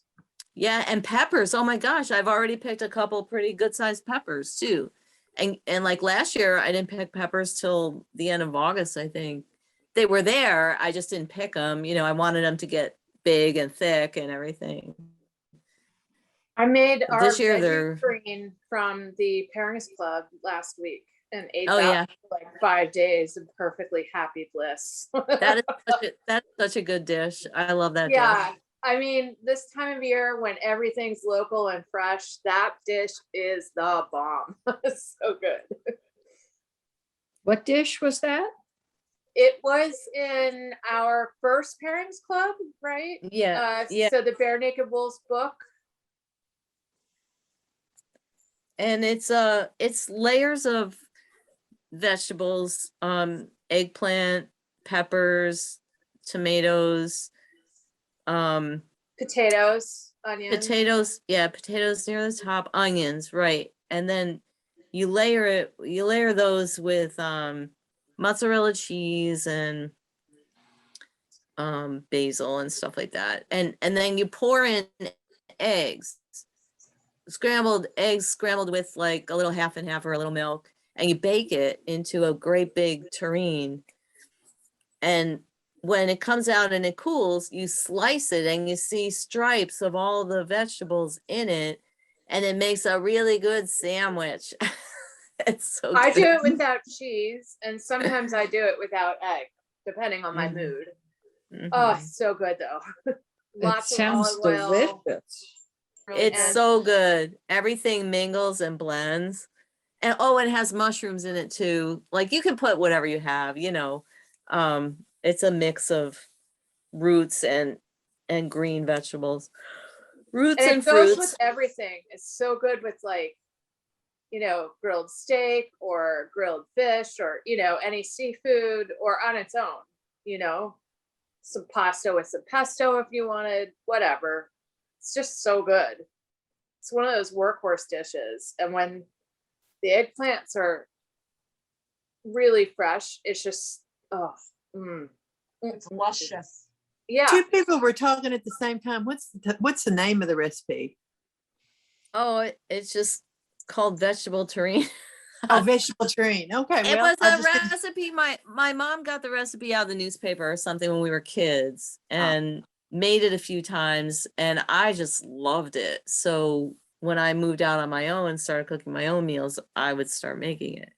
yeah, and peppers. Oh my gosh, I've already picked a couple pretty good sized peppers too. And like last year, I didn't pick peppers till the end of August, I think. They were there, I just didn't pick them. I wanted them to get big and thick and everything. I made our This year veggie they're- green from the Parents Club last week and ate Oh, that yeah. for like 5 days of perfectly happy bliss. That's such a good dish. I love that Yeah, dish. I mean, this time of year when everything's local and fresh, that dish is the bomb. It's so good. What dish was that? It was in our first pairings club, right? Yeah, yeah. So the Bare Naked Wolves book. And it's layers of vegetables, eggplant, peppers, tomatoes, Potatoes, onions. potatoes near the top, onions, right. And then you layer those with mozzarella cheese and basil and stuff like that. And then you pour in eggs, scrambled eggs, scrambled with like a little half and half or a little milk, and you bake it into a great big tureen. And when it comes out and it cools, you slice it and you see stripes of all the vegetables in it, and it makes a really good sandwich. It's so I good. do it without cheese, and sometimes I do it without egg, depending on my Mhm. mood. Mhm. Oh, so good though. Lots of sounds olive oil. delicious. It's And- so good. Everything mingles and blends. And oh, it has mushrooms in it too. Like you can put whatever you have, you know. It's a mix of roots and green vegetables. Roots And and it goes with fruits. everything. It's so good with like, grilled steak or grilled fish or, any seafood or on its own, some pasta with some pesto if you wanted, whatever. It's just so good. It's one of those workhorse dishes. And when the eggplants are really fresh, it's just, It's luscious. yeah. Two people were talking at the same time. What's the name of the recipe? Oh, it's just called vegetable terrine. Oh, vegetable terrine. Okay, It well, was I a just didn't- recipe. My mom got the recipe out of the newspaper or something when we were kids and made it a few times, and I just loved it. So when I moved out on my own and started cooking my own meals, I would start making it.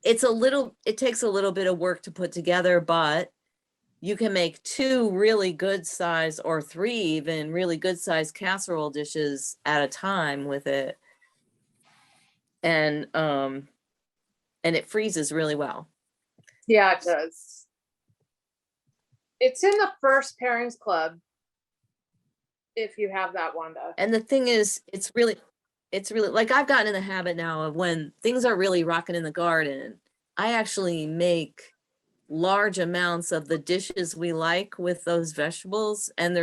It takes a little bit of work to put together, but you can make 2 really good size or 3 even really good size casserole dishes at a time with it. And it freezes really well. Yeah, it does. It's in the first pairings club. If you have that, Wanda. And the thing is, it's really like I've gotten in the habit now of when things are really rocking in the garden, I actually make large amounts of the dishes we like with those vegetables, and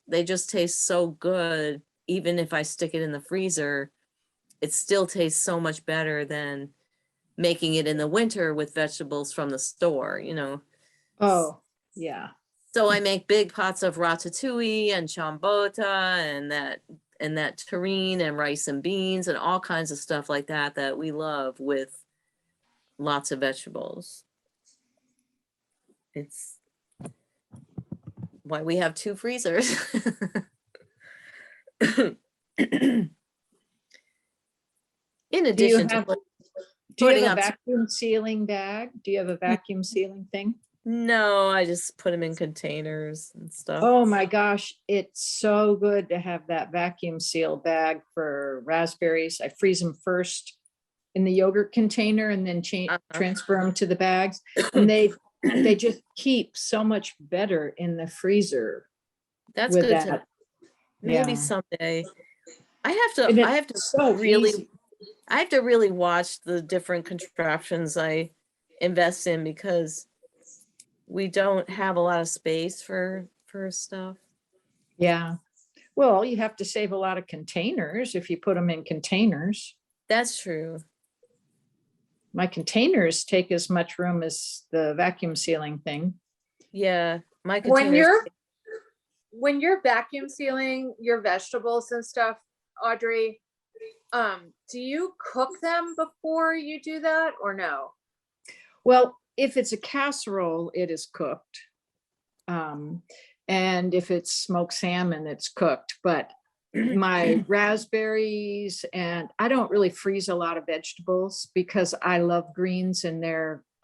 they just taste so good. Even if I stick it in the freezer, it still tastes so much better than making it in the winter with vegetables from the store, Oh, yeah. So I make big pots of ratatouille and chambota and that terrine and rice and beans and all kinds of stuff like that we love with lots of vegetables. It's why we have 2 freezers. In addition to Do you putting have a up, vacuum sealing bag? Do you have a vacuum sealing thing? no, I just put them in containers and stuff. Oh my gosh, it's so good to have that vacuum seal bag for raspberries. I freeze them first in the yogurt container and then transfer them to the bags. And they just keep so much better in the freezer. That's with good to that. maybe Yeah. someday. I And have it's to so really easy. I have to really watch the different contraptions I invest in because we don't have a lot of space for stuff. Yeah. Well, you have to save a lot of containers if you put them in containers. That's true. My containers take as much room as the vacuum sealing thing. Yeah, my When containers. when you're vacuum sealing your vegetables and stuff, Audrey, do you cook them before you do that or no? Well, if it's a casserole, it is cooked. And if it's smoked salmon, it's cooked. But my raspberries, and I don't really freeze a lot of vegetables because I love greens and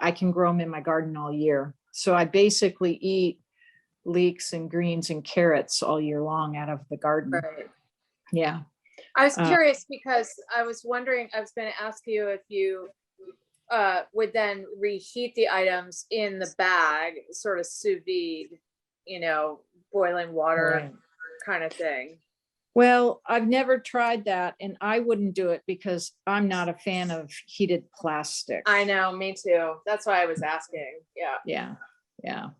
I can grow them in my garden all year. So I basically eat leeks and greens and carrots all year long out of the garden. Right. Yeah. I was Uh, curious because I was wondering, I was going to ask you if you would then reheat the items in the bag, sort of sous vide, you know, boiling water Right. kind of thing. Well, I've never tried that, and I wouldn't do it because I'm not a fan of heated plastic. I know, me too. That's why I was asking. Yeah. Yeah, yeah.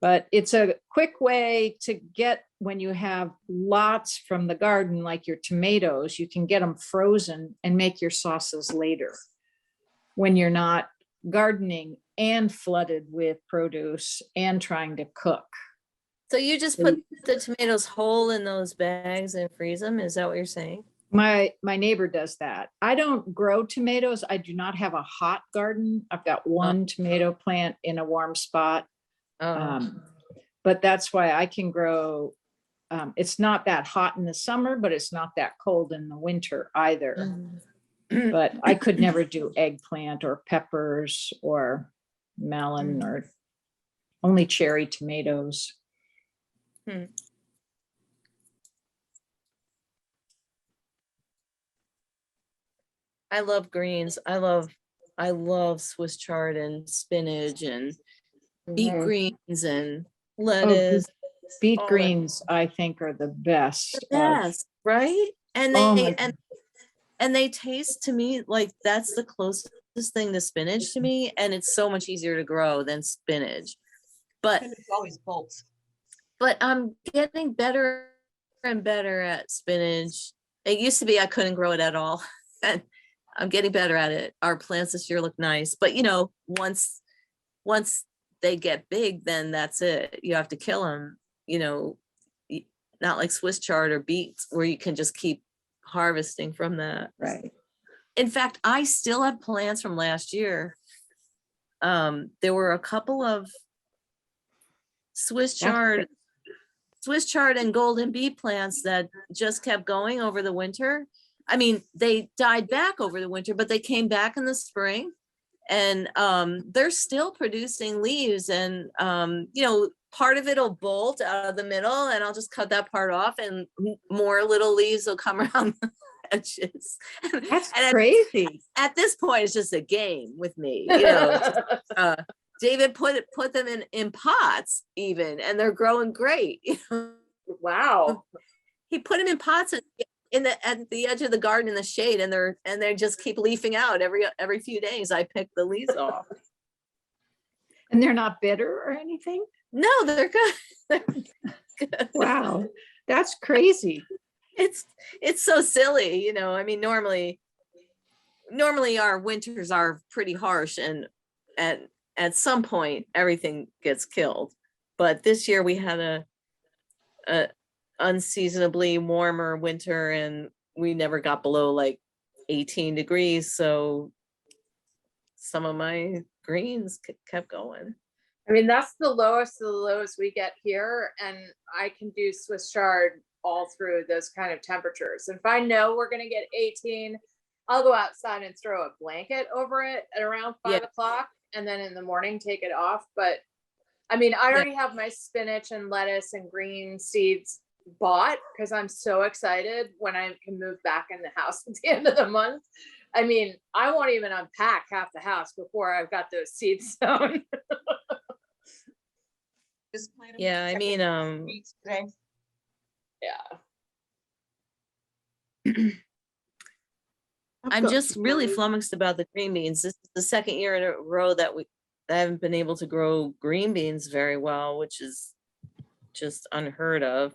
But it's a quick way to get, when you have lots from the garden, like your tomatoes, you can get them frozen and make your sauces later when you're not gardening and flooded with produce and trying to cook. So you just put the tomatoes whole in those bags and freeze them? Is that what you're saying? My neighbor does that. I don't grow tomatoes. I do not have a hot garden. I've got one tomato plant in a warm spot. Oh, But that's why I can grow. It's not that hot in the summer, but it's not that cold in the winter either. But I could never do eggplant or peppers or melon or only cherry tomatoes. I love greens. I love Swiss chard and spinach and beet greens and lettuce. Beet all that. greens, I think, are the best. Yes, right? And Oh they my and they taste to me like that's the closest thing to spinach to me, and it's so much easier to grow than spinach. But It's always bolts. but I'm getting better and better at spinach. It used to be I couldn't grow it at all. And I'm getting better at it. Our plants this year look nice, but you know, once they get big, then that's it. You have to kill them, you know, not like Swiss chard or beets where you can just keep harvesting from that. Right. In fact, I still have plants from last year. There were a couple of Swiss chard and golden bee plants that just kept going over the winter. I mean, they died back over the winter, but they came back in the spring, and they're still producing leaves. And you know, part of it'll bolt out of the middle, and I'll just cut that part off, and more little leaves will come around the edges. That's And crazy. at this point, it's just a game with me, you know. David put them in pots even, and they're growing great. Wow. He put them in pots at the edge of the garden in the shade, and they just keep leafing out every few days. I pick the leaves off. And they're not bitter or anything? No, they're good. They're good. Wow, that's crazy. It's so silly, you know. I mean, normally our winters are pretty harsh, and at some point everything gets killed. But this year we had a unseasonably warmer winter, and we never got below like 18 degrees. So some of my greens kept going. I mean, that's the lowest of the lowest we get here. And I can do Swiss chard all through those kind of temperatures. And if I know we're going to get 18, I'll go outside and throw a blanket over it at around 5 o'clock. And then in the morning, take it off. But I mean, I already have my spinach and lettuce and green seeds bought because I'm so excited when I can move back in the house at the end of the month. I mean, I won't even unpack half the house before I've got those seeds sown. Yeah, I mean, yeah. I'm just really flummoxed about the green beans. This is the second year in a row that I haven't been able to grow green beans very well, which is just unheard of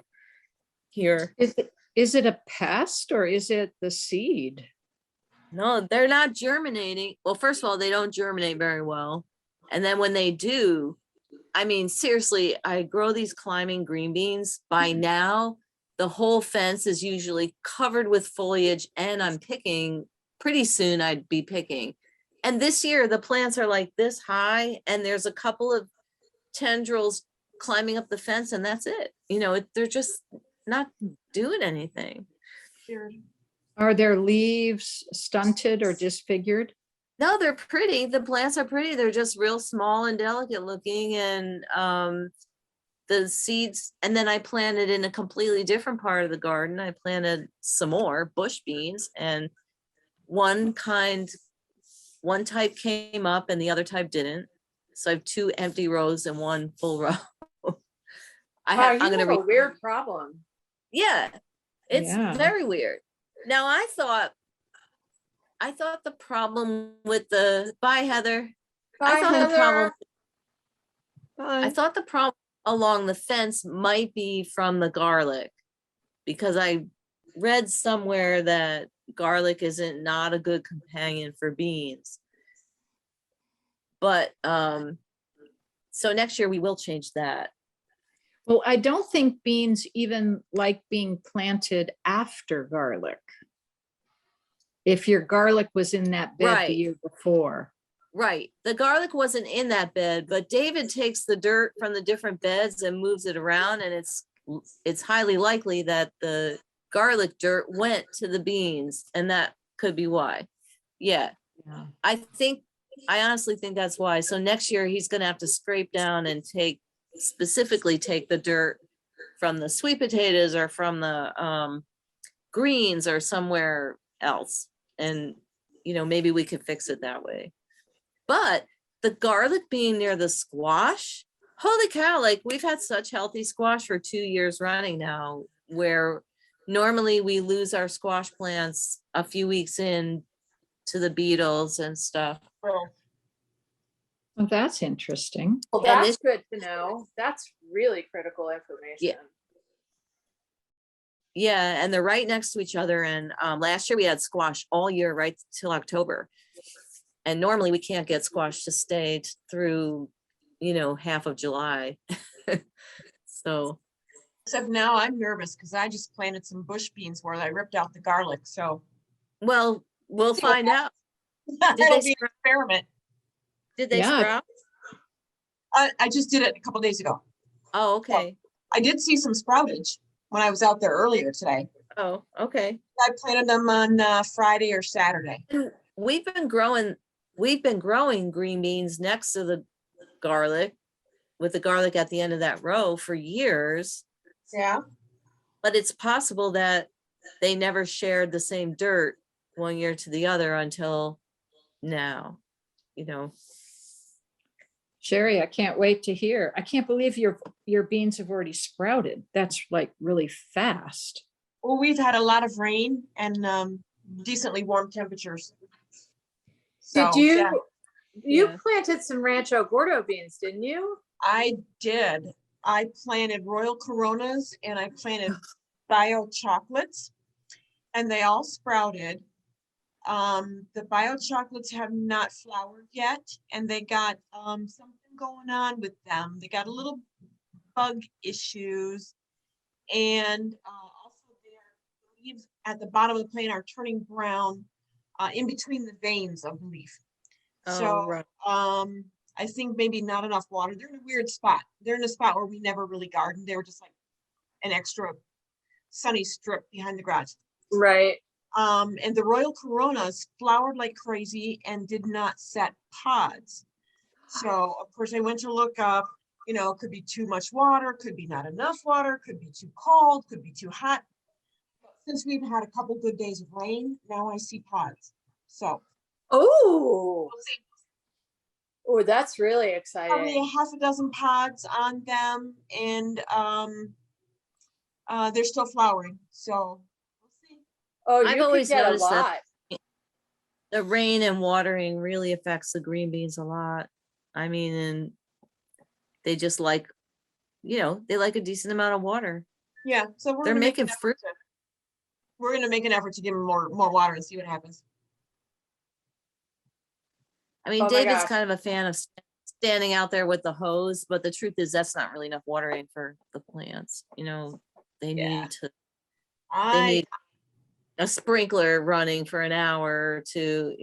here. Is it a pest or is it the seed? No, they're not germinating. Well, first of all, they don't germinate very well. And then when they do, I mean, seriously, I grow these climbing green beans. By now, the whole fence is usually covered with foliage, and I'm picking. Pretty soon I'd be picking. And this year the plants are like this high, and there's a couple of tendrils climbing up the fence, and that's it. You know, they're just not doing anything. Are their leaves stunted or disfigured? No, they're pretty. The plants are pretty. They're just real small and delicate looking. And the seeds, and then I planted in a completely different part of the garden. I planted some more bush beans, and one type came up and the other type didn't. So I have 2 empty rows and 1 full row. Wow, you I'm gonna have a weird problem. Yeah, it's Yeah. very weird. Now I thought the problem with the bye Heather. Bye, I thought the problem Bye. I thought the problem along the fence might be from the garlic, because I read somewhere that garlic isn't not a good companion for beans. But so next year we will change that. Well, I don't think beans even like being planted after garlic. If your garlic was in that bed the Right. year before. Right. The garlic wasn't in that bed, but David takes the dirt from the different beds and moves it around, and it's highly likely that the garlic dirt went to the beans, and that could be why. Yeah. Yeah. I honestly think that's why. So next year he's gonna have to scrape down and specifically take the dirt from the sweet potatoes or from the greens or somewhere else. And maybe we could fix it that way. But the garlic being near the squash, holy cow, like we've had such healthy squash for 2 years running now, where normally we lose our squash plants a few weeks in to the beetles and stuff. Well, that's interesting. Well, And that's good to know. That's really critical information. Yeah, and they're right next to each other. And last year we had squash all year right till October. And normally we can't get squash to stay through, half of July. So. Except now I'm nervous because I just planted some bush beans where I ripped out the garlic, so. Well, we'll find out. It'll be an experiment. Did they Yeah. sprout? I just did it a couple days ago. Oh, okay. I did see some sproutage when I was out there earlier today. Oh, okay. I planted them on Friday or Saturday. We've been growing green beans next to the garlic, with the garlic at the end of that row for years. Yeah. But it's possible that they never shared the same dirt one year to the other until now, Sherry, I can't wait to hear. I can't believe your beans have already sprouted. That's like really fast. Well, we've had a lot of rain and decently warm temperatures. Did So, you, yeah, you Yeah. planted some Rancho Gordo beans, didn't you? I did. I planted Royal Coronas and I planted Bio Chocolates, and they all sprouted. The Bio Chocolates have not flowered yet, and they got something going on with them. They got a little bug issues, and also their leaves at the bottom of the plant are turning brown in between the veins of the leaf. Oh, So right. I think maybe not enough water. They're in a weird spot. They're in a spot where we never really gardened. They were just like an extra sunny strip behind the garage. Right. And the Royal Coronas flowered like crazy and did not set pods. So of course I went to look up, could be too much water, could be not enough water, could be too cold, could be too hot. But since we've had a couple good days of rain, now I see pods. So Oh, we'll see. oh, that's really Probably a exciting. half a dozen pods on them, and they're still flowering. So we'll see. Oh, I've you could always get a noticed that lot. the rain and watering really affects the green beans a lot. I mean, and they just like, they like a decent amount of water. Yeah, so They're making fruit. We're gonna make an effort to give them more water and see what happens. I mean, Oh my David's gosh. kind of a fan of standing out there with the hose, but the truth is that's not really enough watering for the plants. They Yeah. they need a sprinkler running for an hour or two,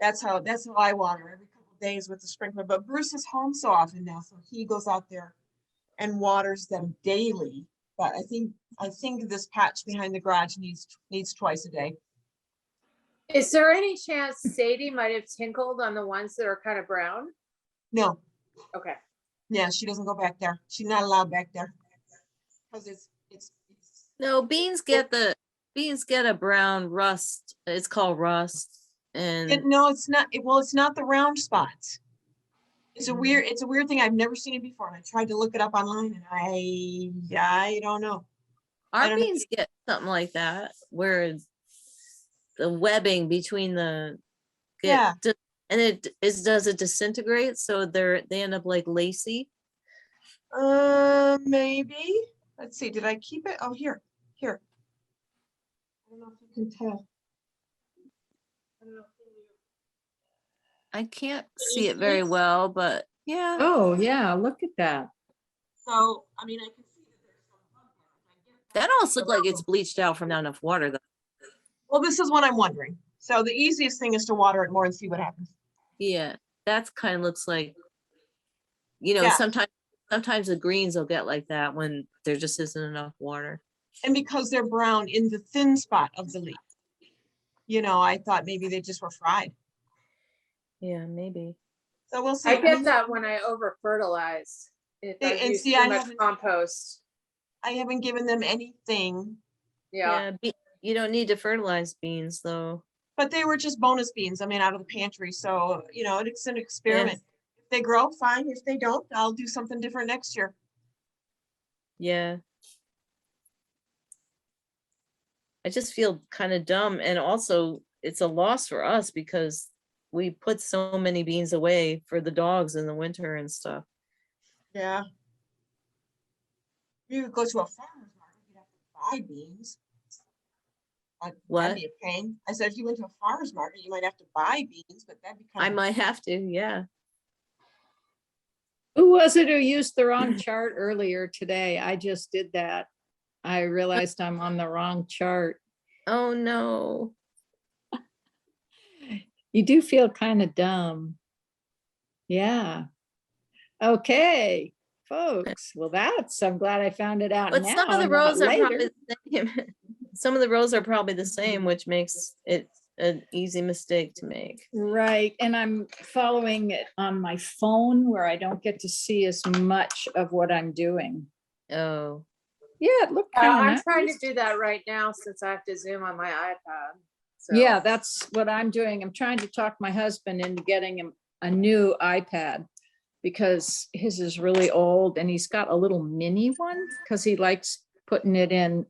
That's how I water every couple of days with the sprinkler. But Bruce is home so often now, so he goes out there and waters them daily. But I think this patch behind the garage needs twice a day. Is there any chance Sadie might have tinkled on the ones that are kind of brown? No, Okay. Yeah, she doesn't go back there. She's not allowed back there. Because it's No, beans get a brown rust. It's called rust. And no, it's not. Well, it's not the round spots. It's a weird thing. I've never seen it before. And I tried to look it up online and I don't know. our don't know. beans get something like that, where the webbing between the Yeah. and does it disintegrate so they end up like lacy? Maybe. Let's see. Did I keep it? Oh, here. I don't know if you can tell. I can't see it very well, but yeah. Oh, yeah, look at that. So, I mean, I can see that there's some bug there. That almost looks like it's bleached out from not enough water though. Well, this is what I'm wondering. So the easiest thing is to water it more and see what happens. Yeah, that's kind of looks like, you know, Yeah. sometimes the greens will get like that when there just isn't enough water. And because they're brown in the thin spot of the leaf, you know, I thought maybe they just were fried. Yeah, maybe. So we'll see. I get that when I over fertilize. If I And use see, too I much haven't- compost. I haven't given them anything, Yeah. You don't need to fertilize beans though. but they were just bonus beans. I mean, out of the pantry. So, you know, it's an experiment. If they grow, fine. If they don't, I'll do something different next year. Yeah. I just feel kind of dumb, and also it's a loss for us because we put so many beans away for the dogs in the winter and stuff. Yeah. You could go to a farmer's market, you'd have to buy beans. What? That'd be a pain. I said, if you went to a farmer's market, you might have to buy beans, but that'd be I kind of. might have to, yeah. Who was it who used the wrong chart earlier today? I just did that. I realized I'm on the wrong chart. Oh, no. You do feel kind of dumb. Yeah. Okay, folks. Well, I'm glad I found it out But now. some of the and not rows are later. probably the same. Some of the rows are probably the same, which makes it an easy mistake to make. Right, and I'm following it on my phone where I don't get to see as much of what I'm doing. Oh, Yeah, it looked I'm kind of trying to do that right now since I have to Zoom on my iPad. So. Yeah, that's what I'm doing. I'm trying to talk my husband into getting him a new iPad because his is really old and he's got a little mini one because he likes putting it in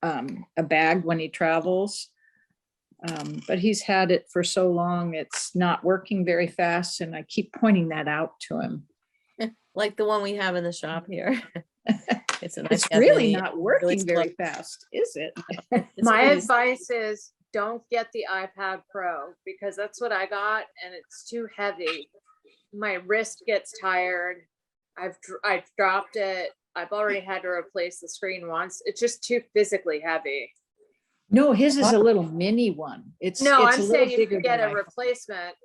a bag when he travels. But he's had it for so long, it's not working very fast, and I keep pointing that out to him. like the one we have in the shop here. It's a nice. It's really mini. not working Really very slow. fast, is it? It's My pretty- advice is don't get the iPad Pro because that's what I got and it's too heavy. My wrist gets tired. I've dropped it. I've already had to replace the screen once. It's just too physically heavy. No, his is a little mini one. It's No, it's I'm a little saying if bigger you get than a my- replacement,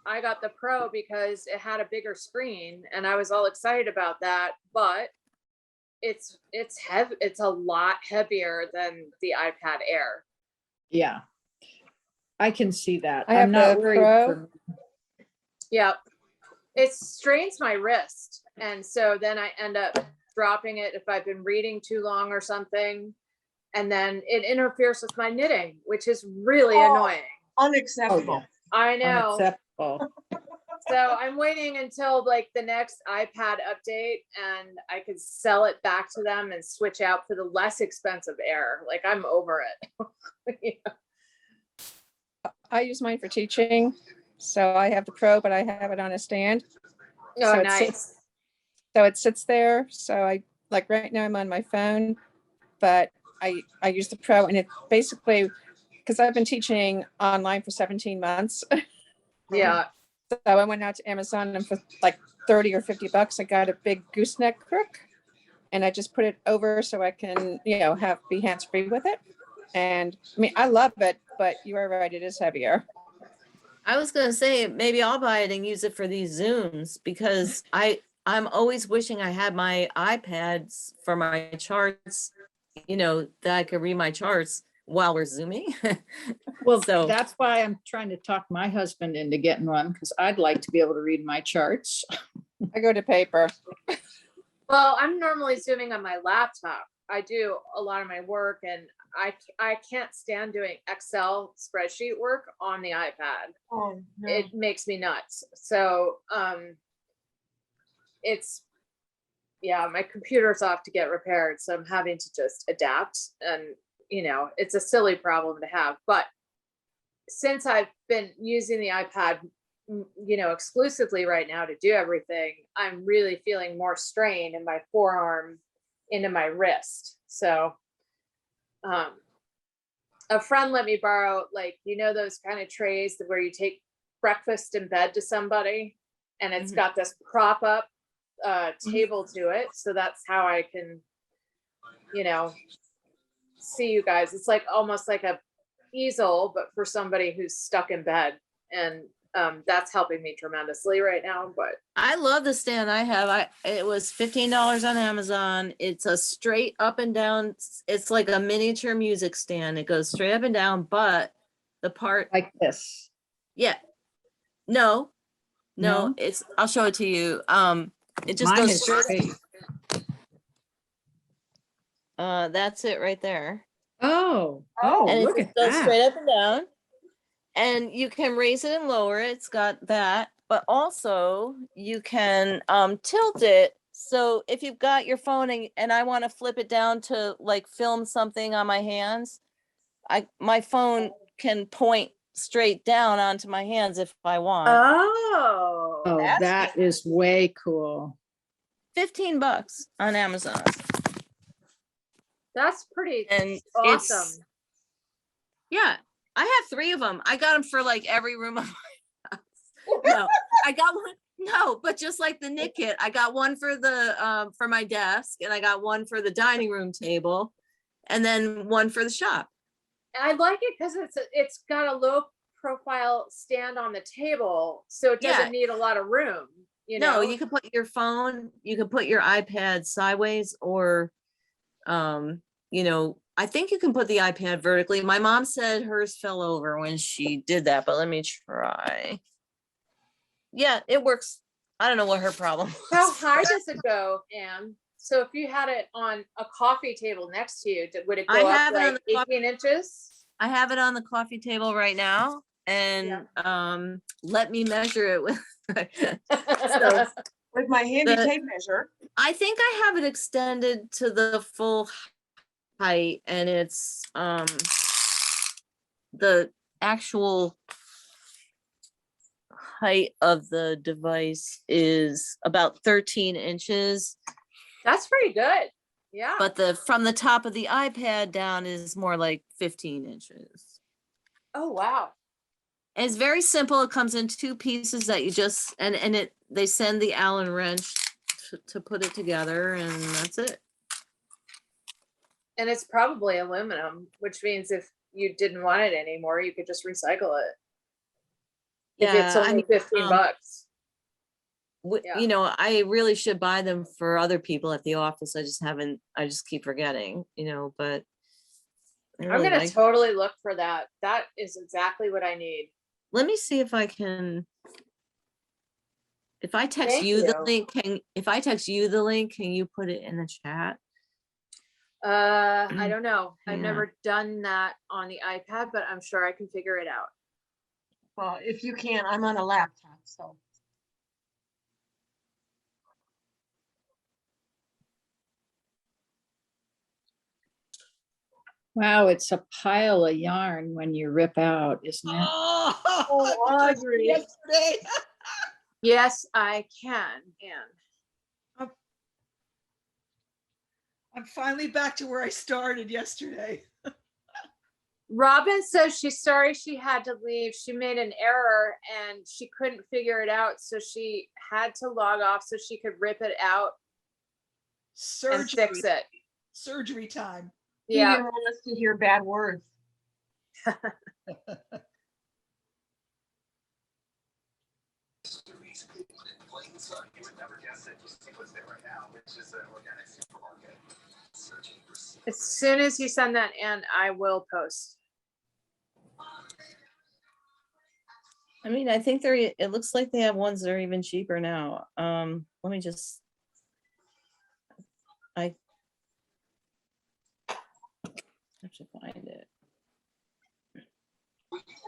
I got the Pro because it had a bigger screen and I was all excited about that, but it's heavy. It's a lot heavier than the iPad Air. Yeah, I can see that. I I'm have not the worried. Pro. For Yep. It strains my wrist. And so then I end up dropping it if I've been reading too long or something. And then it interferes with my knitting, which is really annoying. Unacceptable. I know. Unacceptable. So I'm waiting until like the next iPad update and I could sell it back to them and switch out for the less expensive Air. Like I'm over it. Yeah. I use mine for teaching. So I have the Pro, but I have it on a stand. Oh, So it nice. sits- So it sits there. So I, like right now I'm on my phone, but I use the Pro and it basically, because I've been teaching online for 17 months. Yeah. So I went out to Amazon and for like 30 or 50 bucks, I got a big gooseneck crook and I just put it over so I can, you know, be hands-free with it. And I mean, I love it, but you are right, it is heavier. I was gonna say, maybe I'll buy it and use it for these Zooms because I'm always wishing I had my iPads for my charts, you know, that I could read my charts while we're Zooming. Well, So- that's why I'm trying to talk my husband into getting one because I'd like to be able to read my charts. I go to paper. Well, I'm normally Zooming on my laptop. I do a lot of my work, and I can't stand doing Excel spreadsheet work on the iPad. Oh, no. It makes me nuts. So it's yeah, my computer's off to get repaired, so I'm having to just adapt. And it's a silly problem to have, but since I've been using the iPad, exclusively right now to do everything, I'm really feeling more strain in my forearm into my wrist. So, a friend let me borrow, like, those kind of trays where you take breakfast in bed to somebody, and it's got this prop up table to it. So that's how I can, see you guys. It's like almost like a easel, but for somebody who's stuck in bed. And that's helping me tremendously right now. But I love the stand I have. It was $15 on Amazon. It's a straight up and down. It's like a miniature music stand. It goes straight up and down, but the part Like this. yeah. No, No? I'll show it to you. It just Mine goes is straight. straight. That's it right there. Oh, And look it at goes that. straight up and down. And you can raise it and lower it. It's got that, but also you can tilt it. So if you've got your phone and I want to flip it down to like film something on my hands, my phone can point straight down onto my hands if I want. oh, Oh, that is way cool. $15 on Amazon. that's pretty And awesome. Yeah, I have 3 of them. I got them for like every room of my house. No, I got one. No, but just like the knit kit, I got one for the for my desk, and I got one for the dining room table, and then one for the shop. I like it because it's got a low profile stand on the table, so it doesn't need a lot of room. No, you can put your phone, you can put your iPad sideways, or I think you can put the iPad vertically. My mom said hers fell over when she did that, but let me try. Yeah, it works. I don't know what her problem was. How high does it go, Anne? So if you had it on a coffee table next to you, would it go up like 18 inches? I have it on the coffee table right now, and let me measure it with So, with my handy tape measure. I think I have it extended to the full height, and it's the actual height of the device is about 13 inches. That's pretty good. Yeah. But from the top of the iPad down is more like 15 inches. Oh, wow. And it's very simple. It comes in 2 pieces that you just, they send the Allen wrench to put it together, and that's it. And it's probably aluminum, which means if you didn't want it anymore, you could just recycle it. If it's only 15 bucks. I really should buy them for other people at the office. I just keep forgetting, but I'm going to totally look for that. That is exactly what I need. Let me see if I can. If I text you the link, can you put it in the chat? I don't know. I've never done that on the iPad, but I'm sure I can figure it out. Well, if you can, I'm on a laptop, so. Wow, it's a pile of yarn when you rip out, isn't it? Oh, Audrey. Yesterday. Yes, I can, Anne. I'm finally back to where I started yesterday. Robin says she's sorry she had to leave. She made an error and she couldn't figure it out. So she had to log off so she could rip it out and fix it. Surgery time. Yeah. He didn't want us to hear bad words. As soon as you send that in, I will post. I mean, I think it looks like they have ones that are even cheaper now. Let me just. I have to find it.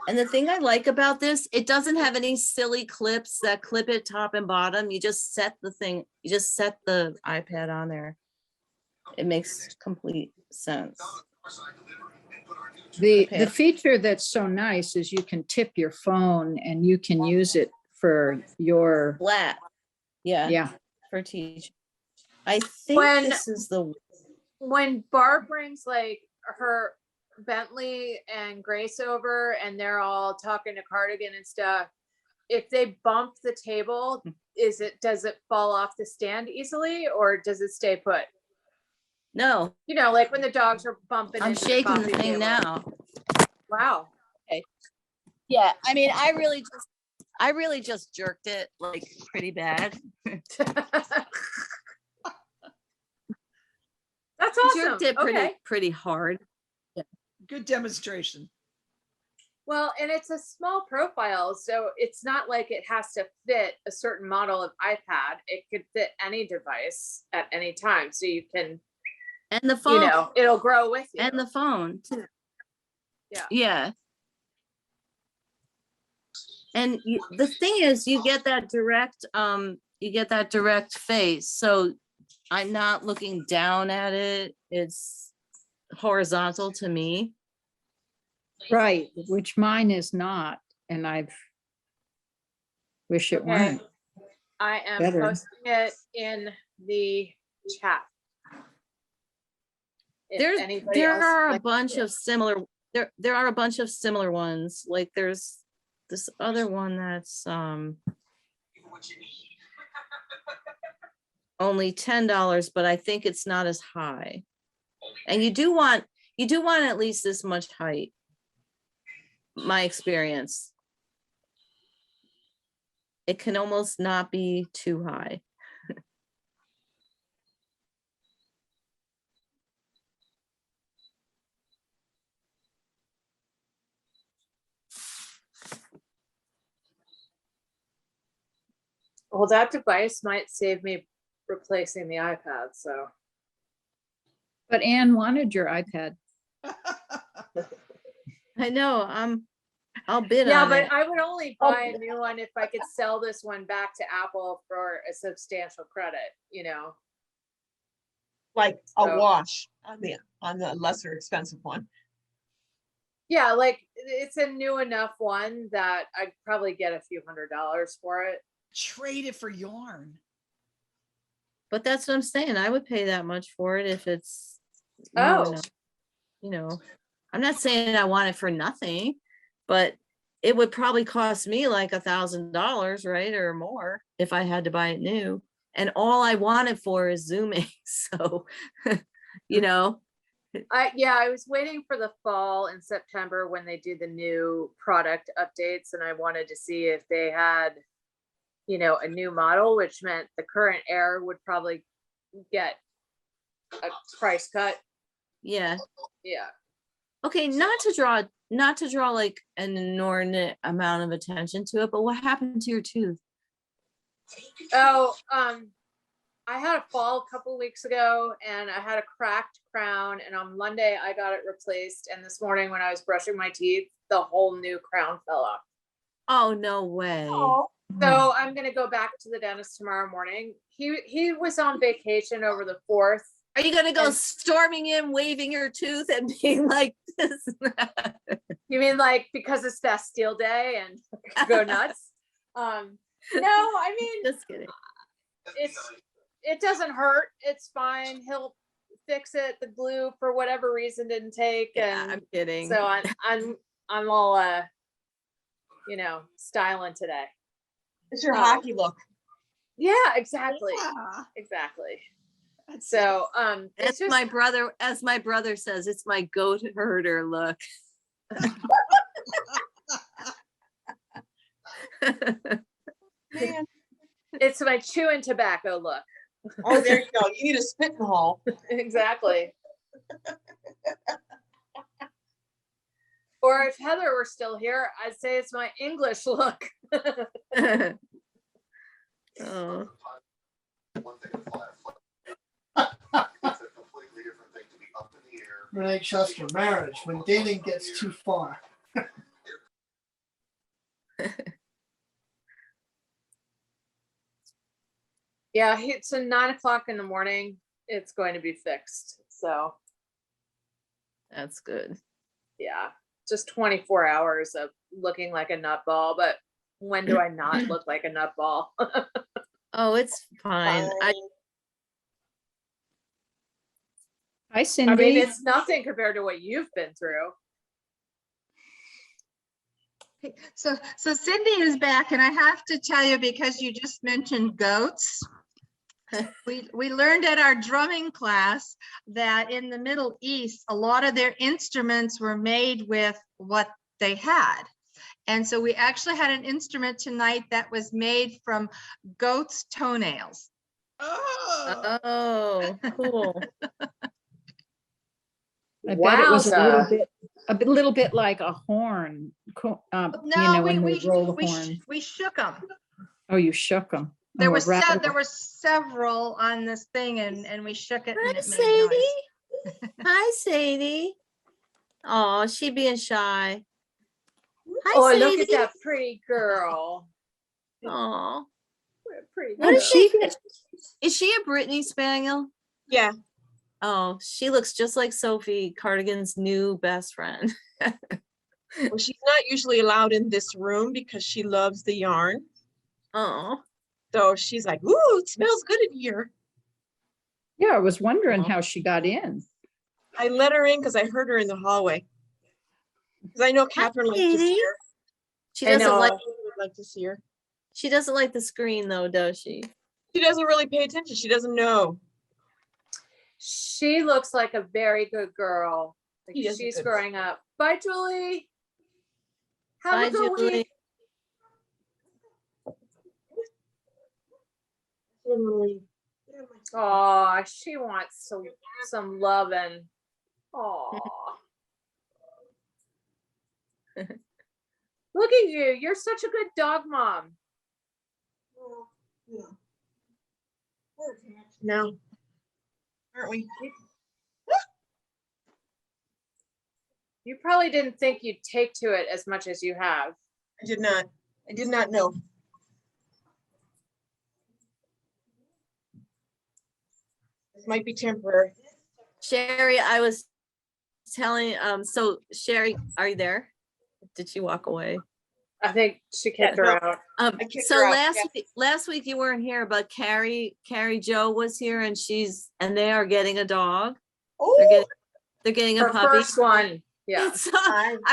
And the thing I like about this, it doesn't have any silly clips that clip it top and bottom. You just set the thing, you just set the iPad on there. It makes complete sense. The Okay. feature that's so nice is you can tip your phone and you can use it for your, Flat. Yeah. yeah. For teaching. I think this is the when Barb brings like her Bentley and Grace over and they're all talking to Cardigan and stuff, if they bump the table, does it fall off the stand easily or does it stay put? no. You know, like when the dogs are bumping I'm into shaking the coffee thing table. now. Wow. Okay. Yeah, I mean, I really just jerked it like pretty bad. That's I awesome. jerked it pretty hard. Good demonstration. Well, and it's a small profile, so it's not like it has to fit a certain model of iPad. It could fit any device at any time. So you can, And the phone, you know, it'll grow with you. and the phone too. Yeah. Yeah. And the thing is, you get that direct face. So I'm not looking down at it. It's horizontal to me. Right, which mine is not, and wish it Okay. weren't. I am Better. posting it in the chat. If anybody There else are a likes bunch it. of similar, there are a bunch of similar ones. Like there's this other one that's only $10, but I think it's not as high. And you do want at least this much height. My experience. It can almost not be too high. Well, that device might save me replacing the iPad. So But Anne wanted your iPad. I know, I'll bid yeah, on but it. I would only buy a new one if I could sell this one back to Apple for a substantial credit, you know. Like a So- wash on the lesser expensive one. Yeah, like it's a new enough one that I'd probably get a few $100s for it. Trade it for yarn. But that's what I'm saying. I would pay that much for it if it's new Oh. enough. You know, I'm not saying I want it for nothing, but it would probably cost me like $1,000, right? Or more if I had to buy it new. And all I want it for is Zooming. So, you know, I was waiting for the fall in September when they do the new product updates, and I wanted to see if they had, you know, a new model, which meant the current Air would probably get a price cut. yeah. Yeah. Okay, not to draw like an inordinate amount of attention to it, but what happened to your tooth? Oh, I had a fall a couple weeks ago and I had a cracked crown, and on Monday I got it replaced, and this morning when I was brushing my teeth, the whole new crown fell off. Oh, no way. So I'm gonna go back to the dentist tomorrow morning. He was on vacation over the 4th. Are you gonna go And- storming in, waving your tooth and being like this? You mean like because it's Bastille Day and go nuts? No, I mean, Just kidding. it doesn't hurt. It's fine. He'll fix it. The glue for whatever reason didn't take, Yeah, and I'm kidding. so I'm all you know, styling today. It's your hockey look. Yeah, exactly. Yeah. Exactly. So it's As just my brother says, it's my goat herder look. Man. it's my chewing tobacco look. Oh, there you go. You need a spitting hole. Exactly. Or if Heather were still here, I'd say it's my English look. Oh. makes us for marriage when dating gets too far. Yeah, it's a 9 o'clock in the morning. It's going to be fixed. So That's good. yeah, just 24 hours of looking like a nutball. But when do I not look like a nutball? Oh, it's fine. Fine. Hi, I Cindy. mean, it's nothing compared to what you've been through. So Cindy is back, and I have to tell you, because you just mentioned goats. We learned at our drumming class that in the Middle East, a lot of their instruments were made with what they had. And so we actually had an instrument tonight that was made from goats' toenails. Oh, cool. I bet it was Wowza. a little bit like a horn, you No, know, when they roll the horn. we shook them. Oh, you shook them. There were several on this thing, and we shook it, and Hi, it made noise. Sadie. Hi, Sadie. Oh, she being shy. Hi, Oh, Sadie. look at that pretty girl. Oh, What a pretty what girl. is she? Is she a Brittany Spaniel? Yeah. Oh, she looks just like Sophie, Cardigan's new best friend. Well, she's not usually allowed in this room because she loves the yarn. Oh, So she's like, ooh, it smells good in here. Yeah, I was wondering how she got in. I let her in because I heard her in the hallway. Because I know Catherine likes to see Katie. her. She I doesn't know. like. Would like to see her. She doesn't like the screen though, does she? She doesn't really pay attention. She doesn't know. She looks like a very good girl. Like She is a she's good growing up. Bye, Julie. Have Bye, a good Julie. week. Oh, she wants some loving. Oh. Look at you. You're such a good dog mom. No. Aren't we? You probably didn't think you'd take to it as much as you have. I did not. I did not know. This might be temporary. Sherry, I was telling, so Sherry, are you there? Did she walk away? I think she kicked her out. I kicked So her out, last week you weren't here, but Carrie Joe was here, and they are getting a dog. Oh, They're getting a Her puppy. first one. Yeah. So I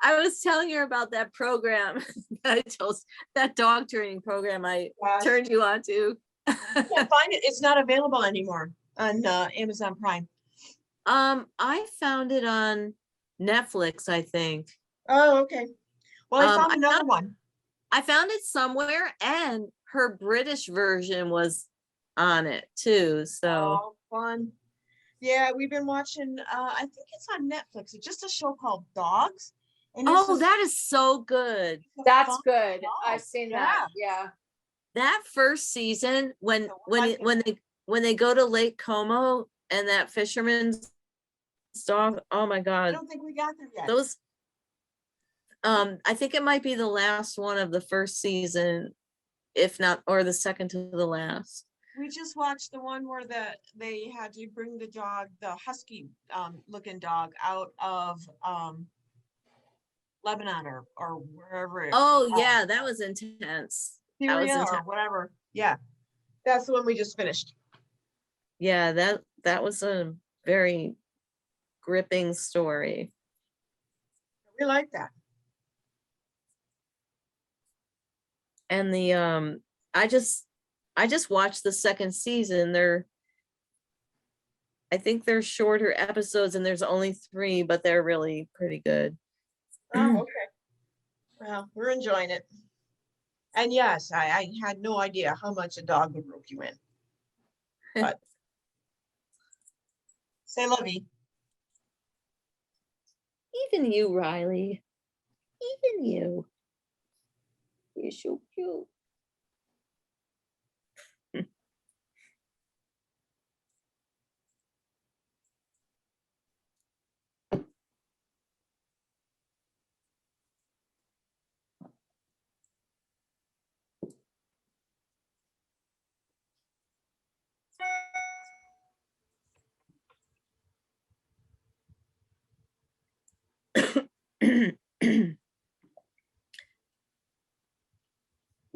was telling her about that program. That dog training program I turned you on to. I can't find it. It's not available anymore on Amazon Prime. I found it on Netflix, I think. Oh, okay. Well, I found another one. I found it somewhere, and her British version was on it too. So Oh, fun. Yeah, we've been watching, I think it's on Netflix. It's just a show called Dogs. And that is so good. That's good. I've seen that. Yeah. That first season when they go to Lake Como and that fisherman's dog, oh my I God. don't think we got there yet. Those I think it might be the last one of the first season, if not, or the second to the last. We just watched the one where they had to bring the dog, the husky looking dog, out of Lebanon or wherever. Oh yeah, that was intense. That was Syria or intense. whatever. Yeah, that's the one we just finished. Yeah, that was a very gripping story. We like that. And the I just watched the second season. I think they're shorter episodes, and there's only 3, but they're really pretty good. Oh, okay. Well, we're enjoying it. And yes, I had no idea how much a dog would rope you in. But say lovey. Even you, Riley. Even you. You're so cute.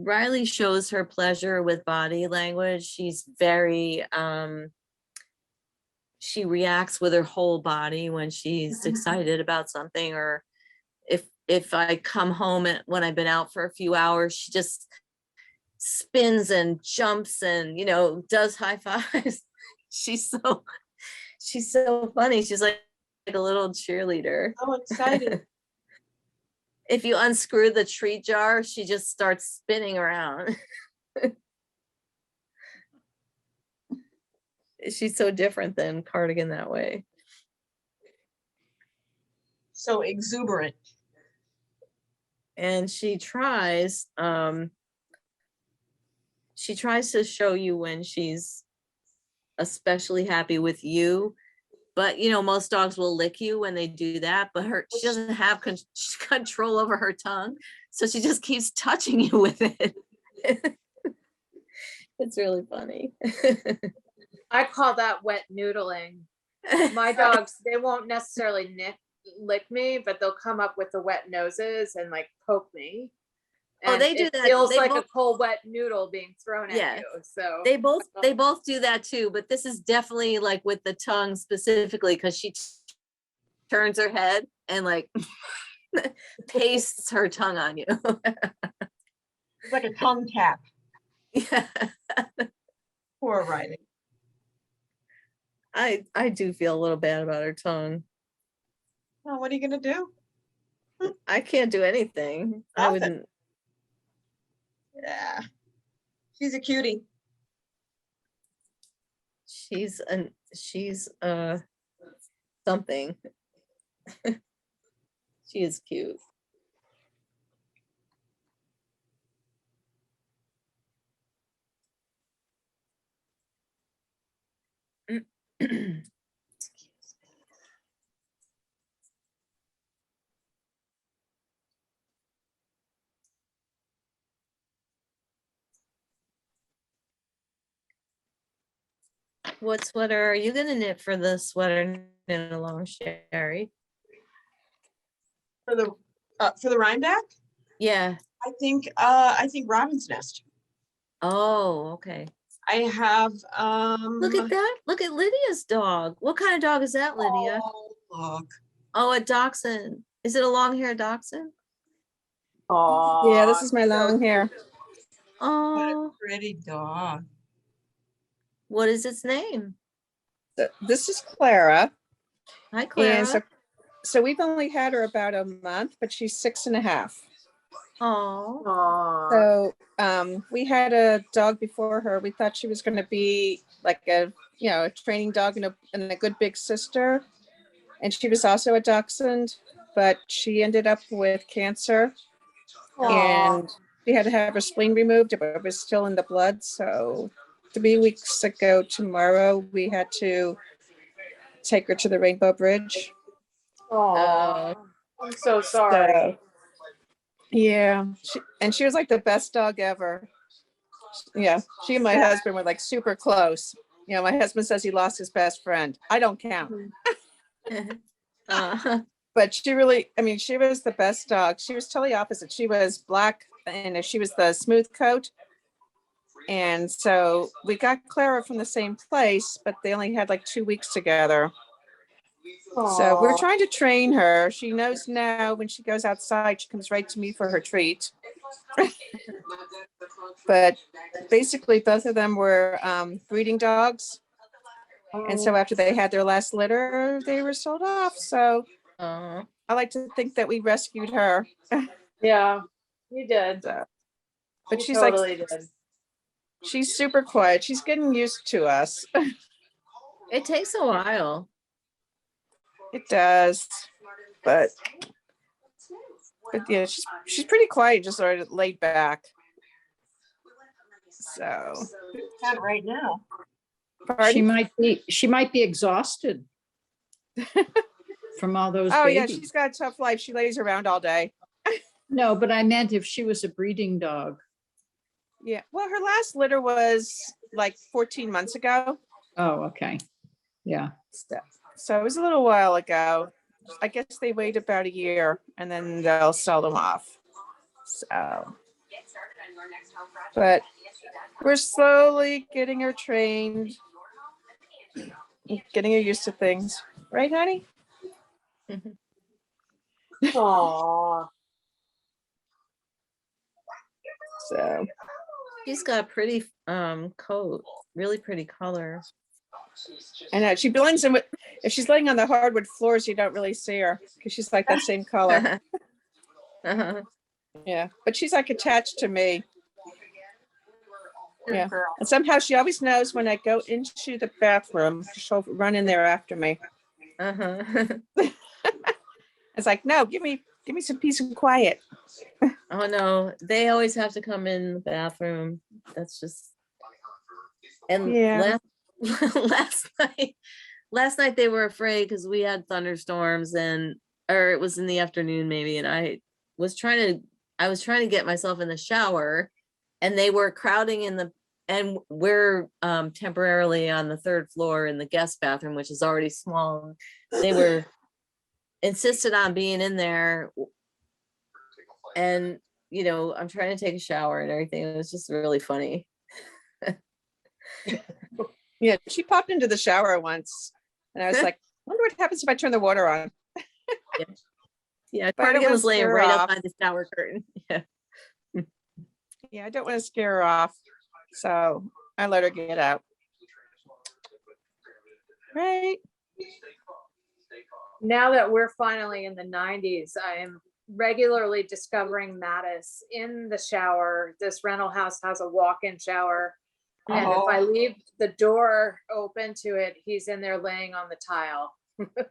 Riley shows her pleasure with body language. She's very, she reacts with her whole body when she's excited about something, or if I come home when I've been out for a few hours, she just spins and jumps and, does high fives. she's so funny. She's like a little cheerleader. So excited. If you unscrew the treat jar, she just starts spinning around. She's so different than Cardigan that way. So exuberant. And she tries to show you when she's especially happy with you. But most dogs will lick you when they do that, but she doesn't have control over her tongue, so she just keeps touching you with it. It's really funny. I call that wet noodling. My dogs, they won't necessarily lick me, but they'll come up with the wet noses and like poke me. And they do it that. Feels They like both, a cold wet noodle being thrown yeah, at you. So they both do that too, but this is definitely like with the tongue specifically, because she turns her head and like pastes her tongue on you. It's like a tongue tap. Yeah. Poor Riley. I do feel a little bad about her tongue. Well, what are you gonna do? I can't do anything. I wouldn't. Yeah. She's a cutie. She's something. She is cute. What sweater are you gonna knit for the sweater knit along, Sherry? For the Rhinebeck? Yeah. I think Robin's Nest. Oh, okay. I have Look at that. Look at Lydia's dog. What kind of dog is that, Lydia? Oh, look. Oh, a dachshund. Is it a long-haired dachshund? Oh, yeah, this is my long hair. Oh, Pretty dog. what is its name? This is Clara. Hi, Clara. And so we've only had her about a month, but she's 6.5. Oh. So we had a dog before her. We thought she was going to be like a training dog and a good big sister. And she was also a dachshund, but she ended up with cancer. And she had to have her spleen removed, but it was still in the blood. So 3 weeks ago tomorrow, we had to take her to the Rainbow Bridge. Oh, I'm so sorry. Yeah, she was like the best dog ever. Yeah, she and my husband were like super close. My husband says he lost his best friend. I don't count. But she really, she was the best dog. She was totally opposite. She was black and she was the smooth coat. And so we got Clara from the same place, but they only had like 2 weeks together. So we're trying to train her. She knows now when she goes outside, she comes right to me for her treat. But basically, both of them were breeding dogs. And so after they had their last litter, they were sold off. So I like to think that we rescued her. Yeah, you did. But she's totally like, did. She's super quiet. She's getting used to us. It takes a while. It does. But yeah, she's pretty quiet, just sort of laid back. So not right now. Pardon? She might be exhausted from all those yeah, babies. she's got a tough life. She lays around all day. No, but I meant if she was a breeding dog. Yeah. Well, her last litter was like 14 months ago. Oh, okay. Yeah. So it was a little while ago. I guess they wait about a year and then they'll sell them off. So, but we're slowly getting her trained, getting her used to things. Right, honey? Aww. So She's got a pretty coat, really pretty color. I know she blends in with, if she's laying on the hardwood floors, you don't really see her because she's like that same color. Uh-huh. Yeah, but she's like attached to me. Yeah, and somehow she always knows when I go into the bathroom, she'll run in there after me. Uh-huh. It's like, no, give me some peace and quiet. Oh no, they always have to come in the bathroom. That's just, and Yeah. last night they were afraid because we had thunderstorms or it was in the afternoon maybe, and I was trying to get myself in the shower, and they were crowding and we're temporarily on the third floor in the guest bathroom, which is already small. They were insisted on being in there, and I'm trying to take a shower and everything. It was just really funny. Yeah, she popped into the shower once, and I was like, wonder what happens if I turn the water on. Yeah, But I don't Cardigan wanna was laying scare her right off. up by the shower curtain. Yeah. Yeah, I don't want to scare her off, so I let her get out. Right. Now that we're finally in the 90s, I am regularly discovering Mattis in the shower. This rental house has a walk-in shower. And if I leave the door open to it, he's in there laying on the tile.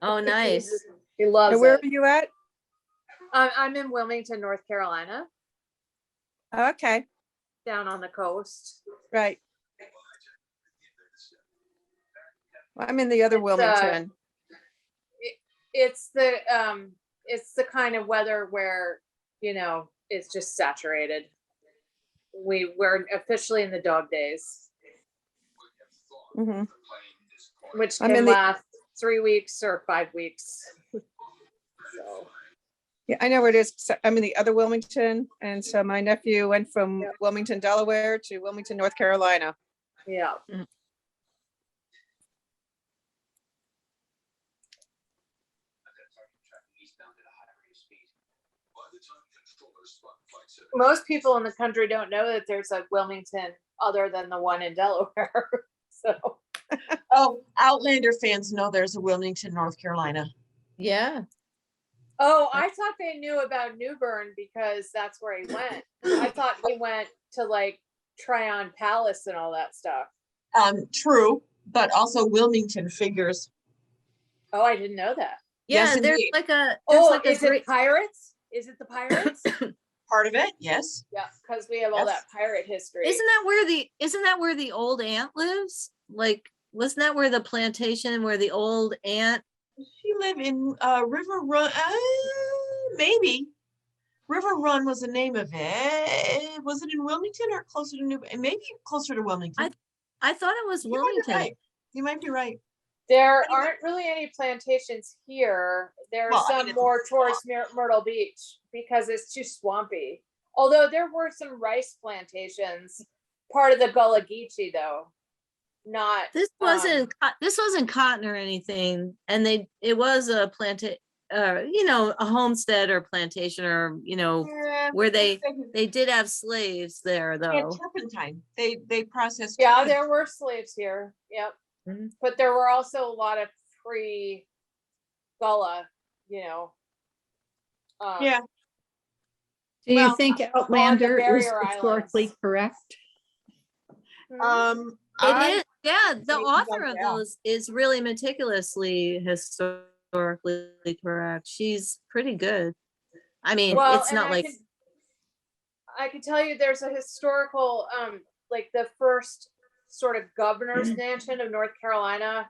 Oh, nice. He loves So where it. are you at? I'm in Wilmington, North Carolina, Okay, down on the coast. right. Well, I'm in the other Wilmington. It's the kind of weather where, it's just saturated. We're officially in the dog days, Mm-hmm. which I'm can in the- last 3 weeks or 5 weeks. So. Yeah, I know where it is. I'm in the other Wilmington, and so my nephew went from Wilmington, Delaware to Wilmington, North Carolina. Yeah. Most people in the country don't know that there's a Wilmington other than the one in Delaware. So. Oh, Outlander fans know there's a Wilmington, North Carolina. Yeah. Oh, I thought they knew about New Bern because that's where he went. I thought he went to like Tryon Palace and all that stuff. True, but also Wilmington figures. Oh, I didn't know that. Yeah, Yes, there's indeed. like a Is it pirates? Is it the pirates? Part of it, yes. Yeah, because we have all that pirate history. Isn't that where the old aunt lives? Like, wasn't that where the plantation where the old aunt? She lived in River Run, maybe. River Run was the name of it. Was it in Wilmington or closer to New? Maybe closer to Wilmington. I thought it was Wilmington. You might be right. There aren't really any plantations here. There are some more towards Myrtle Beach because it's too swampy. Although there were some rice plantations, part of the Gullah Geechee though. Not This wasn't cotton or anything, and it was a a homestead or plantation or where they did have slaves there They had though. turpentine. They processed. Yeah, turpentine. there were slaves here. Yep. Mm-hmm. But there were also a lot of free Gullah, Do you think Outlander is barrier historically islands. correct? It is, yeah. The author of those is really meticulously historically correct. She's pretty good. I mean, it's not like I can tell you there's a historical, like the first sort of governor's mansion of North Carolina,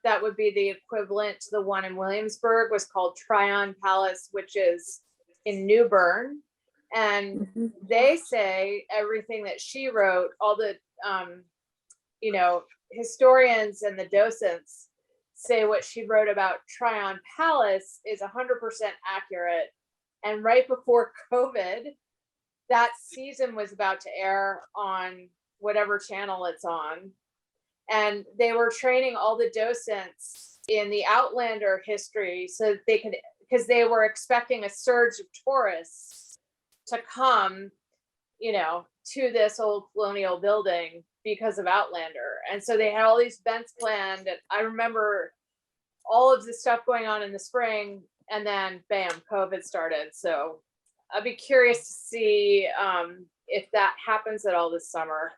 that would be the equivalent to the one in Williamsburg, was called Tryon Palace, which is in New Bern. And they say everything that she wrote, all the, historians and the docents say what she wrote about Tryon Palace is 100% accurate. And right before COVID, that season was about to air on whatever channel it's on. And they were training all the docents in the Outlander history so that they could, because they were expecting a surge of tourists to come, you know, to this old colonial building because of Outlander. And so they had all these events planned. And I remember all of this stuff going on in the spring, and then bam, COVID started. So I'd be curious to see if that happens at all this summer.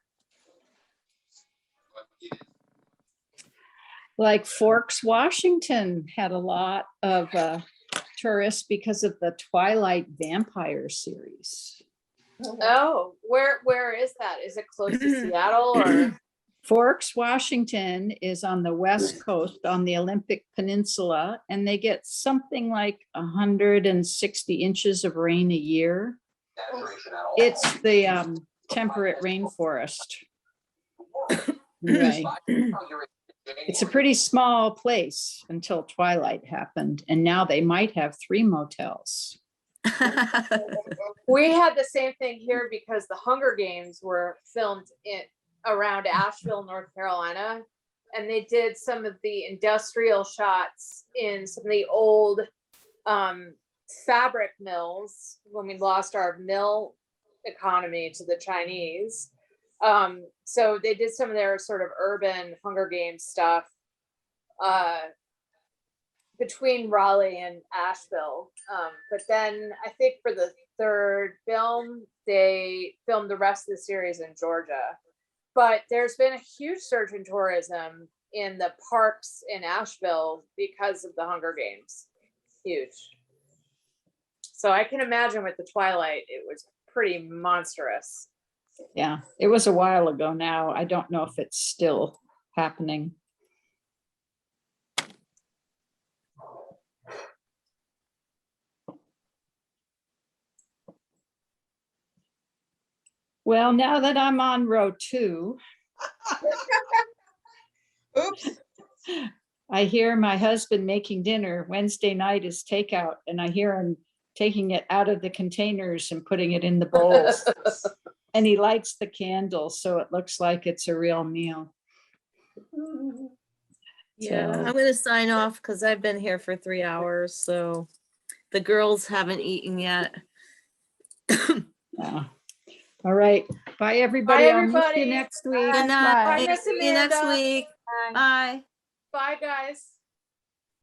Like Forks, Washington had a lot of tourists because of the Twilight Vampire series. Oh, where is that? Is it close to Seattle or? Forks, Washington is on the west coast on the Olympic Peninsula, and they get something like 160 inches of rain a year. It's the temperate rainforest. Right. It's a pretty small place until Twilight happened, and now they might have 3 motels. We had the same thing here because the Hunger Games were filmed in around Asheville, North Carolina, and they did some of the industrial shots in some of the old fabric mills when we lost our mill economy to the Chinese. So they did some of their sort of urban Hunger Games stuff between Raleigh and Asheville. But then I think for the 3rd film, they filmed the rest of the series in Georgia. But there's been a huge surge in tourism in the parks in Asheville because of the Hunger Games. Huge. So I can imagine with the Twilight, it was pretty monstrous. Yeah, it was a while ago now. I don't know if it's still happening. Well, now that I'm on row 2, Oops. I hear my husband making dinner. Wednesday night is takeout, and I hear him taking it out of the containers and putting it in the bowls. And he lights the candle, so it looks like it's a real meal. Yeah, So- I'm gonna sign off because I've been here for 3 hours, so the girls haven't eaten yet. Yeah. All right. Bye, everybody. Bye, I'll miss you everybody. next week. Good night. Bye, Miss See you next Amanda. week. Bye. Bye. Bye, guys.